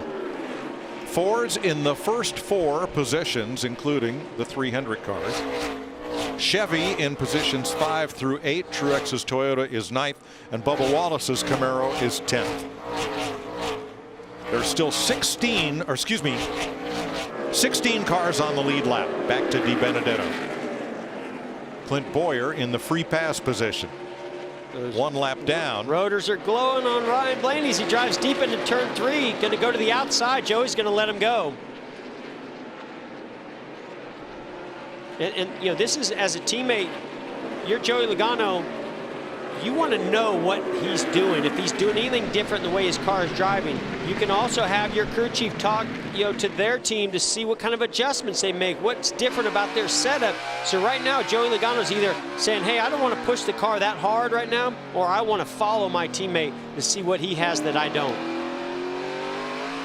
Speaker 4: Fords in the first 4 positions, including the 300 cars. Chevy in positions 5 through 8. Truex's Toyota is 9th, and Bubba Wallace's Camaro is 10th. There's still 16 cars on the lead lap. Back to DiBenedetto. Clint Boyer in the free pass position. 1 lap down.
Speaker 6: Rotors are glowing on Ryan Blaney as he drives deep into turn 3. Going to go to the outside. Joey's going to let him go. And this is, as a teammate, you're Joey Logano, you want to know what he's doing. If he's doing anything different in the way his car is driving. You can also have your crew chief talk, to their team to see what kind of adjustments they make, what's different about their setup. So right now, Joey Logano's either saying, hey, I don't want to push the car that hard right now, or I want to follow my teammate to see what he has that I don't.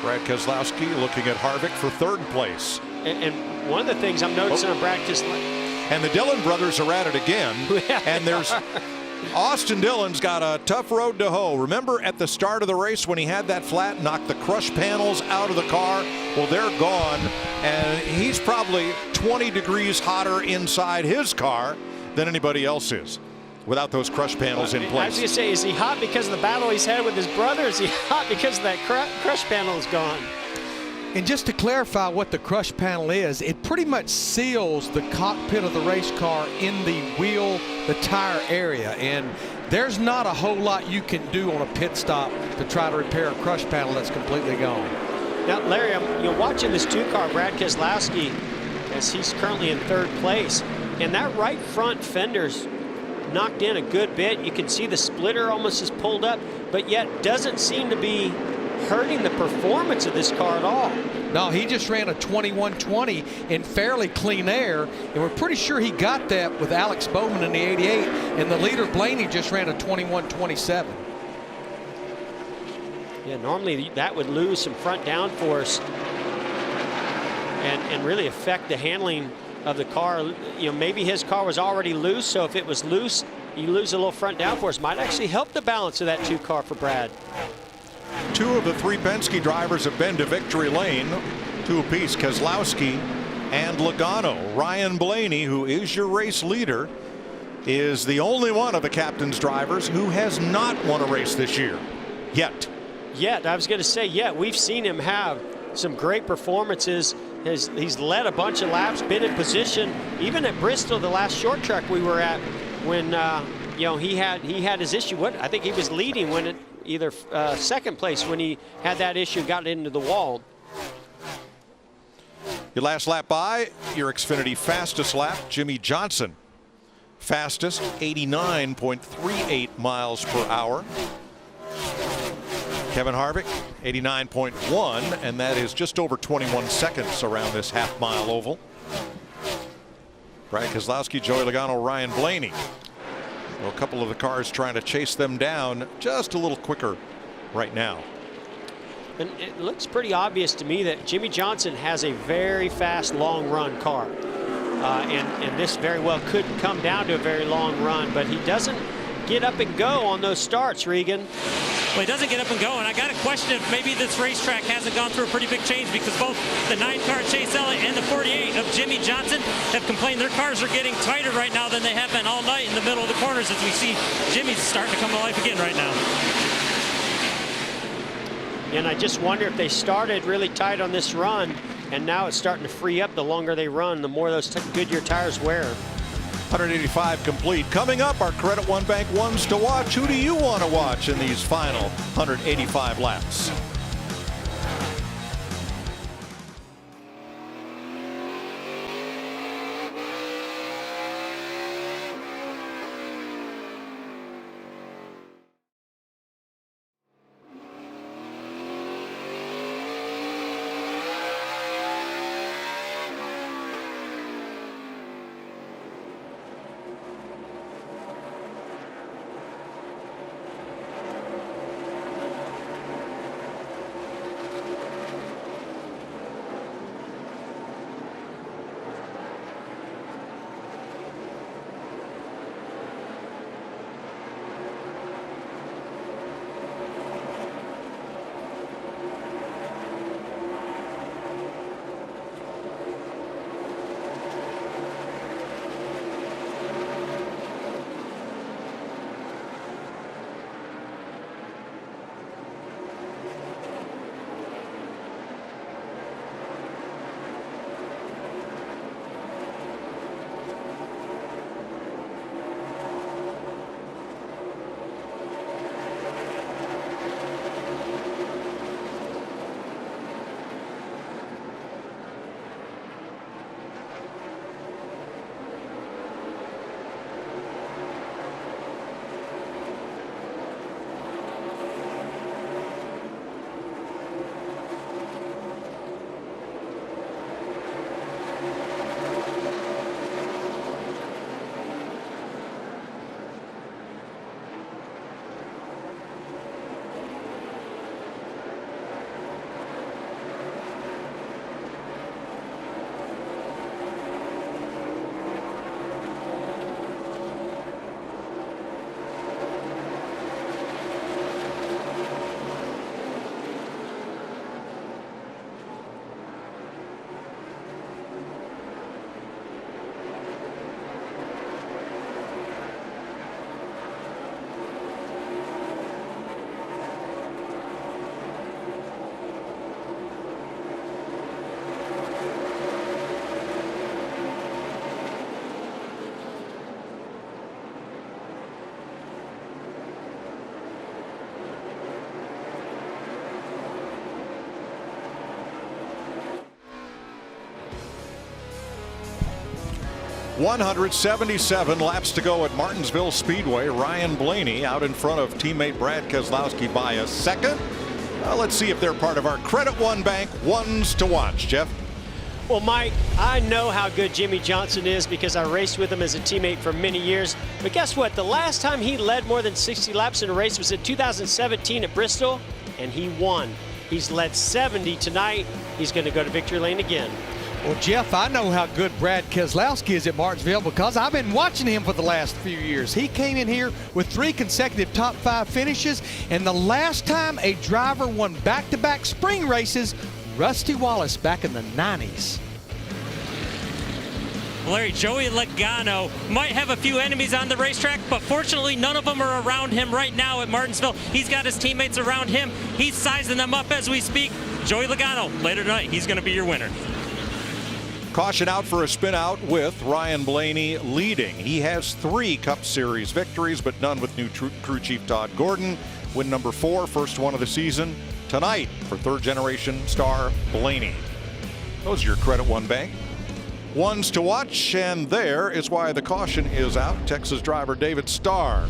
Speaker 4: Brad Keselowski looking at Harvick for 3rd place.
Speaker 6: And one of the things I'm noticing on Brad Keselowski.
Speaker 4: And the Dillon brothers are at it again. And there's Austin Dillon's got a tough road to hoe. Remember at the start of the race when he had that flat, knocked the crush panels out of the car? Well, they're gone. And he's probably 20 degrees hotter inside his car than anybody else is without those crush panels in place.
Speaker 6: I was going to say, is he hot because of the battle he's had with his brother? Is he hot because that crush panel is gone?
Speaker 7: And just to clarify what the crush panel is, it pretty much seals the cockpit of the race car in the wheel, the tire area. And there's not a whole lot you can do on a pit stop to try to repair a crush panel that's completely gone.
Speaker 6: Now, Larry, I'm watching this 2-car, Brad Keselowski, as he's currently in 3rd place. And that right front fender's knocked in a good bit. You can see the splitter almost is pulled up, but yet doesn't seem to be hurting the performance of this car at all.
Speaker 7: No, he just ran a 21.20 in fairly clean air, and we're pretty sure he got that with Alex Bowman in the 88, and the leader Blaney just ran a 21.27.
Speaker 6: Yeah, normally that would lose some front downforce and really affect the handling of the car. Maybe his car was already loose, so if it was loose, you lose a little front downforce. Might actually help the balance of that 2-car for Brad.
Speaker 4: 2 of the 3 Penske drivers have been to victory lane, 2 apiece, Keselowski and Logano. Ryan Blaney, who is your race leader, is the only one of the captain's drivers who has not won a race this year. Yet.
Speaker 6: I was going to say, we've seen him have some great performances. He's led a bunch of laps, been in position, even at Bristol, the last short track we were at, when he had his issue. I think he was leading when either 2nd place when he had that issue, got into the wall.
Speaker 4: Your last lap by your Xfinity fastest lap, Jimmy Johnson. Fastest, 89.38 miles per hour. Kevin Harvick, 89.1, and that is just over 21 seconds around this half-mile oval. Brad Keselowski, Joey Logano, Ryan Blaney. Well, a couple of the cars trying to chase them down just a little quicker right now.
Speaker 6: And it looks pretty obvious to me that Jimmy Johnson has a very fast long run car. And this very well could come down to a very long run, but he doesn't get up and go on those starts, Regan.
Speaker 8: Well, he doesn't get up and go, and I got to question if maybe this racetrack hasn't gone through a pretty big change, because both the 9-car Chase Elliott and the 48 of Jimmy Johnson have complained their cars are getting tighter right now than they have been all night in the middle of the corners, as we see Jimmy's starting to come to life again right now.
Speaker 6: And I just wonder if they started really tight on this run, and now it's starting to free up the longer they run, the more those Goodyear tires wear.
Speaker 4: 185 complete. Coming up, our Credit One Bank ones to watch. Who do you want to watch in these final 185 laps? .177 laps to go at Martinsville Speedway. Ryan Blaney out in front of teammate Brad Keselowski by a second. Let's see if they're part of our Credit One Bank ones to watch. Jeff?
Speaker 6: Well, Mike, I know how good Jimmy Johnson is because I raced with him as a teammate for many years. But guess what? The last time he led more than 60 laps in a race was in 2017 at Bristol, and he won. He's led 70 tonight. He's going to go to victory lane again.
Speaker 7: Well, Jeff, I know how good Brad Keselowski is at Martinsville because I've been watching him for the last few years. He came in here with 3 consecutive top 5 finishes, and the last time a driver won back-to-back spring races, Rusty Wallace back in the 90s.
Speaker 8: Larry, Joey Logano might have a few enemies on the racetrack, but fortunately none of them are around him right now at Martinsville. He's got his teammates around him. He's sizing them up as we speak. Joey Logano, later tonight, he's going to be your winner.
Speaker 4: Caution out for a spin out with Ryan Blaney leading. He has 3 Cup Series victories, but none with new crew chief Todd Gordon. Win number 4, first one of the season tonight for third generation star Blaney. Those are your Credit One Bank ones to watch, and there is why the caution is out. Texas driver David Starr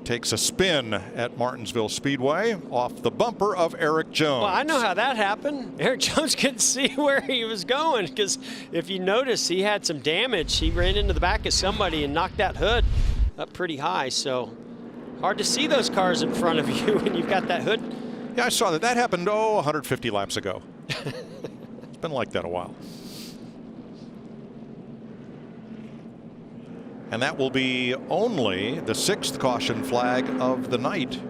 Speaker 4: takes a spin at Martinsville Speedway off the bumper of Eric Jones.
Speaker 6: Well, I know how that happened. Eric Jones couldn't see where he was going, because if you notice, he had some damage. He ran into the back of somebody and knocked that hood up pretty high. So hard to see those cars in front of you when you've got that hood.
Speaker 4: Yeah, I saw that. That happened, 150 laps ago. It's been like that a while. And that will be only the 6th caution flag of the night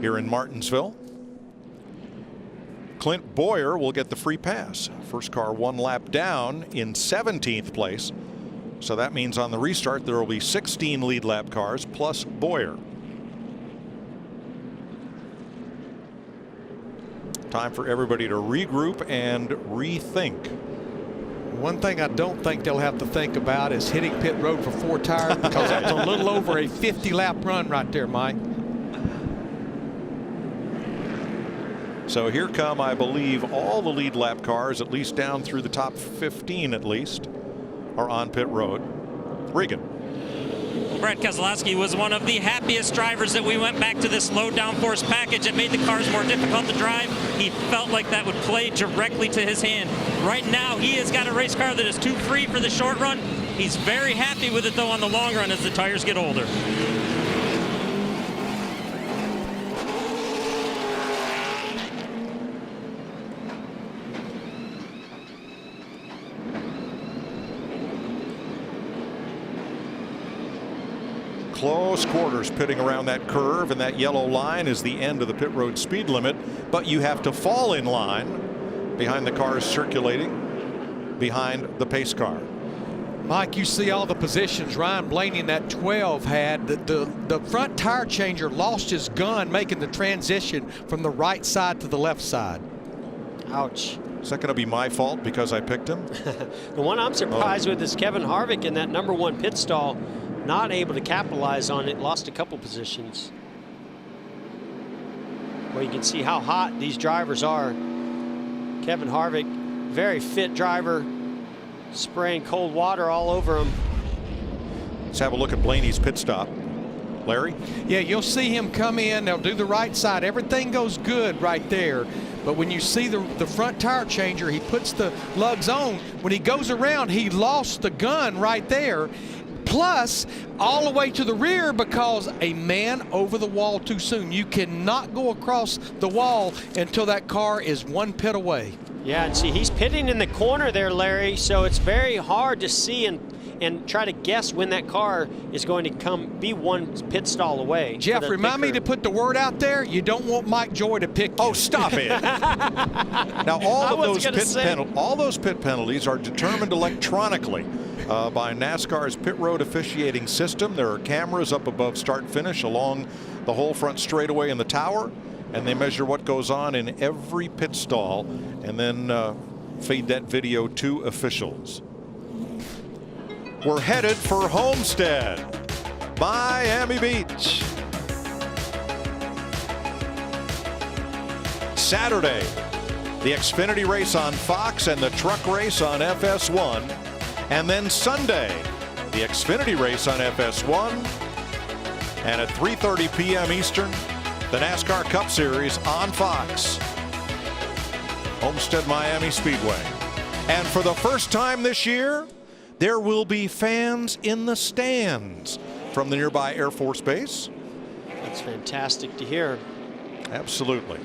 Speaker 4: here in Martinsville. Clint Boyer will get the free pass. First car 1 lap down in 17th place. So that means on the restart there will be 16 lead lap cars plus Boyer. Time for everybody to regroup and rethink.
Speaker 7: One thing I don't think they'll have to think about is hitting pit road for 4 tires, because that's a little over a 50-lap run right there, Mike.
Speaker 4: So here come, I believe, all the lead lap cars, at least down through the top 15 at least, are on pit road. Regan.
Speaker 8: Brad Keselowski was one of the happiest drivers that we went back to this low downforce package. It made the cars more difficult to drive. He felt like that would play directly to his hand. Right now, he has got a race car that is too free for the short run. He's very happy with it, though, on the long run as the tires get older.
Speaker 4: Close quarters pitting around that curve, and that yellow line is the end of the pit road speed limit, but you have to fall in line behind the cars circulating behind the pace car.
Speaker 7: Mike, you see all the positions Ryan Blaney in that 12 had. The front tire changer lost his gun making the transition from the right side to the left side.
Speaker 6: Ouch.
Speaker 4: Is that going to be my fault because I picked him?
Speaker 6: The one I'm surprised with is Kevin Harvick in that #1 pit stall. Not able to capitalize on it, lost a couple positions. Well, you can see how hot these drivers are. Kevin Harvick, very fit driver, spraying cold water all over him.
Speaker 4: Let's have a look at Blaney's pit stop. Larry?
Speaker 7: Yeah, you'll see him come in. They'll do the right side. Everything goes good right there. But when you see the front tire changer, he puts the lugs on. When he goes around, he lost the gun right there. Plus, all the way to the rear, because a man over the wall too soon. You cannot go across the wall until that car is 1 pit away.
Speaker 6: Yeah, and see, he's pitting in the corner there, Larry, so it's very hard to see and try to guess when that car is going to be 1 pit stall away.
Speaker 7: Jeff, remind me to put the word out there. You don't want Mike Joy to pick you.
Speaker 4: Oh, stop it. Now, all those pit penalties are determined electronically by NASCAR's pit road officiating system. There are cameras up above start finish along the whole front straightaway in the tower, and they measure what goes on in every pit stall and then feed that video to officials. We're headed for Homestead, Miami Beach. Saturday, the Xfinity race on Fox and the truck race on FS1. And then Sunday, the Xfinity race on FS1. And at 3:30 p.m. Eastern, the NASCAR Cup Series on Fox. Homestead Miami Speedway. And for the first time this year, there will be fans in the stands from the nearby Air Force Base.
Speaker 6: That's fantastic to hear.
Speaker 4: Absolutely.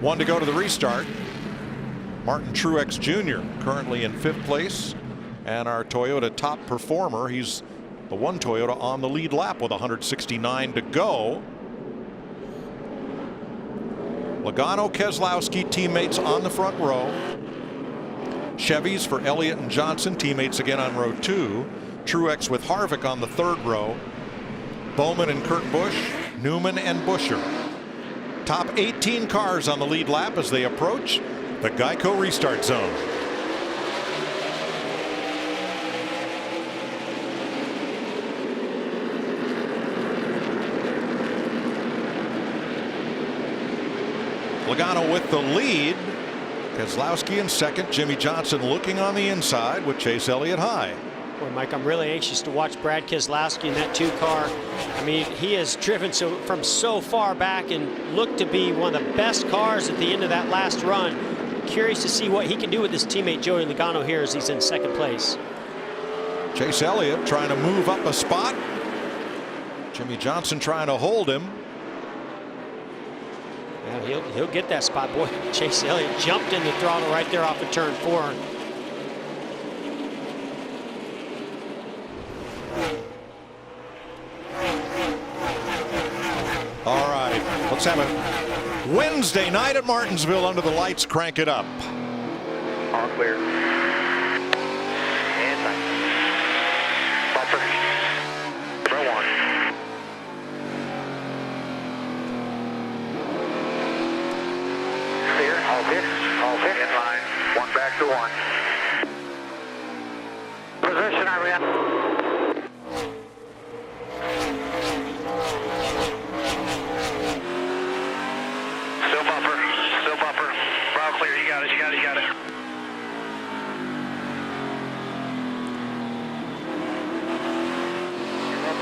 Speaker 4: One to go to the restart. Martin Truex Jr. currently in 5th place, and our Toyota top performer. He's the one Toyota on the lead lap with 169 to go. Logano, Keselowski teammates on the front row. Chevys for Elliott and Johnson, teammates again on row 2. Truex with Harvick on the 3rd row. Bowman and Kurt Busch, Newman and Buescher. Top 18 cars on the lead lap as they approach the Geico restart zone. Logano with the lead. Keselowski in second. Jimmy Johnson looking on the inside with Chase Elliott high.
Speaker 6: Boy, Mike, I'm really anxious to watch Brad Keselowski in that 2 car. I mean, he has driven from so far back and looked to be one of the best cars at the end of that last run. Curious to see what he can do with his teammate Joey Logano here as he's in second place.
Speaker 4: Chase Elliott trying to move up a spot. Jimmy Johnson trying to hold him.
Speaker 6: Yeah, he'll get that spot. Boy, Chase Elliott jumped in the throttle right there off of turn 4.
Speaker 4: All right, let's have a Wednesday night at Martinsville under the lights. Crank it up.
Speaker 3: All clear. And nice. Bumper. Number 1. Clear. All clear. All clear. In line. 1 back to 1. Position, Iran. Still bumper. Still bumper. Brow clear. You got it. You got it. You got it.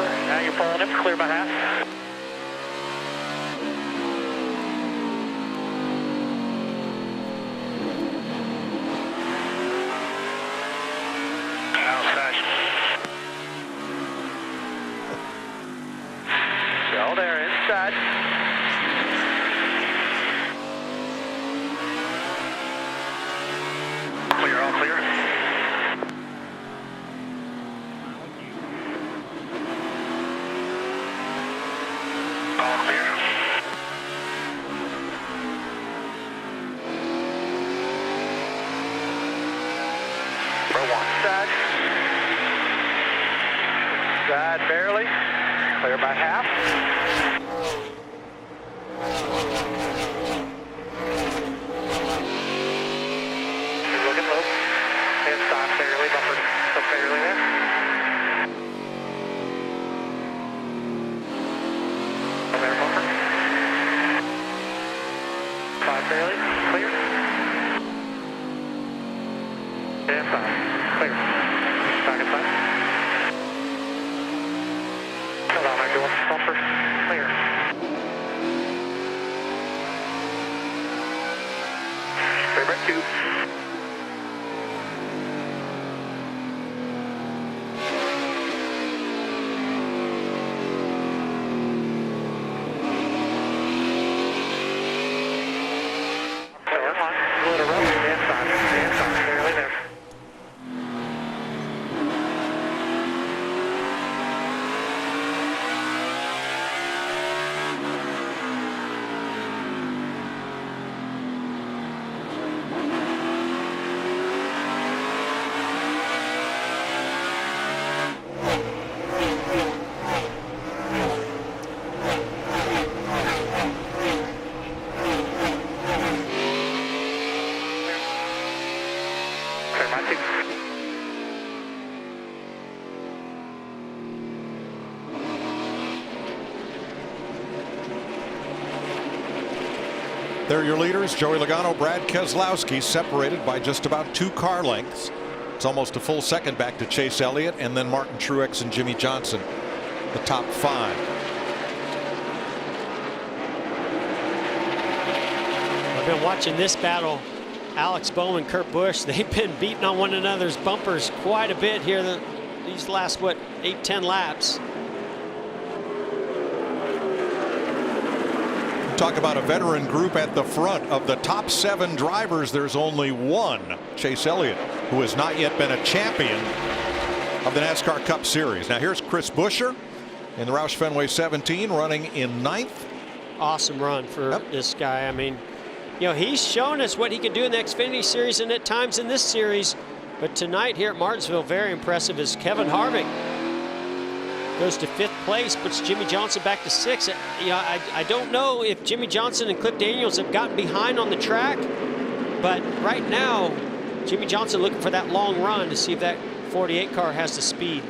Speaker 3: Now you're pulling him. Clear by half. Outside. Still there. Inside. Clear. All clear. All clear. For 1 side. Side barely. Clear by half. You're looking low. Inside barely. Bumper. So barely there. There, bumper. 5 barely. Clear. And 5. Clear. Back inside. Hold on, I'm doing bumper. Clear. Clear back 2.
Speaker 4: They're your leaders, Joey Logano, Brad Keselowski, separated by just about 2 car lengths. It's almost a full second back to Chase Elliott and then Martin Truex and Jimmy Johnson, the top 5.
Speaker 6: I've been watching this battle. Alex Bowman, Kurt Busch, they've been beating on one another's bumpers quite a bit here these last, 8-10 laps.
Speaker 4: Talk about a veteran group at the front. Of the top 7 drivers, there's only 1, Chase Elliott, who has not yet been a champion of the NASCAR Cup Series. Now here's Chris Buescher in the Roush Fenway 17, running in 9th.
Speaker 6: Awesome run for this guy. I mean, you know, he's shown us what he can do in the Xfinity Series and at times in this series. But tonight here at Martinsville, very impressive as Kevin Harvick goes to 5th place, puts Jimmy Johnson back to 6th. You know, I don't know if Jimmy Johnson and Cliff Daniels have gotten behind on the track, but right now, Jimmy Johnson looking for that long run to see if that 48 car has the speed.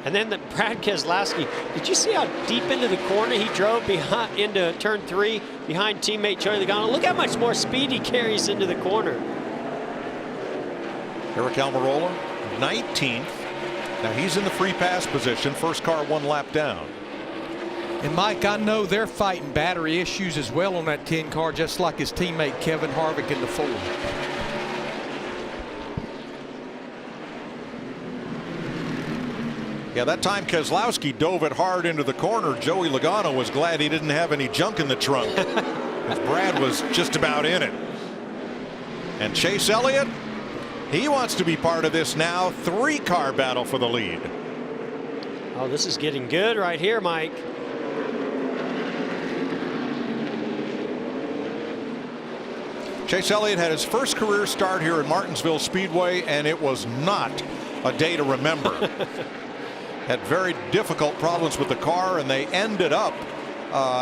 Speaker 6: And then Brad Keselowski, did you see how deep into the corner he drove behind into turn 3 behind teammate Joey Logano? Look how much more speed he carries into the corner.
Speaker 4: Eric Almirola, 19th. Now he's in the free pass position. First car 1 lap down.
Speaker 7: And Mike, I know they're fighting battery issues as well on that 10 car, just like his teammate Kevin Harvick in the 4.
Speaker 4: Yeah, that time Keselowski dove it hard into the corner. Joey Logano was glad he didn't have any junk in the trunk, because Brad was just about in it. And Chase Elliott, he wants to be part of this now 3-car battle for the lead.
Speaker 6: Oh, this is getting good right here, Mike.
Speaker 4: Chase Elliott had his first career start here at Martinsville Speedway, and it was not a day to remember. Had very difficult problems with the car, and they ended up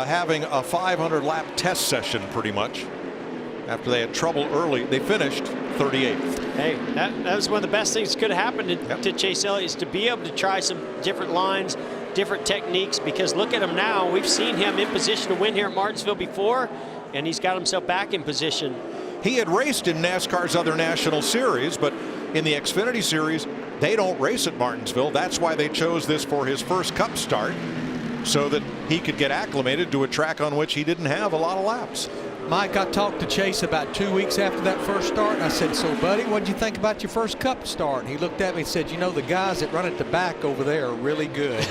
Speaker 4: having a 500 lap test session pretty much. After they had trouble early, they finished 38th.
Speaker 6: Hey, that was one of the best things that could have happened to Chase Elliott, is to be able to try some different lines, different techniques, because look at him now. We've seen him in position to win here at Martinsville before, and he's got himself back in position.
Speaker 4: He had raced in NASCAR's other national series, but in the Xfinity Series, they don't race at Martinsville. That's why they chose this for his first Cup start, so that he could get acclimated to a track on which he didn't have a lot of laps.
Speaker 7: Mike, I talked to Chase about 2 weeks after that first start, and I said, so buddy, what did you think about your first Cup start? And he looked at me and said, you know, the guys that run at the back over there are really good.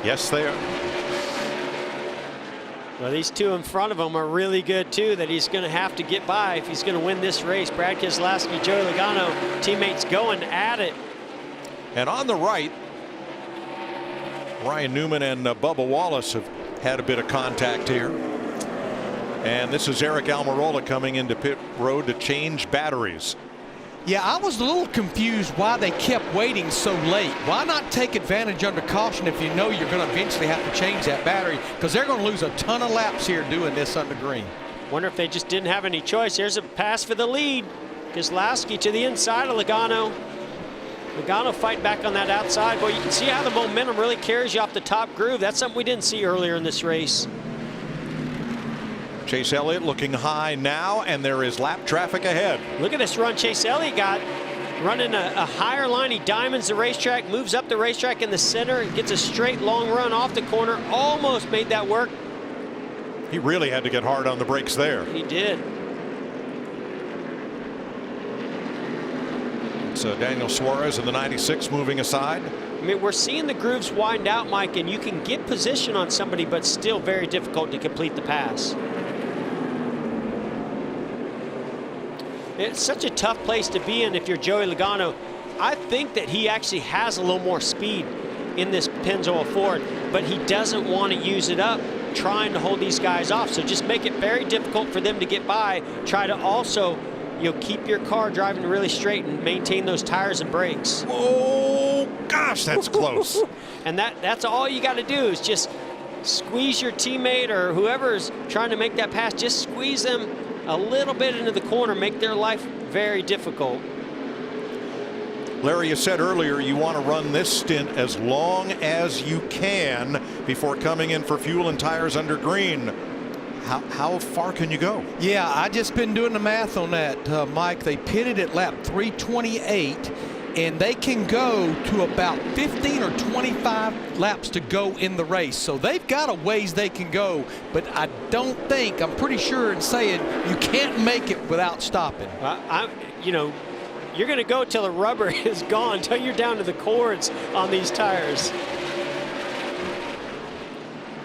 Speaker 4: Yes, they are.
Speaker 6: Well, these 2 in front of him are really good too, that he's going to have to get by if he's going to win this race. Brad Keselowski, Joey Logano, teammates going at it.
Speaker 4: And on the right, Ryan Newman and Bubba Wallace have had a bit of contact here. And this is Eric Almirola coming into pit road to change batteries.
Speaker 7: Yeah, I was a little confused why they kept waiting so late. Why not take advantage under caution if you know you're going to eventually have to change that battery? Because they're going to lose a ton of laps here doing this under green.
Speaker 6: Wonder if they just didn't have any choice. Here's a pass for the lead. Keselowski to the inside of Logano. Logano fight back on that outside. Boy, you can see how the momentum really carries you off the top groove. That's something we didn't see earlier in this race.
Speaker 4: Chase Elliott looking high now, and there is lap traffic ahead.
Speaker 6: Look at this run Chase Elliott got. Running a higher line. He diamonds the racetrack, moves up the racetrack in the center, and gets a straight long run off the corner. Almost made that work.
Speaker 4: He really had to get hard on the brakes there.
Speaker 6: He did.
Speaker 4: So Daniel Suarez in the 96 moving aside.
Speaker 6: I mean, we're seeing the grooves wind out, Mike, and you can get position on somebody, but still very difficult to complete the pass. It's such a tough place to be in if you're Joey Logano. I think that he actually has a little more speed in this Pennzoil Ford, but he doesn't want to use it up trying to hold these guys off. So just make it very difficult for them to get by. Try to also, you know, keep your car driving really straight and maintain those tires and brakes.
Speaker 4: Oh, gosh, that's close.
Speaker 6: And that's all you got to do is just squeeze your teammate or whoever's trying to make that pass, just squeeze them a little bit into the corner, make their life very difficult.
Speaker 4: Larry, you said earlier you want to run this stint as long as you can before coming in for fuel and tires under green. How far can you go?
Speaker 7: Yeah, I just been doing the math on that, Mike. They pitted at lap 328, and they can go to about 15 or 25 laps to go in the race. So they've got a ways they can go, but I don't think, I'm pretty sure in saying you can't make it without stopping.
Speaker 6: You know, you're going to go till the rubber is gone, until you're down to the cords on these tires.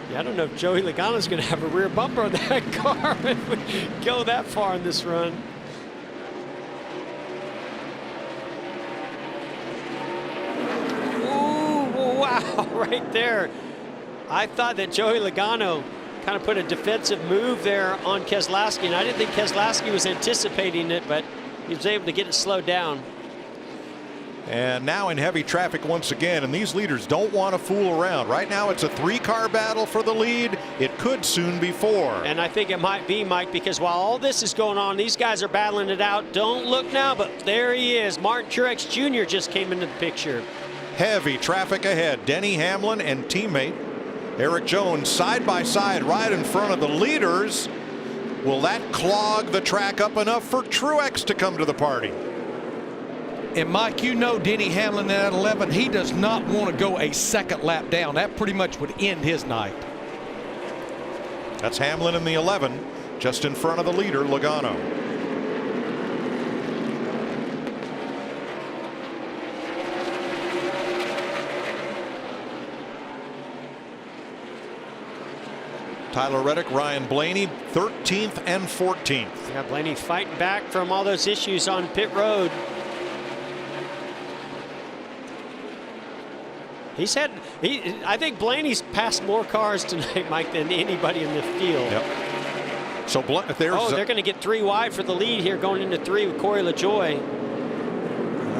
Speaker 6: Yeah, I don't know if Joey Logano's going to have a rear bumper on that car if we go that far in this run. Wow, right there. I thought that Joey Logano kind of put a defensive move there on Keselowski, and I didn't think Keselowski was anticipating it, but he was able to get it slowed down.
Speaker 4: And now in heavy traffic once again, and these leaders don't want to fool around. Right now it's a 3-car battle for the lead. It could soon be 4.
Speaker 6: And I think it might be, Mike, because while all this is going on, these guys are battling it out. Don't look now, but there he is. Martin Truex Jr. just came into the picture.
Speaker 4: Heavy traffic ahead. Denny Hamlin and teammate Eric Jones side by side right in front of the leaders. Will that clog the track up enough for Truex to come to the party?
Speaker 7: And Mike, you know Denny Hamlin at 11, he does not want to go a second lap down. That pretty much would end his night.
Speaker 4: That's Hamlin in the 11, just in front of the leader, Logano. Tyler Reddick, Ryan Blaney, 13th and 14th.
Speaker 6: Yeah, Blaney fighting back from all those issues on pit road. I think Blaney's passed more cars tonight, Mike, than anybody in the field.
Speaker 4: Yep. So
Speaker 6: they're going to get 3 wide for the lead here going into 3 with Corey LaJoie.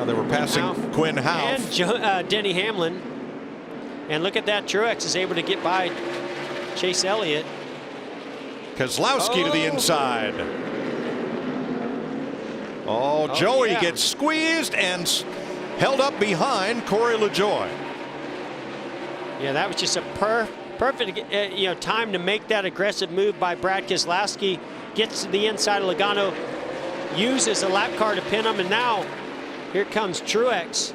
Speaker 4: They were passing Quinn Houff.
Speaker 6: And Denny Hamlin. And look at that, Truex is able to get by Chase Elliott.
Speaker 4: Keselowski to the inside. Joey gets squeezed and held up behind Corey LaJoie.
Speaker 6: Yeah, that was just a perfect time to make that aggressive move by Brad Keselowski. Gets to the inside of Logano, uses a lap car to pin him, and now here comes Truex.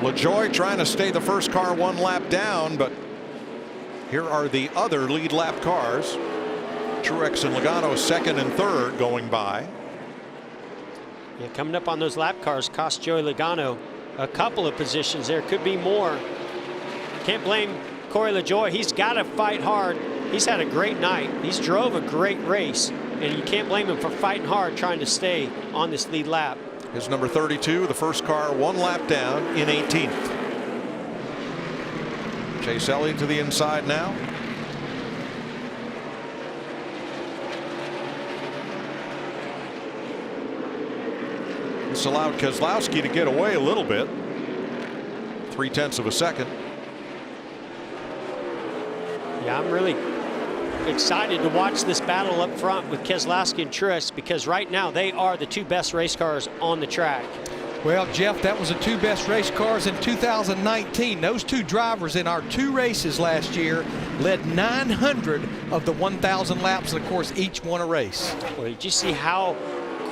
Speaker 4: LaJoie trying to stay the first car 1 lap down, but here are the other lead lap cars. Truex and Logano second and third going by.
Speaker 6: Yeah, coming up on those lap cars cost Joey Logano a couple of positions there. Could be more. Can't blame Corey LaJoie. He's got to fight hard. He's had a great night. He's drove a great race, and you can't blame him for fighting hard trying to stay on this lead lap.
Speaker 4: His number 32, the first car 1 lap down in 18th. Chase Elliott to the inside now. This allowed Keselowski to get away a little bit. 0.3 of a second.
Speaker 6: Yeah, I'm really excited to watch this battle up front with Keselowski and Truex, because right now they are the 2 best race cars on the track.
Speaker 7: Well, Jeff, that was the 2 best race cars in 2019. Those 2 drivers in our 2 races last year led 900 of the 1,000 laps, and of course each won a race.
Speaker 6: Well, did you see how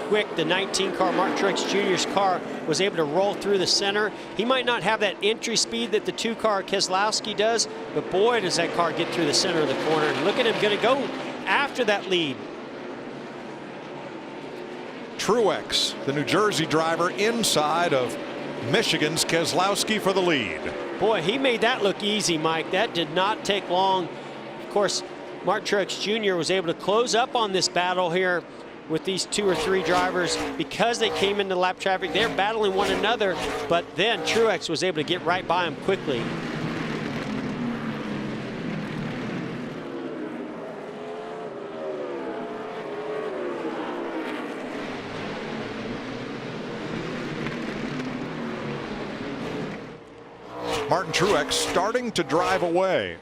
Speaker 6: quick the 19 car Martin Truex Jr.'s car was able to roll through the center? He might not have that entry speed that the 2 car Keselowski does, but boy, does that car get through the center of the corner. And look at him going to go after that lead.
Speaker 4: Truex, the New Jersey driver, inside of Michigan's Keselowski for the lead.
Speaker 6: Boy, he made that look easy, Mike. That did not take long. Of course, Martin Truex Jr. was able to close up on this battle here with these 2 or 3 drivers because they came into lap traffic. They're battling one another, but then Truex was able to get right by him quickly.
Speaker 4: Martin Truex starting to drive away.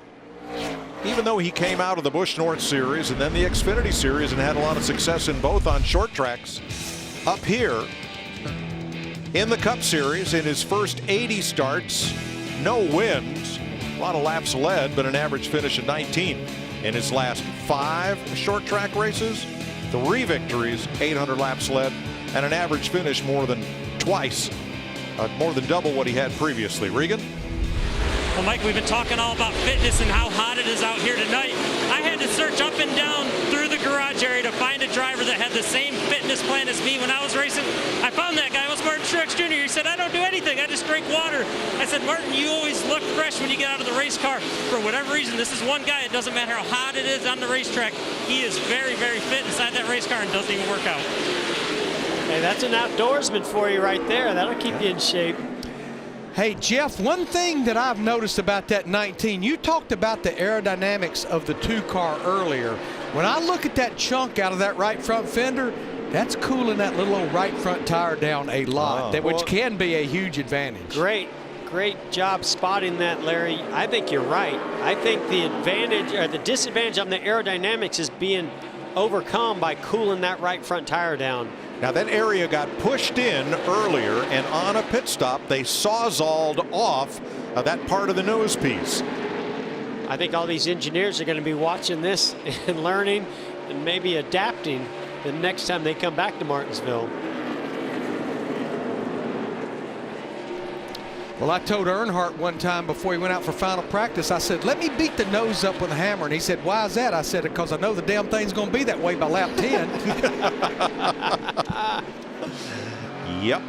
Speaker 4: Even though he came out of the Busch North Series and then the Xfinity Series and had a lot of success in both on short tracks, up here in the Cup Series in his first 80 starts, no wins, a lot of laps led, but an average finish of 19th. In his last 5 short track races, 3 victories, 800 laps led, and an average finish more than twice, more than double what he had previously. Regan?
Speaker 8: Well, Mike, we've been talking all about fitness and how hot it is out here tonight. I had to search up and down through the garage area to find a driver that had the same fitness plan as me when I was racing. I found that guy. It was Martin Truex Jr. He said, I don't do anything. I just drink water. I said, Martin, you always look fresh when you get out of the race car. For whatever reason, this is one guy. It doesn't matter how hot it is on the racetrack. He is very, very fit inside that race car and doesn't even work out.
Speaker 6: Hey, that's an outdoorsman for you right there. That'll keep you in shape.
Speaker 7: Hey, Jeff, one thing that I've noticed about that 19, you talked about the aerodynamics of the 2 car earlier. When I look at that chunk out of that right front fender, that's cooling that little old right front tire down a lot, which can be a huge advantage.
Speaker 6: Great job spotting that, Larry. I think you're right. I think the advantage or the disadvantage on the aerodynamics is being overcome by cooling that right front tire down.
Speaker 4: Now that area got pushed in earlier, and on a pit stop they sawzalled off that part of the nose piece.
Speaker 6: I think all these engineers are going to be watching this and learning and maybe adapting the next time they come back to Martinsville.
Speaker 7: Well, I told Earnhardt one time before he went out for final practice, I said, let me beat the nose up with a hammer. And he said, why is that? I said, because I know the damn thing's going to be that way by lap 10.
Speaker 4: Yep.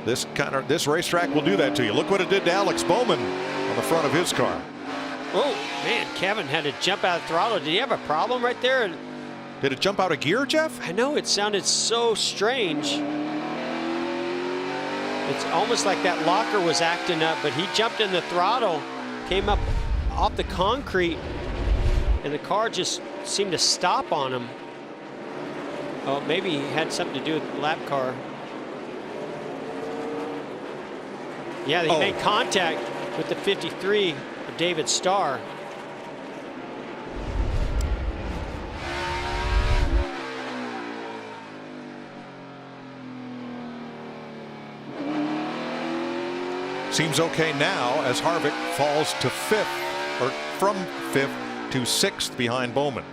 Speaker 4: This racetrack will do that to you. Look what it did to Alex Bowman on the front of his car.
Speaker 6: Oh, man, Kevin had to jump out of throttle. Did he have a problem right there?
Speaker 4: Did it jump out of gear, Jeff?
Speaker 6: I know, it sounded so strange. It's almost like that locker was acting up, but he jumped in the throttle, came up off the concrete, and the car just seemed to stop on him. Oh, maybe he had something to do with the lap car. Yeah, they made contact with the 53 of David Starr.
Speaker 4: Seems okay now as Harvick falls to 5th, or from 5th to 6th behind Bowman.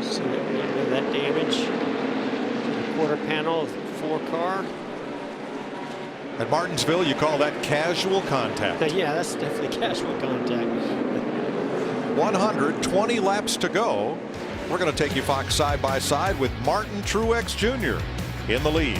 Speaker 6: See a little bit of that damage to the quarter panel of the 4 car.
Speaker 4: At Martinsville, you call that casual contact.
Speaker 6: Yeah, that's definitely casual contact.
Speaker 4: 120 laps to go. We're going to take you Fox side by side with Martin Truex Jr. in the lead.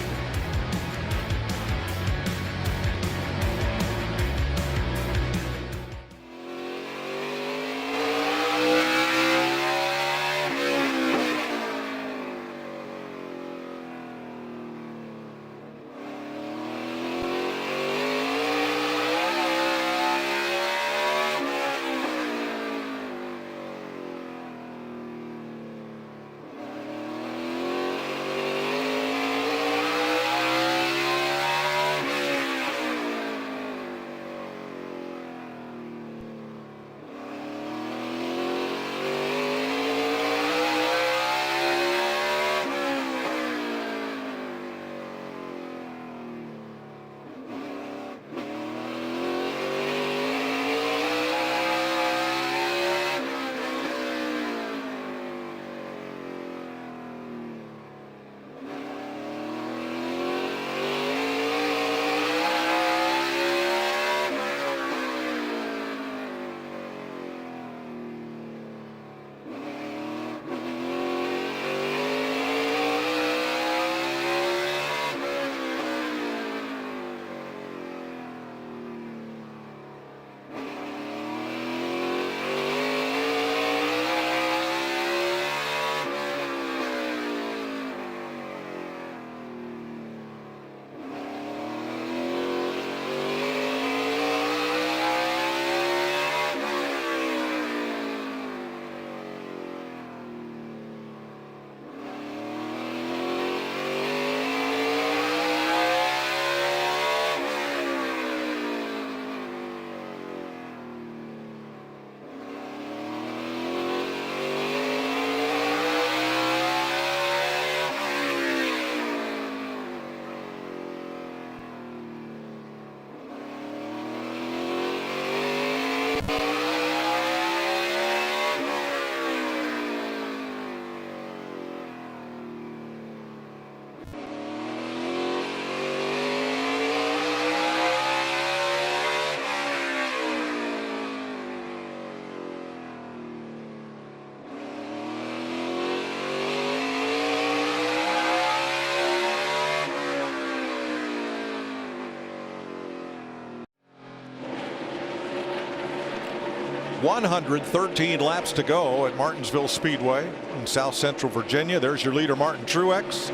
Speaker 4: .113 laps to go at Martinsville Speedway in South Central Virginia. There's your leader, Martin Truex.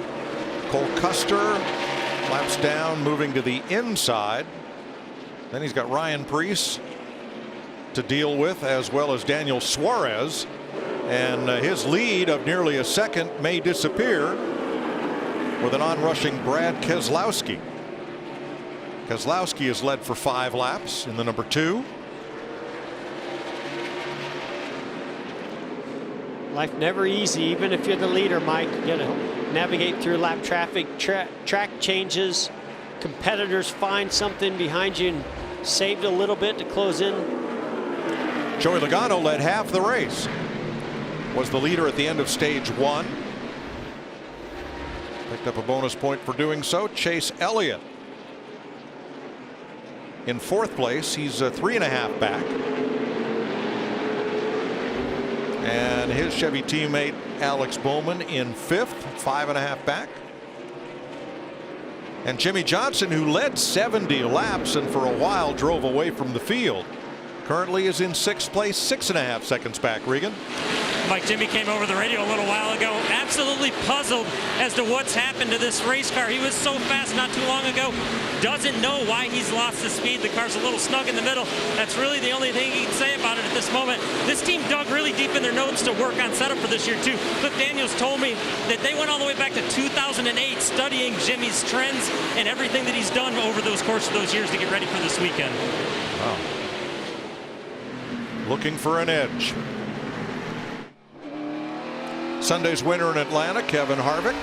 Speaker 4: Cole Custer laps down, moving to the inside. Then he's got Ryan Preece to deal with, as well as Daniel Suarez. And his lead of nearly a second may disappear with an onrushing Brad Keselowski Keselowski has led for 5 laps in the number 2.
Speaker 6: Life never easy, even if you're the leader, Mike. You got to navigate through lap traffic, track changes. Competitors find something behind you and saved a little bit to close in.
Speaker 4: Joey Logano led half the race. Was the leader at the end of stage 1. Picked up a bonus point for doing so. Chase Elliott in 4th place. He's 3.5 back. And his Chevy teammate Alex Bowman in 5th, 5.5 back. And Jimmy Johnson, who led 70 laps and for a while drove away from the field, currently is in 6th place, 6.5 seconds back. Regan.
Speaker 8: Mike, Jimmy came over the radio a little while ago, absolutely puzzled as to what's happened to this race car. He was so fast not too long ago, doesn't know why he's lost the speed. The car's a little snug in the middle. That's really the only thing he can say about it at this moment. This team dug really deep in their notes to work on setup for this year too. Cliff Daniels told me that they went all the way back to 2008 studying Jimmy's trends and everything that he's done over those course of those years to get ready for this weekend.
Speaker 4: Wow. Looking for an edge. Sunday's winner in Atlanta, Kevin Harvick,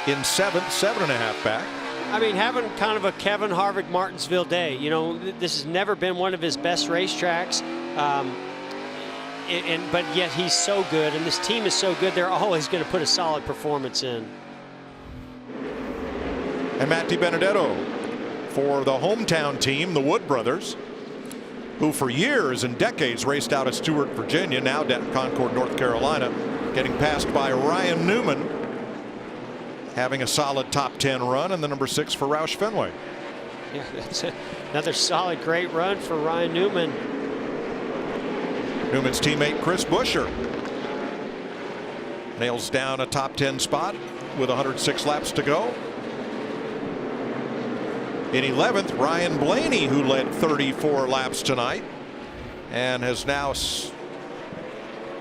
Speaker 4: in 7th, 7.5 back.
Speaker 6: I mean, having kind of a Kevin Harvick Martinsville day. You know, this has never been one of his best racetracks, but yet he's so good, and this team is so good. They're always going to put a solid performance in.
Speaker 4: And Matt DiBenedetto for the hometown team, the Wood brothers, who for years and decades raced out at Stewart, Virginia, now down in Concord, North Carolina, getting passed by Ryan Newman, having a solid top 10 run, and the number 6 for Roush Fenway.
Speaker 6: Yeah, that's another solid, great run for Ryan Newman.
Speaker 4: Newman's teammate Chris Buescher nails down a top 10 spot with 106 laps to go. In 11th, Ryan Blaney, who led 34 laps tonight and has now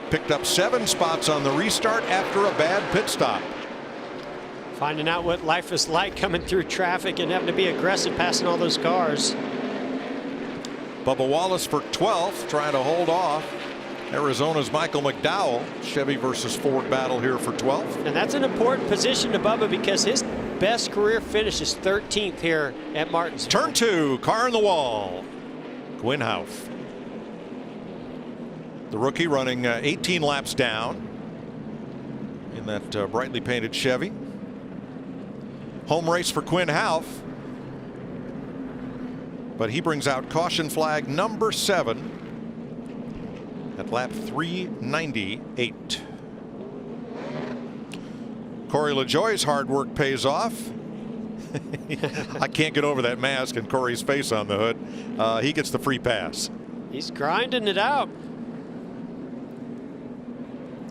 Speaker 4: picked up 7 spots on the restart after a bad pit stop.
Speaker 6: Finding out what life is like coming through traffic and having to be aggressive passing all those cars.
Speaker 4: Bubba Wallace for 12th, trying to hold off Arizona's Michael McDowell. Chevy versus Ford battle here for 12th.
Speaker 6: And that's an important position to Bubba because his best career finish is 13th here at Martinsville.
Speaker 4: Turn 2, car in the wall. Quinn Houff, the rookie, running 18 laps down in that brightly painted Chevy. Home race for Quinn Houff, but he brings out caution flag number 7 at lap 398. Corey LaJoie's hard work pays off. I can't get over that mask and Corey's face on the hood. He gets the free pass.
Speaker 6: He's grinding it out.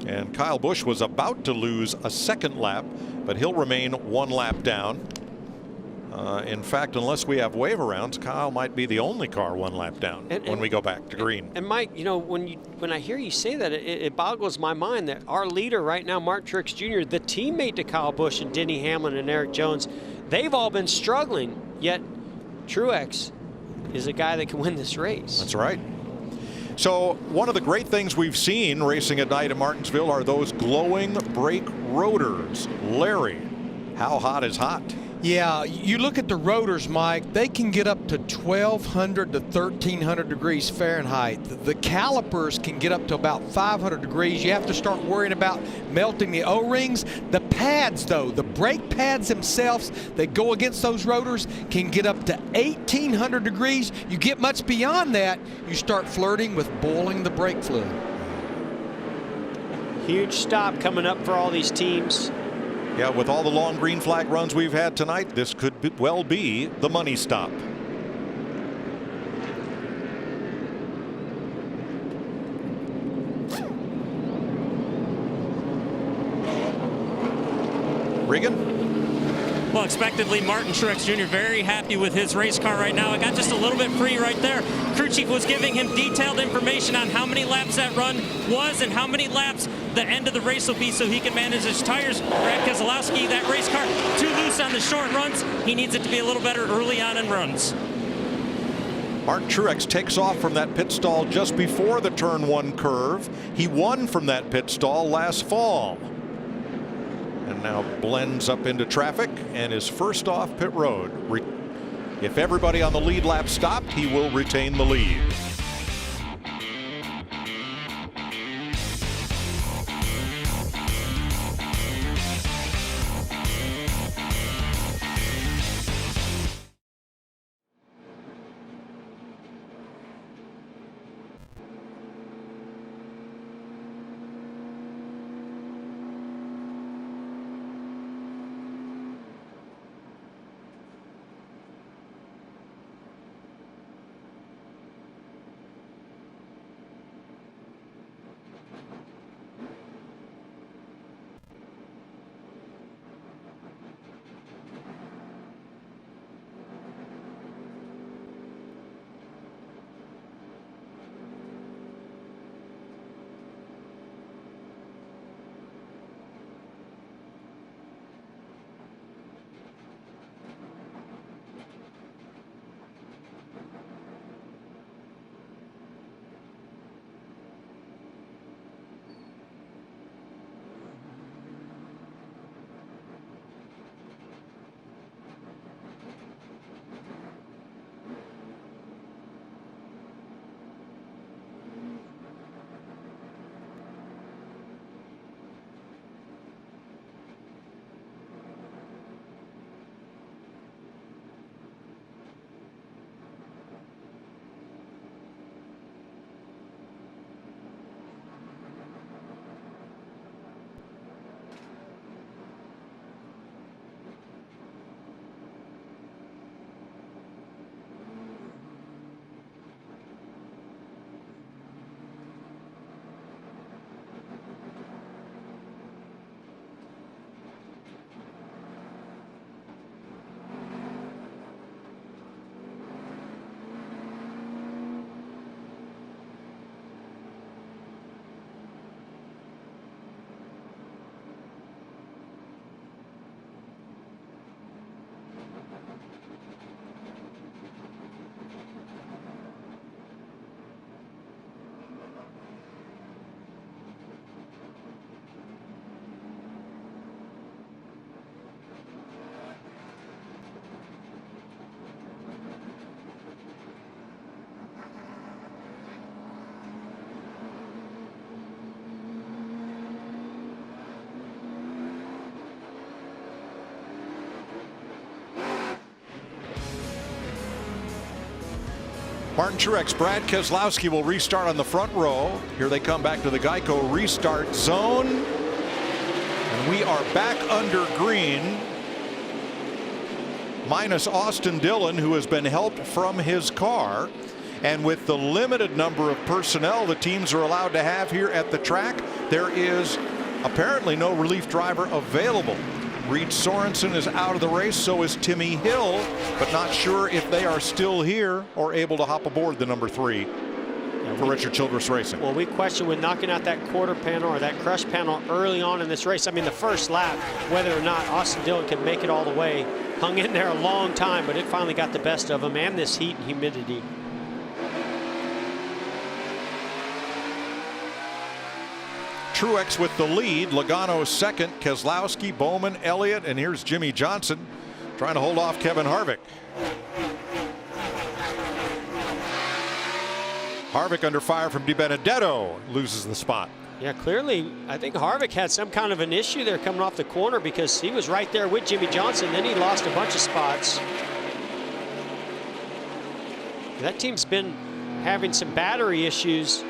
Speaker 4: And Kyle Busch was about to lose a 2nd lap, but he'll remain 1 lap down. In fact, unless we have wave arounds, Kyle might be the only car 1 lap down when we go back to green.
Speaker 6: And Mike, you know, when I hear you say that, it boggles my mind that our leader right now, Mark Truex Jr., the teammate to Kyle Busch and Denny Hamlin and Eric Jones, they've all been struggling, yet Truex is a guy that can win this race.
Speaker 4: That's right. So one of the great things we've seen racing at night at Martinsville are those glowing brake rotors. Larry, how hot is hot?
Speaker 7: Yeah, you look at the rotors, Mike, they can get up to 1,200 to 1,300 degrees Fahrenheit. The calipers can get up to about 500 degrees. You have to start worrying about melting the O-rings. The pads, though, the brake pads themselves that go against those rotors can get up to 1,800 degrees. You get much beyond that, you start flirting with boiling the brake fluid.
Speaker 6: Huge stop coming up for all these teams.
Speaker 4: Yeah, with all the long green flag runs we've had tonight, this could well be the money stop. Regan?
Speaker 8: Well, expectedly, Martin Truex Jr. very happy with his race car right now. It got just a little bit free right there. Crew chief was giving him detailed information on how many laps that run was and how many laps the end of the race will be so he can manage his tires. Brad Keselowski, that race car, too loose on the short runs. He needs it to be a little better early on in runs.
Speaker 4: Martin Truex takes off from that pit stall just before the turn 1 curve. He won from that pit stall last fall. And now blends up into traffic and is first off pit road. If everybody on the lead lap stopped, he will retain the lead. Martin Truex, Brad Keselowski will restart on the front row. Here they come back to the Geico restart zone. And we are back under green. Minus Austin Dillon, who has been helped from his car. And with the limited number of personnel the teams are allowed to have here at the track, there is apparently no relief driver available. Reed Sorensen is out of the race, so is Timmy Hill, but not sure if they are still here or able to hop aboard the number 3 for Richard Childress Racing.
Speaker 6: Well, we question with knocking out that quarter panel or that crush panel early on in this race. I mean, the first lap, whether or not Austin Dillon could make it all the way. Hung in there a long time, but it finally got the best of him, and this heat and humidity.
Speaker 4: Truex with the lead, Logano second, Keselowski, Bowman, Elliott, and here's Jimmy Johnson trying to hold off Kevin Harvick. Harvick under fire from DiBenedetto, loses the spot.
Speaker 6: Yeah, clearly, I think Harvick had some kind of an issue there coming off the corner because he was right there with Jimmy Johnson. Then he lost a bunch of spots. That team's been having some battery issues.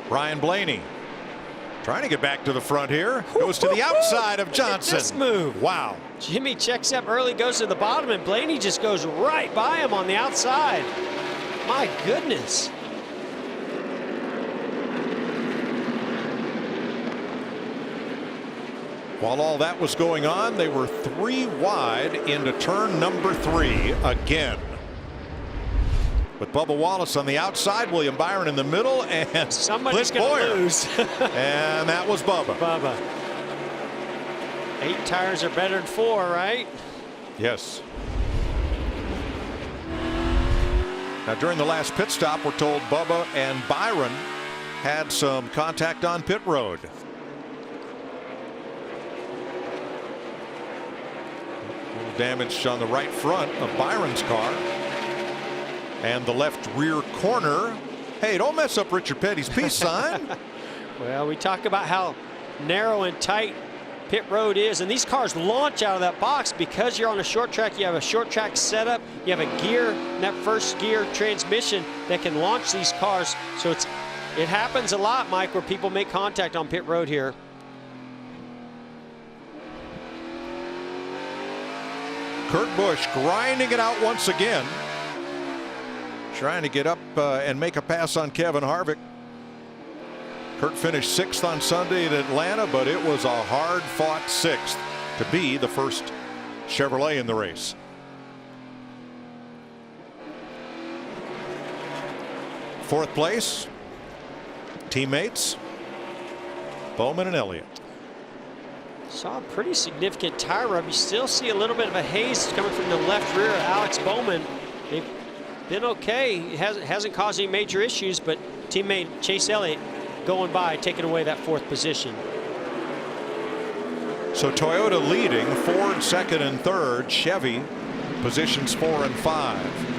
Speaker 4: Ryan Blaney trying to get back to the front here. Goes to the outside of Johnson.
Speaker 6: This move.
Speaker 4: Wow.
Speaker 6: Jimmy checks up early, goes to the bottom, and Blaney just goes right by him on the outside. My goodness.
Speaker 4: While all that was going on, they were 3 wide into turn number 3 again. With Bubba Wallace on the outside, William Byron in the middle, and
Speaker 6: somebody's
Speaker 4: Clint
Speaker 6: going to
Speaker 4: Boyer.
Speaker 6: lose.
Speaker 4: And that was Bubba.
Speaker 6: Bubba. 8 tires are better than 4, right?
Speaker 4: Yes. Now, during the last pit stop, we're told Bubba and Byron had some contact on pit road. A little damage on the right front of Byron's car. And the left rear corner. Hey, don't mess up Richard Petty's peace sign.
Speaker 6: Well, we talk about how narrow and tight pit road is, and these cars launch out of that box because you're on a short track. You have a short track setup, you have a gear, that first gear transmission that can launch these cars. So it happens a lot, Mike, where people make contact on pit road here.
Speaker 4: Kurt Busch grinding it out once again, trying to get up and make a pass on Kevin Harvick. Kurt finished 6th on Sunday at Atlanta, but it was a hard-fought 6th to be the first Chevrolet in the race. Fourth place, teammates Bowman and Elliott.
Speaker 6: Saw a pretty significant tire rub. You still see a little bit of a haze coming from the left rear of Alex Bowman. They've been okay. It hasn't caused any major issues, but teammate Chase Elliott going by, taking away that 4th position.
Speaker 4: So Toyota leading, Ford 2nd and 3rd, Chevy positions 4 and 5.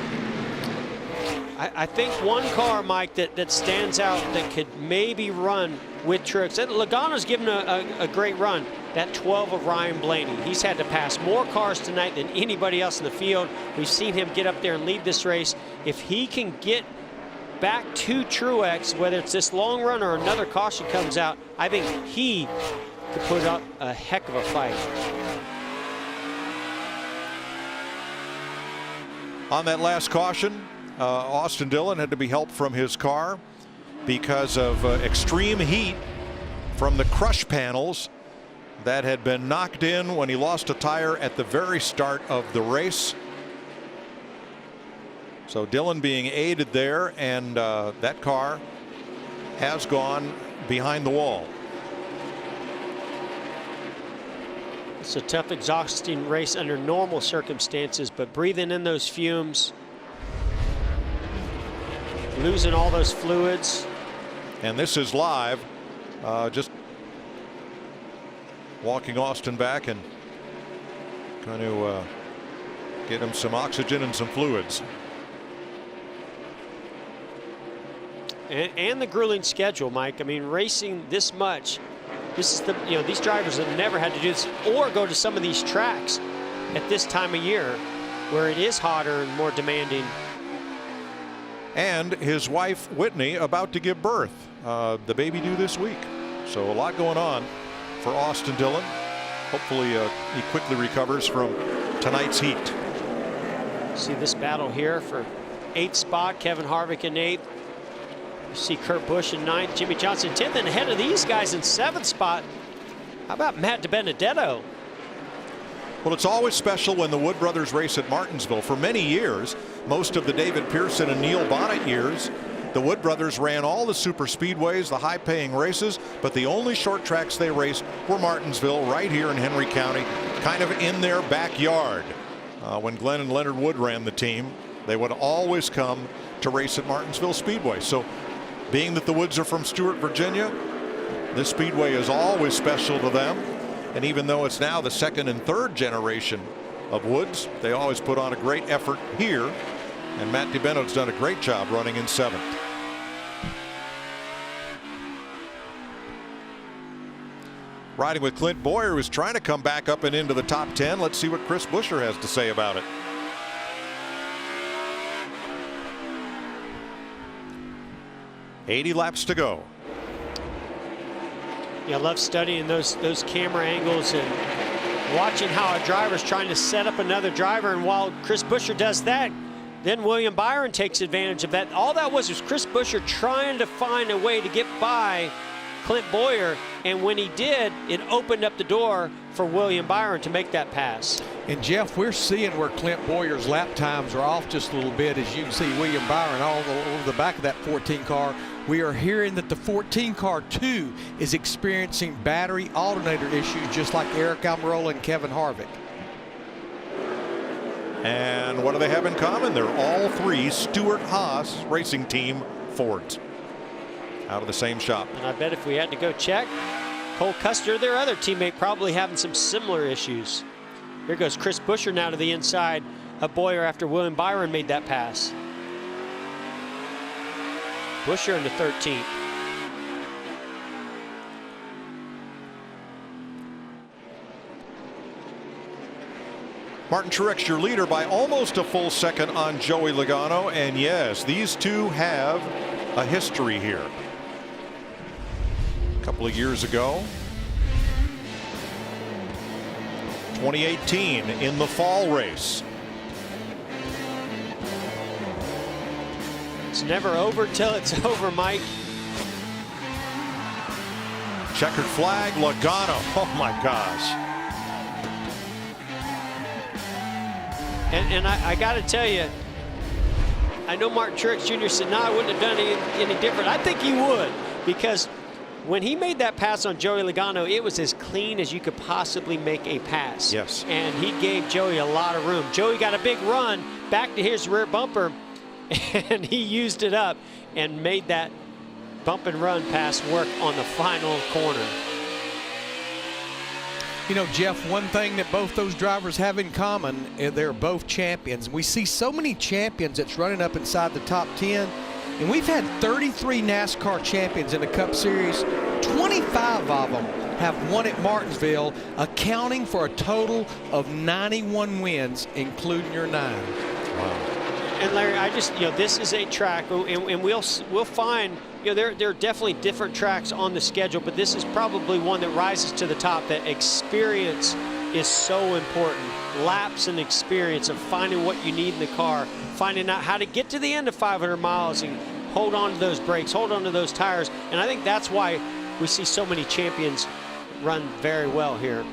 Speaker 6: I think one car, Mike, that stands out that could maybe run with Truex. Logano's given a great run. That 12 of Ryan Blaney. He's had to pass more cars tonight than anybody else in the field. We've seen him get up there and lead this race. If he can get back to Truex, whether it's this long run or another caution comes out, I think he could put up a heck of a fight.
Speaker 4: On that last caution, Austin Dillon had to be helped from his car because of extreme heat from the crush panels that had been knocked in when he lost a tire at the very start of the race. So Dillon being aided there, and that car has gone behind the wall.
Speaker 6: It's a tough, exhausting race under normal circumstances, but breathing in those fumes, losing all those fluids.
Speaker 4: And this is live, just walking Austin back and trying to get him some oxygen and some fluids.
Speaker 6: And the grueling schedule, Mike. I mean, racing this much, this is these drivers have never had to do this or go to some of these tracks at this time of year where it is hotter and more demanding.
Speaker 4: And his wife Whitney about to give birth. The baby due this week. So a lot going on for Austin Dillon. Hopefully he quickly recovers from tonight's heat.
Speaker 6: See this battle here for 8th spot, Kevin Harvick in 8th. You see Kurt Busch in 9th, Jimmy Johnson 10th, and ahead of these guys in 7th spot. How about Matt DiBenedetto?
Speaker 4: Well, it's always special when the Wood brothers race at Martinsville. For many years, most of the David Pearson and Neil Bonnet years, the Wood brothers ran all the super speedways, the high-paying races, but the only short tracks they raced were Martinsville, right here in Henry County, kind of in their backyard. When Glenn and Leonard Wood ran the team, they would always come to race at Martinsville Speedway. So being that the Woods are from Stewart, Virginia, this speedway is always special to them. And even though it's now the 2nd and 3rd generation of Woods, they always put on a great effort here. And Matt DiBenedetto's done a great job running in 7th. Riding with Clint Boyer, who's trying to come back up and into the top 10. Let's see what Chris Buescher has to say about it. $80 laps to go.
Speaker 6: Yeah, I love studying those camera angles and watching how a driver's trying to set up another driver. And while Chris Buescher does that, then William Byron takes advantage of that. All that was Chris Buescher trying to find a way to get by Clint Boyer, and when he did, it opened up the door for William Byron to make that pass.
Speaker 7: And Jeff, we're seeing where Clint Boyer's lap times are off just a little bit. As you can see, William Byron all over the back of that 14 car. We are hearing that the 14 car too is experiencing battery alternator issues, just like Eric Almirola and Kevin Harvick.
Speaker 4: And what do they have in common? They're all three Stewart-Haas Racing Team Fords, out of the same shop.
Speaker 6: And I bet if we had to go check, Cole Custer, their other teammate, probably having some similar issues. Here goes Chris Buescher now to the inside of Boyer after William Byron made that pass. Buescher in the 13th.
Speaker 4: Martin Truex, your leader, by almost a full second on Joey Logano. And yes, these two have a history here. A couple of years ago, 2018 in the fall race.
Speaker 6: It's never over till it's over, Mike.
Speaker 4: Checkered flag, Logano. Oh my gosh.
Speaker 6: And I got to tell you, I know Martin Truex Jr. said, no, I wouldn't have done any different. I think he would, because when he made that pass on Joey Logano, it was as clean as you could possibly make a pass.
Speaker 4: Yes.
Speaker 6: And he gave Joey a lot of room. Joey got a big run back to his rear bumper, and he used it up and made that bump and run pass work on the final corner.
Speaker 7: You know, Jeff, one thing that both those drivers have in common, they're both champions. We see so many champions that's running up inside the top 10, and we've had 33 NASCAR champions in the Cup Series. 25 of them have won at Martinsville, accounting for a total of 91 wins, including your 9.
Speaker 4: Wow.
Speaker 6: And Larry, I just, this is a track, and we'll find, there are definitely different tracks on the schedule, but this is probably one that rises to the top. That experience is so important. Laps and experience of finding what you need in the car, finding out how to get to the end of 500 miles and hold on to those brakes, hold on to those tires. And I think that's why we see so many champions run very well here.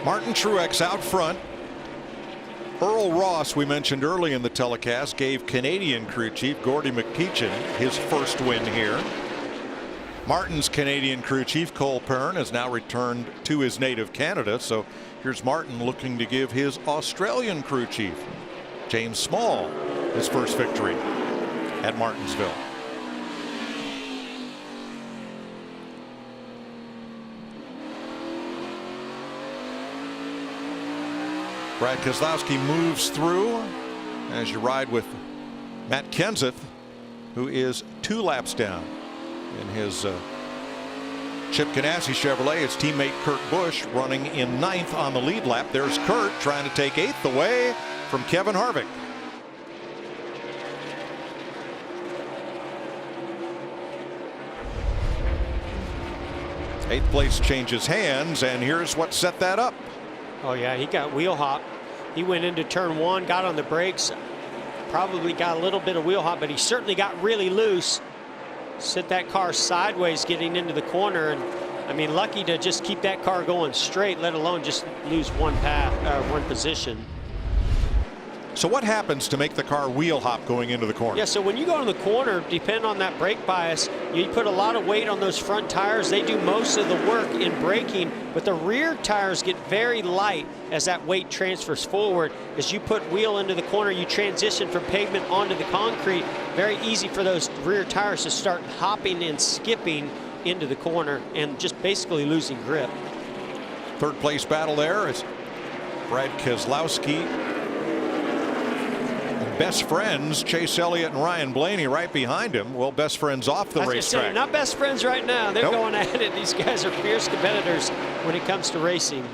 Speaker 4: Martin Truex out front. Earl Ross, we mentioned early in the telecast, gave Canadian crew chief Gordy McPeachin his first win here. Martin's Canadian crew chief Cole Pearn has now returned to his native Canada. So here's Martin looking to give his Australian crew chief James Small his first victory at Martinsville. Brad Keselowski moves through as you ride with Matt Kenseth, who is 2 laps down in his Chip Ganassi Chevrolet. His teammate Kurt Busch running in 9th on the lead lap. There's Kurt trying to take 8th away from Kevin Harvick. Eighth place changes hands, and here's what set that up.
Speaker 6: Oh yeah, he got wheel hop. He went into turn 1, got on the brakes, probably got a little bit of wheel hop, but he certainly got really loose. Sent that car sideways getting into the corner, and I mean, lucky to just keep that car going straight, let alone just lose one position.
Speaker 4: So what happens to make the car wheel hop going into the corner?
Speaker 6: Yeah, so when you go in the corner, depending on that brake bias, you put a lot of weight on those front tires. They do most of the work in braking, but the rear tires get very light as that weight transfers forward. As you put wheel into the corner, you transition from pavement onto the concrete. Very easy for those rear tires to start hopping and skipping into the corner and just basically losing grip.
Speaker 4: Third place battle there is Brad Keselowski. Best friends Chase Elliott and Ryan Blaney right behind him. Well, best friends off the racetrack.
Speaker 6: Not best friends right now. They're going at it. These guys are fierce competitors when it comes to racing.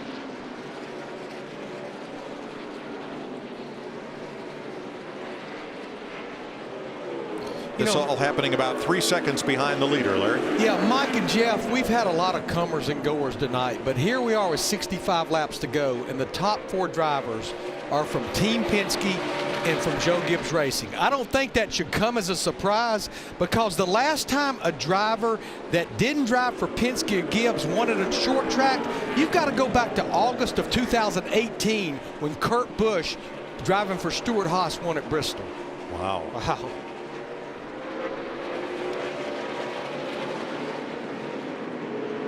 Speaker 4: This all happening about 3 seconds behind the leader, Larry.
Speaker 7: Yeah, Mike and Jeff, we've had a lot of comers and goers tonight, but here we are with 65 laps to go, and the top 4 drivers are from Team Penske and from Joe Gibbs Racing. I don't think that should come as a surprise, because the last time a driver that didn't drive for Penske or Gibbs wanted a short track, you've got to go back to August of 2018 when Kurt Busch, driving for Stuart Haas, won at Bristol.
Speaker 4: Wow.
Speaker 6: Wow.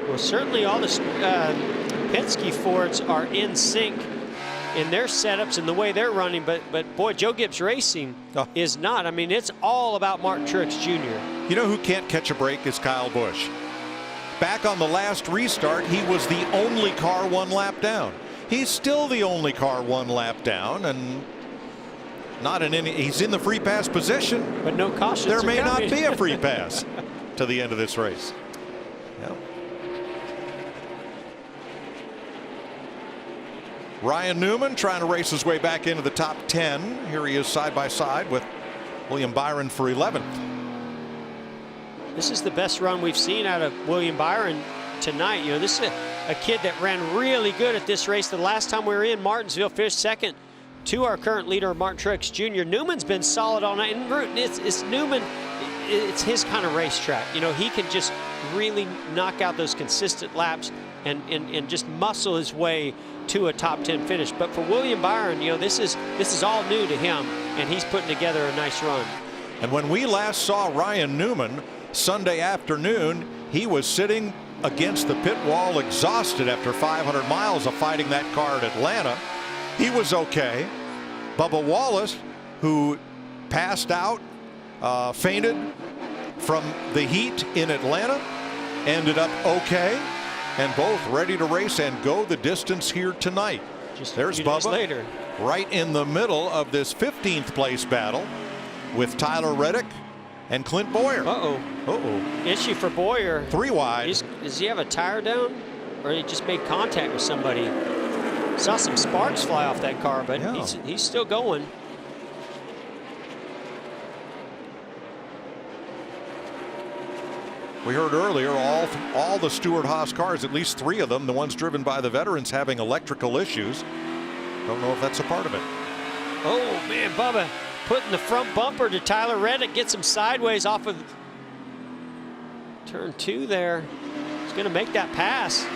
Speaker 6: Well, certainly all the Penske Fords are in sync in their setups and the way they're running, but boy, Joe Gibbs Racing is not. I mean, it's all about Mark Truex Jr.
Speaker 4: You know who can't catch a break is Kyle Busch. Back on the last restart, he was the only car 1 lap down. He's still the only car 1 lap down, and not in any. He's in the free pass position,
Speaker 6: but no cautions.
Speaker 4: There may not be a free pass to the end of this race. Yeah. Ryan Newman trying to race his way back into the top 10. Here he is side by side with William Byron for 11th.
Speaker 6: This is the best run we've seen out of William Byron tonight. You know, this is a kid that ran really good at this race. The last time we were in Martinsville, finished second to our current leader, Martin Truex Jr. Newman's been solid all night. And it's Newman, it's his kind of racetrack. You know, he can just really knock out those consistent laps and just muscle his way to a top 10 finish. But for William Byron, you know, this is all new to him, and he's putting together a nice run.
Speaker 4: And when we last saw Ryan Newman Sunday afternoon, he was sitting against the pit wall exhausted after 500 miles of fighting that car at Atlanta. He was okay. Bubba Wallace, who passed out, fainted from the heat in Atlanta, ended up okay, and both ready to race and go the distance here tonight. There's Bubba
Speaker 6: later,
Speaker 4: right in the middle of this 15th place battle with Tyler Reddick and Clint Boyer.
Speaker 6: Issue for Boyer.
Speaker 4: 3 wide.
Speaker 6: Does he have a tire down, or he just made contact with somebody? Saw some sparks fly off that car, but
Speaker 4: yeah,
Speaker 6: he's still going.
Speaker 4: We heard earlier all the Stuart Haas cars, at least 3 of them, the ones driven by the veterans, having electrical issues. Don't know if that's a part of it.
Speaker 6: Oh man, Bubba putting the front bumper to Tyler Reddick, gets him sideways off of turn 2 there. He's going to make that pass.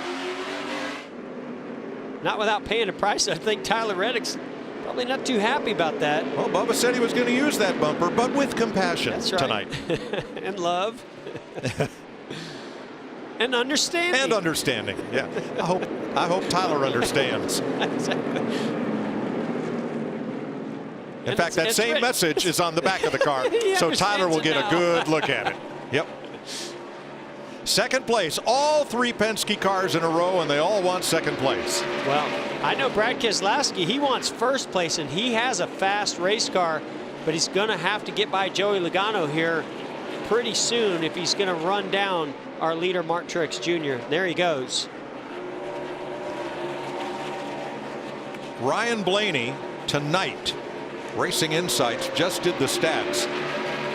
Speaker 6: Not without paying a price. I think Tyler Reddick's probably not too happy about that.
Speaker 4: Well, Bubba said he was going to use that bumper, but with compassion.
Speaker 6: That's right.
Speaker 4: Tonight.
Speaker 6: And love. And understanding.
Speaker 4: And understanding, yeah. I hope Tyler understands.
Speaker 6: Exactly.
Speaker 4: In fact, that same message is on the back of the car, so Tyler will get a good look at it. Yep. Second place, all 3 Penske cars in a row, and they all want second place.
Speaker 6: Well, I know Brad Keselowski, he wants first place, and he has a fast race car, but he's going to have to get by Joey Logano here pretty soon if he's going to run down our leader, Mark Truex Jr. There he goes.
Speaker 4: Ryan Blaney tonight, Racing Insights just did the stats.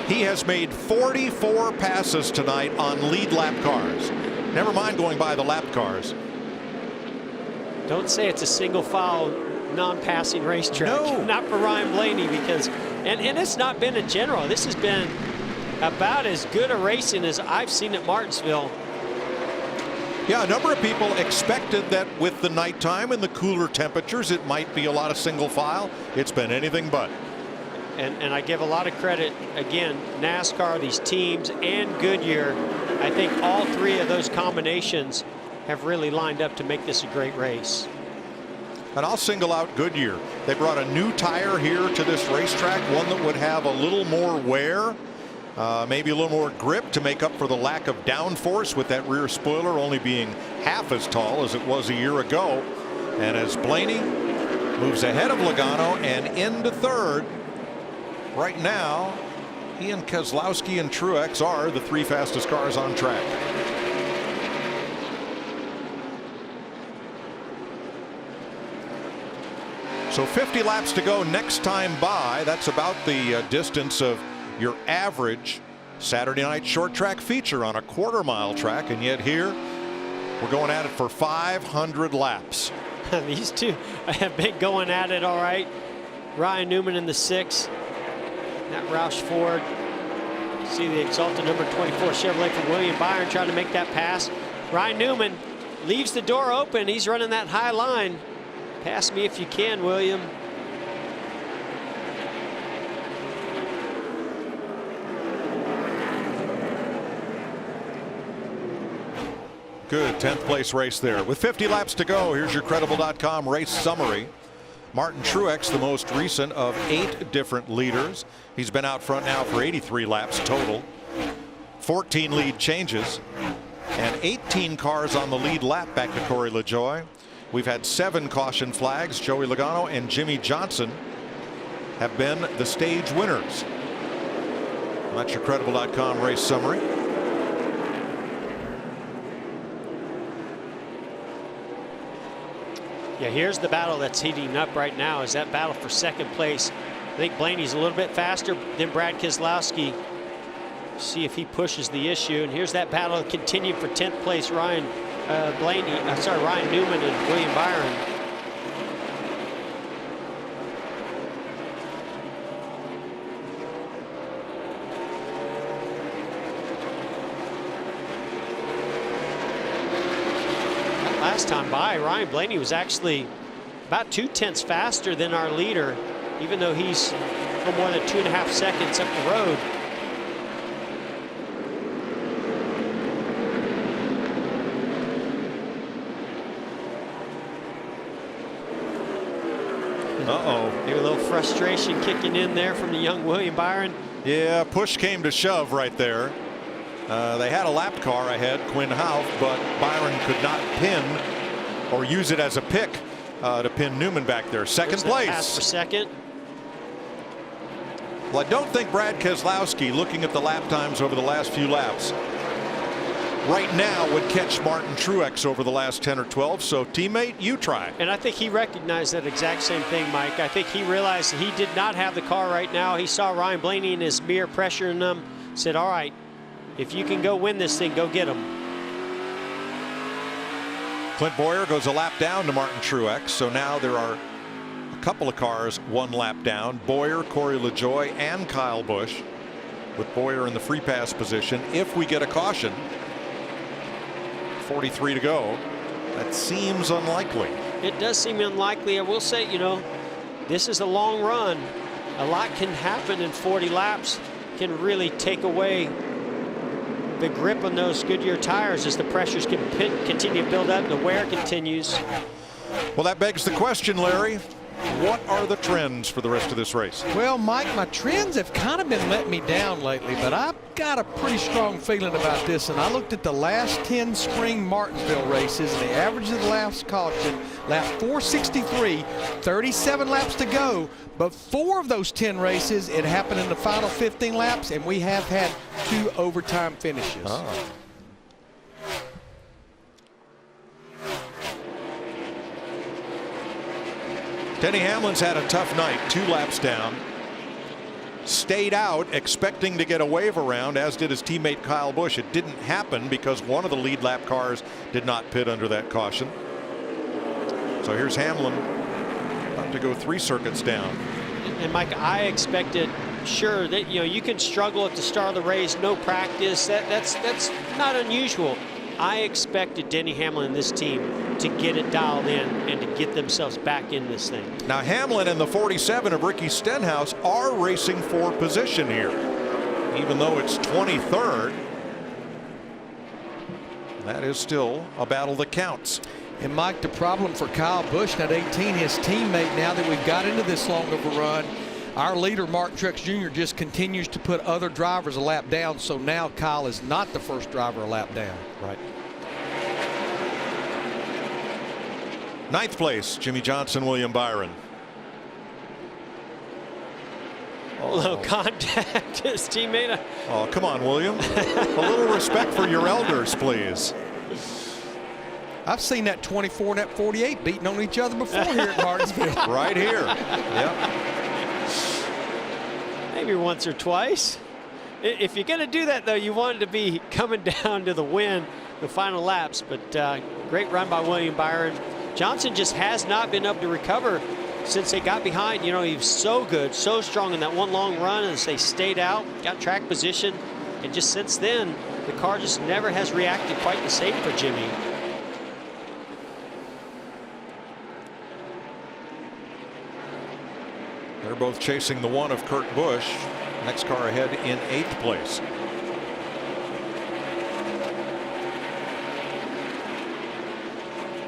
Speaker 4: He has made 44 passes tonight on lead lap cars. Never mind going by the lap cars.
Speaker 6: Don't say it's a single file non-passing racetrack.
Speaker 4: No.
Speaker 6: Not for Ryan Blaney, because and it's not been in general. This has been about as good a racing as I've seen at Martinsville.
Speaker 4: Yeah, a number of people expected that with the nighttime and the cooler temperatures, it might be a lot of single file. It's been anything but.
Speaker 6: And I give a lot of credit, again, NASCAR, these teams, and Goodyear. I think all 3 of those combinations have really lined up to make this a great race.
Speaker 4: And I'll single out Goodyear. They brought a new tire here to this racetrack, one that would have a little more wear, maybe a little more grip to make up for the lack of downforce, with that rear spoiler only being half as tall as it was a year ago. And as Blaney moves ahead of Logano and into 3rd, right now, Ian Keselowski and Truex are the 3 fastest cars on track. So 50 laps to go next time by. That's about the distance of your average Saturday night short track feature on a quarter-mile track, and yet here we're going at it for 500 laps.
Speaker 6: These 2 have been going at it all right. Ryan Newman in the 6. That Roush Ford. See the exalted number 24 Chevrolet from William Byron trying to make that pass. Ryan Newman leaves the door open. He's running that high line. Pass me if you can, William.
Speaker 4: Good 10th place race there. With 50 laps to go, here's your Credible.com race summary. Martin Truex, the most recent of 8 different leaders. He's been out front now for 83 laps total. 14 lead changes and 18 cars on the lead lap back to Corey LaJoie. We've had 7 caution flags. Joey Logano and Jimmy Johnson have been the stage winners. Well, that's your Credible.com race summary.
Speaker 6: Yeah, here's the battle that's heating up right now, is that battle for second place. I think Blaney's a little bit faster than Brad Keselowski. See if he pushes the issue. And here's that battle continued for 10th place. Ryan Newman and William Byron. Last time by, Ryan Blaney was actually about 2/10 faster than our leader, even though he's no more than 2.5 seconds up the road. Maybe a little frustration kicking in there from the young William Byron.
Speaker 4: Yeah, push came to shove right there. They had a lap car ahead, Quinn Houff, but Byron could not pin or use it as a pick to pin Newman back there. Second place.
Speaker 6: Pass for second.
Speaker 4: Well, I don't think Brad Keselowski, looking at the lap times over the last few laps, right now would catch Martin Truex over the last 10 or 12. So, teammate, you try.
Speaker 6: And I think he recognized that exact same thing, Mike. I think he realized he did not have the car right now. He saw Ryan Blaney in his mirror pressuring them. Said, all right, if you can go win this thing, go get him.
Speaker 4: Clint Bowyer goes a lap down to Martin Truex. So now there are a couple of cars 1 lap down. Bowyer, Corey LaJoie, and Kyle Busch, with Bowyer in the free pass position. If we get a caution, 43 to go. That seems unlikely.
Speaker 6: It does seem unlikely. I will say, you know, this is a long run. A lot can happen in 40 laps. Can really take away the grip on those Goodyear tires as the pressures can continue to build up. The wear continues.
Speaker 4: Well, that begs the question, Larry. What are the trends for the rest of this race?
Speaker 7: Well, Mike, my trends have kind of been letting me down lately, but I've got a pretty strong feeling about this. And I looked at the last 10 spring Martinsville races, and the average of the last caution, lap 463, 37 laps to go. But 4 of those 10 races, it happened in the final 15 laps, and we have had 2 overtime finishes.
Speaker 4: Oh. Denny Hamlin's had a tough night, 2 laps down. Stayed out expecting to get a wave around, as did his teammate Kyle Busch. It didn't happen because one of the lead lap cars did not pit under that caution. So here's Hamlin about to go 3 circuits down.
Speaker 6: And Mike, I expected, sure, that you can struggle at the start of the race, no practice. That's not unusual. I expected Denny Hamlin and this team to get it dialed in and to get themselves back in this thing.
Speaker 4: Now Hamlin and the 47 of Ricky Stenhouse are racing for position here, even though it's 23rd. That is still a battle that counts.
Speaker 7: And Mike, the problem for Kyle Busch at 18, his teammate, now that we've got into this long of a run, our leader, Martin Truex Jr., just continues to put other drivers a lap down. So now Kyle is not the first driver a lap down.
Speaker 4: Right. 9th place, Jimmy Johnson, William Byron.
Speaker 6: Low contact, his teammate.
Speaker 4: Oh, come on, William. A little respect for your elders, please.
Speaker 7: I've seen that 24 and that 48 beating on each other before here at Martinsville.
Speaker 4: Right here. Yep.
Speaker 6: Maybe once or twice. If you're going to do that, though, you want it to be coming down to the win, the final laps. But great run by William Byron. Johnson just has not been able to recover since they got behind, you know, he was so good, so strong in that one long run as they stayed out, got track position, and just since then, the car just never has reacted quite the same for Jimmy.
Speaker 4: They're both chasing the one of Kurt Busch. Next car ahead in 8th place.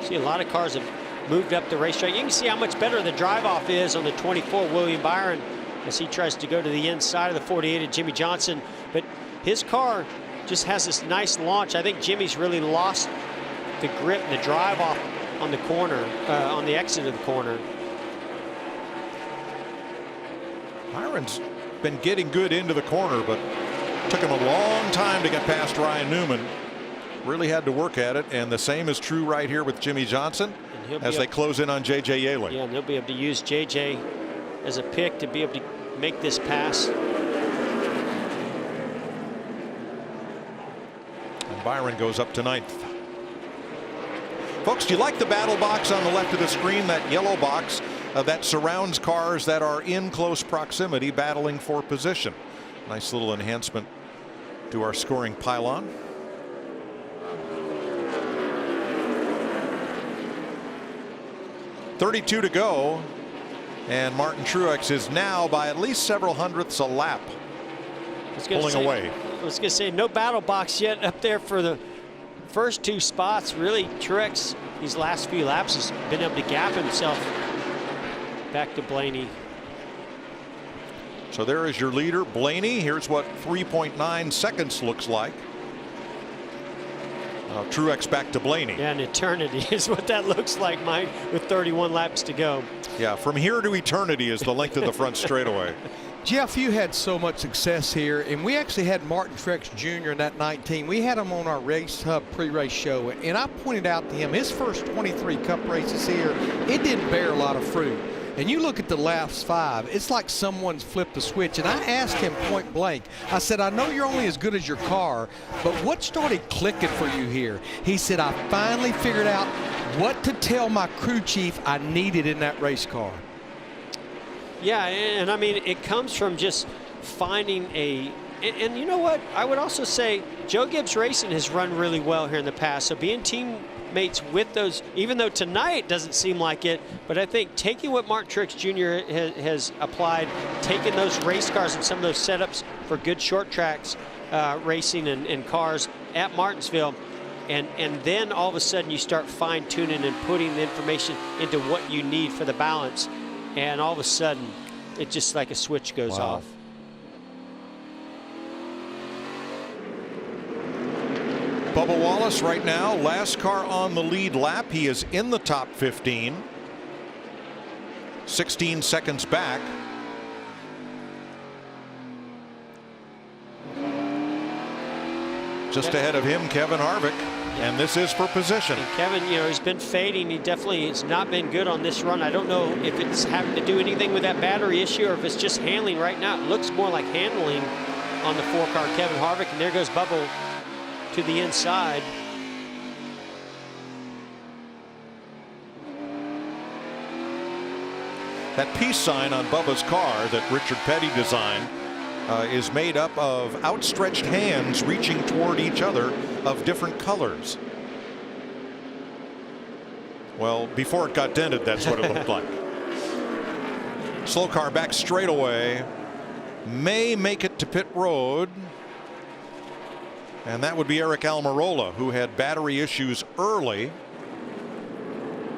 Speaker 6: See, a lot of cars have moved up the racetrack. You can see how much better the drive-off is on the 24 William Byron as he tries to go to the inside of the 48 of Jimmy Johnson. But his car just has this nice launch. I think Jimmy's really lost the grip and the drive-off on the corner, on the exit of the corner.
Speaker 4: Byron's been getting good into the corner, but took him a long time to get past Ryan Newman. Really had to work at it, and the same is true right here with Jimmy Johnson as they close in on J.J. Yeley.
Speaker 6: Yeah, and they'll be able to use J.J. as a pick to be able to make this pass.
Speaker 4: And Byron goes up to 9th. Folks, do you like the battle box on the left of the screen, that yellow box that surrounds cars that are in close proximity battling for position? Nice little enhancement to our scoring pylon. .32 to go, and Martin Truex is now by at least several hundredths a lap pulling away.
Speaker 6: I was going to say, no battle box yet up there for the first 2 spots. Really, Truex, these last few laps, has been able to gap himself back to Blaney.
Speaker 4: So there is your leader, Blaney. Here's what 3.9 seconds looks like. Truex back to Blaney.
Speaker 6: Yeah, an eternity is what that looks like, Mike, with 31 laps to go.
Speaker 4: Yeah, from here to eternity is the length of the front straightaway.
Speaker 7: Jeff, you had so much success here, and we actually had Martin Truex Jr. in that 19. We had him on our Race Hub pre-race show, and I pointed out to him his first 23 Cup races here, it didn't bear a lot of fruit. And you look at the last 5, it's like someone's flipped a switch. And I asked him point blank, I said, I know you're only as good as your car, but what started clicking for you here? He said, I finally figured out what to tell my crew chief I needed in that race car.
Speaker 6: Yeah, and I mean, it comes from just finding and you know what? I would also say Joe Gibbs Racing has run really well here in the past. So being teammates with those, even though tonight doesn't seem like it, but I think taking what Martin Truex Jr. has applied, taking those race cars and some of those setups for good short tracks racing and cars at Martinsville, and then all of a sudden you start fine-tuning and putting the information into what you need for the balance, and all of a sudden it just like a switch goes off.
Speaker 4: Bubba Wallace right now, last car on the lead lap. He is in the top 15. 16 seconds back. Just ahead of him, Kevin Harvick. And this is for position.
Speaker 6: And Kevin, you know, he's been fading. He definitely has not been good on this run. I don't know if it's having to do anything with that battery issue or if it's just handling right now. It looks more like handling on the 4-car Kevin Harvick. And there goes Bubba to the inside.
Speaker 4: That peace sign on Bubba's car that Richard Petty designed is made up of outstretched hands reaching toward each other of different colors. Well, before it got dented, that's what it looked like. Slow car back straightaway. May make it to pit road. And that would be Eric Almirola, who had battery issues early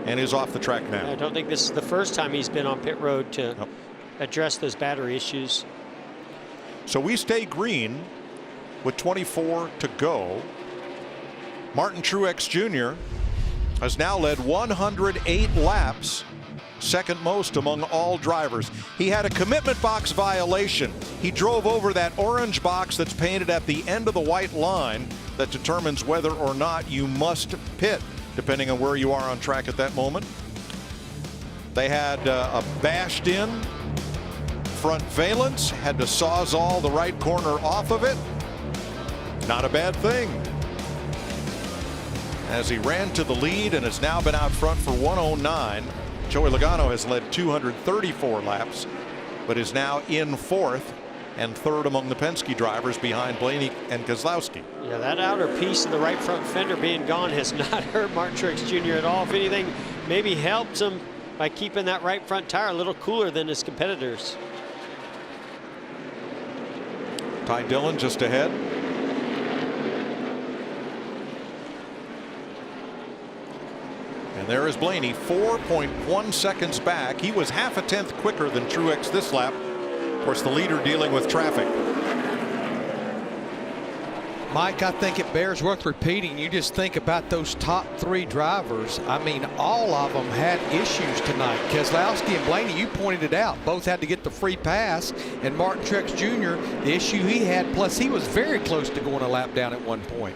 Speaker 4: and is off the track now.
Speaker 6: I don't think this is the first time he's been on pit road to address those battery issues.
Speaker 4: So we stay green with 24 to go. Martin Truex Jr. has now led 108 laps, second most among all drivers. He had a commitment box violation. He drove over that orange box that's painted at the end of the white line that determines whether or not you must pit, depending on where you are on track at that moment. They had a bashed in front valence, had to sawzall the right corner off of it. Not a bad thing. As he ran to the lead and has now been out front for 109. Joey Logano has led 234 laps, but is now in 4th and 3rd among the Penske drivers behind Blaney and Keselowski.
Speaker 6: Yeah, that outer piece of the right front fender being gone has not hurt Martin Truex Jr. at all. If anything, maybe helped him by keeping that right front tire a little cooler than his competitors.
Speaker 4: Ty Dillon just ahead. And there is Blaney, 4.1 seconds back. He was half a tenth quicker than Truex this lap. Of course, the leader dealing with traffic.
Speaker 7: Mike, I think it bears worth repeating. You just think about those top 3 drivers. I mean, all of them had issues tonight. Keselowski and Blaney, you pointed it out, both had to get the free pass. And Martin Truex Jr., the issue he had, plus he was very close to going a lap down at one point.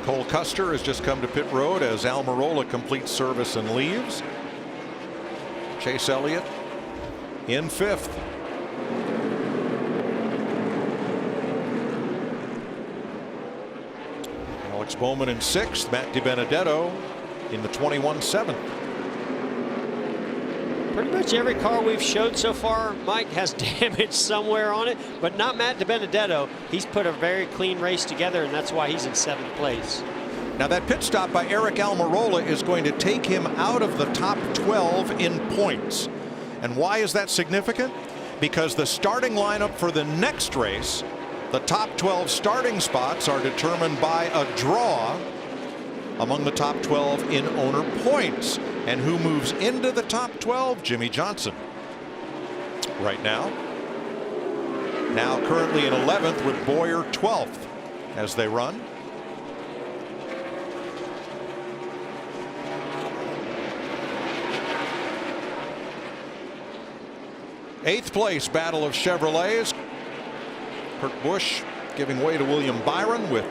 Speaker 4: Cole Custer has just come to pit road as Almirola completes service and leaves. Chase Elliott in 5th. Alex Bowman in 6th. Matt DiBenedetto in the 21-7th.
Speaker 6: Pretty much every car we've showed so far, Mike, has damage somewhere on it, but not Matt DiBenedetto. He's put a very clean race together, and that's why he's in 7th place.
Speaker 4: Now that pit stop by Eric Almirola is going to take him out of the top 12 in points. And why is that significant? Because the starting lineup for the next race, the top 12 starting spots are determined by a draw among the top 12 in owner points. And who moves into the top 12? Jimmy Johnson. Right now. Now currently in 11th with Boyer 12th as they run. Eighth place battle of Chevrolets. Kurt Busch giving way to William Byron with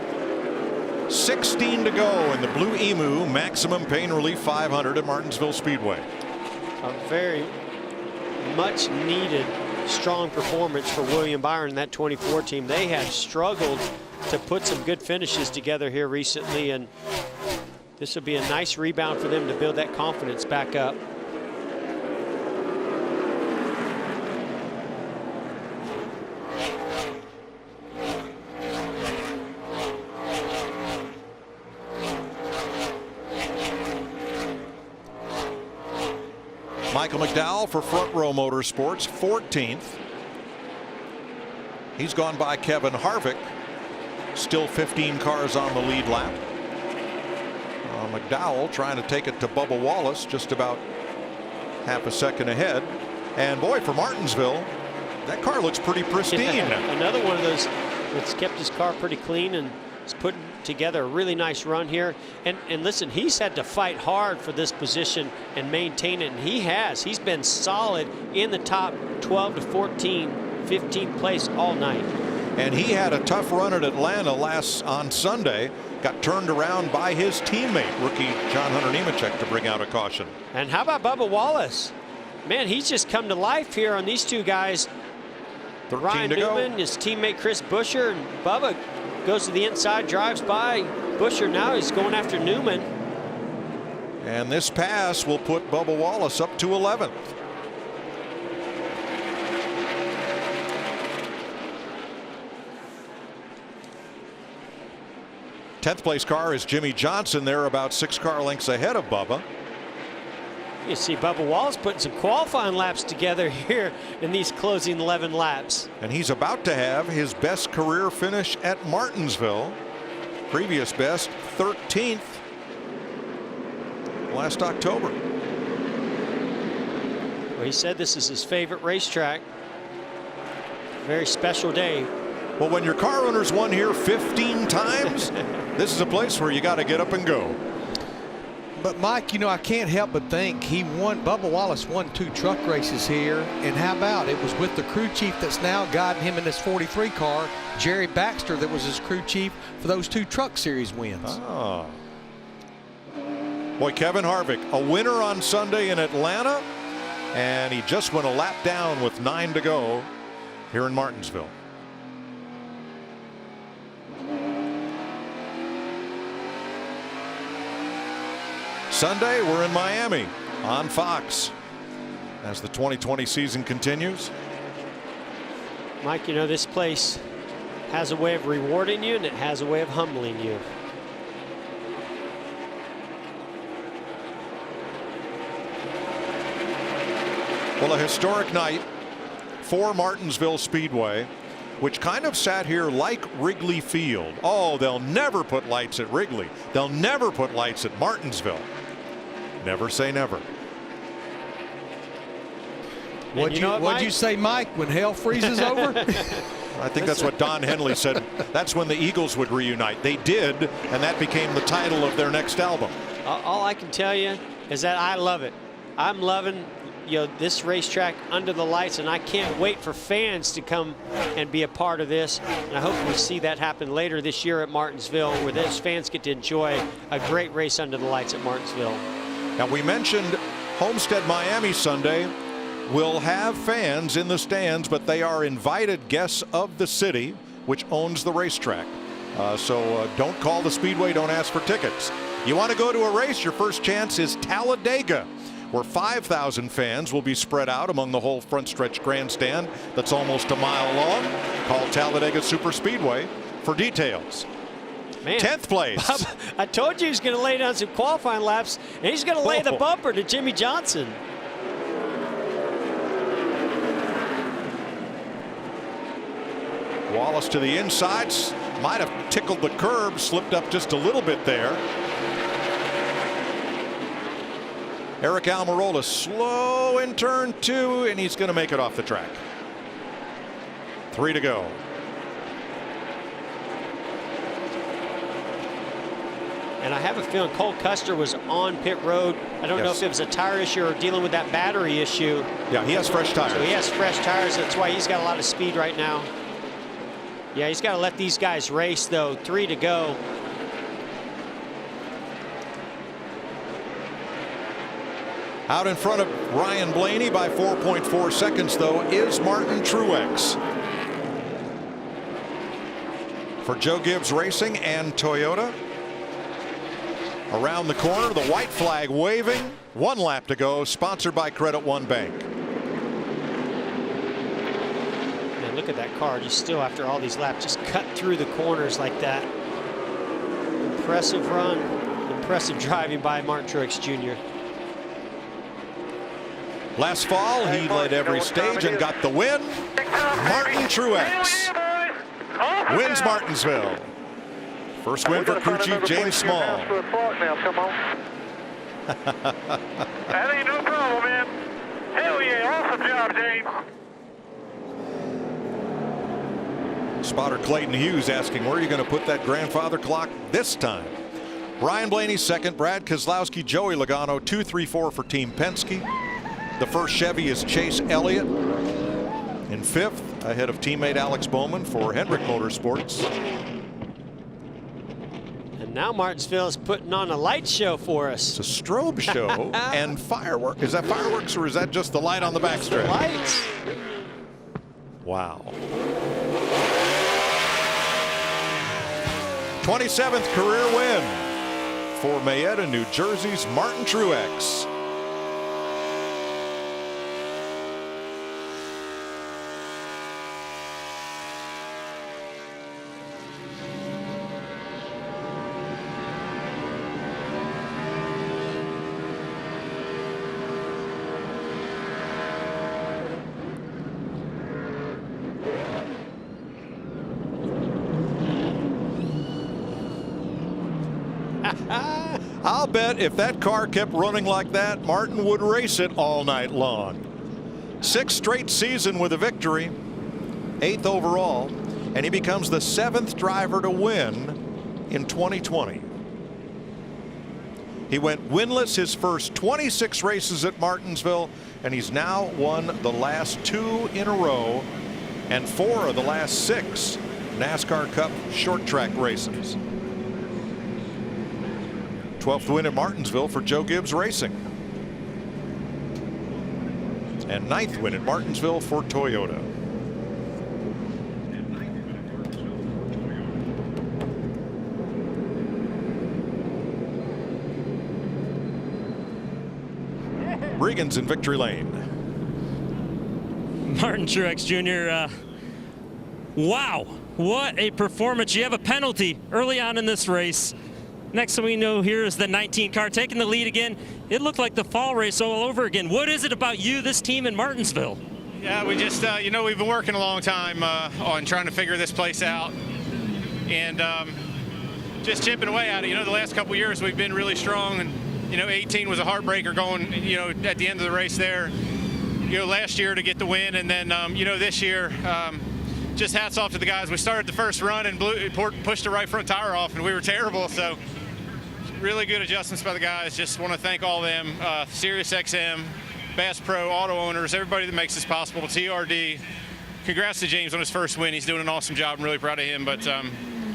Speaker 4: 16 to go in the Blue-Emu Maximum Pain Relief 500 at Martinsville Speedway.
Speaker 6: A very much needed strong performance for William Byron and that 24 team. They had struggled to put some good finishes together here recently, and this will be a nice rebound for them to build that confidence back up.
Speaker 4: Michael McDowell for Front Row Motorsports, 14th. He's gone by Kevin Harvick. Still 15 cars on the lead lap. McDowell trying to take it to Bubba Wallace, just about half a second ahead. And boy, for Martinsville, that car looks pretty pristine.
Speaker 6: Yeah, another one of those that's kept his car pretty clean and is putting together a really nice run here. And listen, he's had to fight hard for this position and maintain it, and he has. He's been solid in the top 12 to 14, 15th place all night.
Speaker 4: And he had a tough run at Atlanta on Sunday. Got turned around by his teammate, rookie John Hunter Nemechek, to bring out a caution.
Speaker 6: And how about Bubba Wallace? Man, he's just come to life here on these two guys.
Speaker 4: 13
Speaker 6: Ryan
Speaker 4: to
Speaker 6: Newman,
Speaker 4: go.
Speaker 6: his teammate Chris Buescher, and Bubba goes to the inside, drives by Buescher. Now he's going after Newman.
Speaker 4: And this pass will put Bubba Wallace up to 11th. Tenth place car is Jimmy Johnson. They're about 6 car lengths ahead of Bubba.
Speaker 6: You see Bubba Wallace putting some qualifying laps together here in these closing 11 laps.
Speaker 4: And he's about to have his best career finish at Martinsville. Previous best 13th last October.
Speaker 6: Well, he said this is his favorite racetrack. Very special day.
Speaker 4: Well, when your car owner's won here 15 times, this is a place where you got to get up and go.
Speaker 7: But Mike, you know, I can't help but think Bubba Wallace won 2 truck races here. And how about it was with the crew chief that's now guiding him in this 43 car, Jerry Baxter, that was his crew chief for those 2 truck series wins.
Speaker 4: Oh. Boy, Kevin Harvick, a winner on Sunday in Atlanta, and he just went a lap down with 9 to go here in Martinsville. Sunday, we're in Miami. on Fox as the 2020 season continues.
Speaker 6: Mike, you know, this place has a way of rewarding you and it has a way of humbling you.
Speaker 4: Well, a historic night for Martinsville Speedway, which kind of sat here like Wrigley Field. Oh, they'll never put lights at Wrigley. They'll never put lights at Martinsville. Never say never.
Speaker 7: What'd you say, Mike, when hell freezes over?
Speaker 4: I think that's what Don Henley said. That's when the Eagles would reunite. They did, and that became the title of their next album.
Speaker 6: All I can tell you is that I love it. I'm loving, you know, this racetrack under the lights, and I can't wait for fans to come and be a part of this. And I hope we see that happen later this year at Martinsville, where those fans get to enjoy a great race under the lights at Martinsville.
Speaker 4: Now, we mentioned Homestead Miami Sunday will have fans in the stands, but they are invited guests of the city, which owns the racetrack. So don't call the Speedway, don't ask for tickets. You want to go to a race, your first chance is Talladega, where 5,000 fans will be spread out among the whole front stretch grandstand that's almost a mile long. Call Talladega Super Speedway for details.
Speaker 6: Man,
Speaker 4: 10th place.
Speaker 6: Bob, I told you he's going to lay down some qualifying laps, and he's going to lay the bumper to Jimmy Johnson.
Speaker 4: Wallace to the insides, might have tickled the curb, slipped up just a little bit there. Eric Almirola slow in turn 2, and he's going to make it off the track. 3 to go.
Speaker 6: And I have a feeling Cole Custer was on pit road. I don't know if it was a tire issue or dealing with that battery issue.
Speaker 4: Yeah, he has fresh tires.
Speaker 6: So he has fresh tires. That's why he's got a lot of speed right now. Yeah, he's got to let these guys race, though. 3 to go.
Speaker 4: Out in front of Ryan Blaney by 4.4 seconds, though, is Martin Truex. For Joe Gibbs Racing and Toyota. Around the corner, the white flag waving. 1 lap to go, sponsored by Credit One Bank.
Speaker 6: Man, look at that car, just still after all these laps, just cut through the corners like that. Impressive run, impressive driving by Martin Truex Jr.
Speaker 4: Last fall, he led every stage and got the win. Martin Truex wins Martinsville. First win for crew chief James Small.
Speaker 5: That ain't no problem, man. Hell yeah, awesome job, James.
Speaker 4: Spotter Clayton Hughes asking, where are you going to put that grandfather clock this time? Ryan Blaney second, Brad Keselowski, Joey Logano 2, 3, 4 for Team Penske. The first Chevy is Chase Elliott in 5th, ahead of teammate Alex Bowman for Hendrick Motorsports.
Speaker 6: And now Martinsville is putting on a light show for us.
Speaker 4: It's a strobe show and fireworks. Is that fireworks or is that just the light on the backstretch?
Speaker 6: Lights.
Speaker 4: Wow. 27th career win for Mayetta, New Jersey's Martin Truex. I'll bet if that car kept running like that, Martin would race it all night long. 6th straight season with a victory, 8th overall, and he becomes the 7th driver to win in 2020. He went winless his first 26 races at Martinsville, and he's now won the last 2 in a row and 4 of the last 6 NASCAR Cup short track races. 12th win at Martinsville for Joe Gibbs Racing. And 9th win at Martinsville for Toyota. Regan's in victory lane.
Speaker 8: Martin Truex Jr., wow, what a performance. You have a penalty early on in this race. Next thing we know, here is the 19 car taking the lead again. It looked like the fall race all over again. What is it about you, this team in Martinsville?
Speaker 13: Yeah, we just, you know, we've been working a long time on trying to figure this place out. And just chipping away at it. You know, the last couple of years we've been really strong. And, you know, 18 was a heartbreaker going, you know, at the end of the race there. You know, last year to get the win. And then, you know, this year, just hats off to the guys. We started the first run and pushed the right front tire off, and we were terrible. So really good adjustments by the guys. Just want to thank all of them, SiriusXM, Bass Pro, auto owners, everybody that makes this possible, TRD. Congrats to James on his first win. He's doing an awesome job. I'm really proud of him. But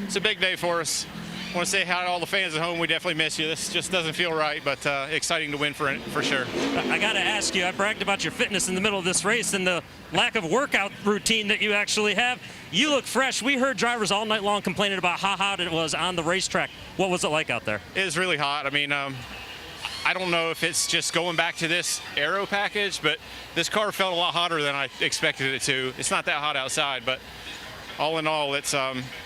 Speaker 13: it's a big day for us. I want to say hi to all the fans at home. We definitely miss you. This just doesn't feel right, but exciting to win for sure.
Speaker 8: I got to ask you, I bragged about your fitness in the middle of this race and the lack of workout routine that you actually have. You look fresh. We heard drivers all night long complaining about how hot it was on the racetrack. What was it like out there?
Speaker 13: It was really hot. I mean, I don't know if it's just going back to this aero package, but this car felt a lot hotter than I expected it to. It's not that hot outside, but all in all, it's,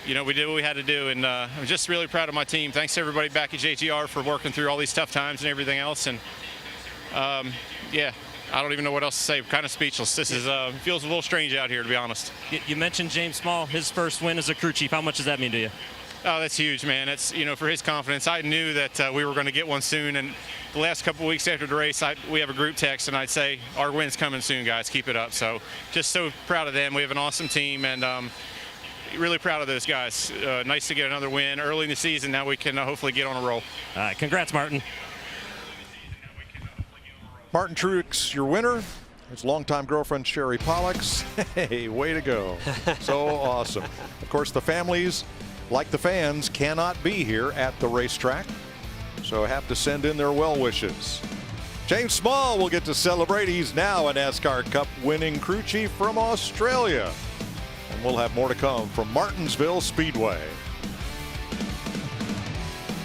Speaker 13: you know, we did what we had to do, and I'm just really proud of my team. Thanks to everybody back at JGR for working through all these tough times and everything else. And yeah, I don't even know what else to say. I'm kind of speechless. This is feels a little strange out here, to be honest.
Speaker 8: You mentioned James Small, his first win as a crew chief. How much does that mean to you?
Speaker 13: Oh, that's huge, man. That's, you know, for his confidence. I knew that we were going to get one soon, and the last couple of weeks after the race, we have a group text, and I'd say, our win's coming soon, guys. Keep it up. So just so proud of them. We have an awesome team, and really proud of those guys. Nice to get another win early in the season. Now we can hopefully get on a roll.
Speaker 8: All right, congrats, Martin.
Speaker 4: Martin Truex, your winner. His longtime girlfriend, Sherry Pollux. Hey, way to go. So awesome. Of course, the families, like the fans, cannot be here at the racetrack, so I have to send in their well wishes. James Small will get to celebrate. He's now a NASCAR Cup winning crew chief from Australia. And we'll have more to come from Martinsville Speedway.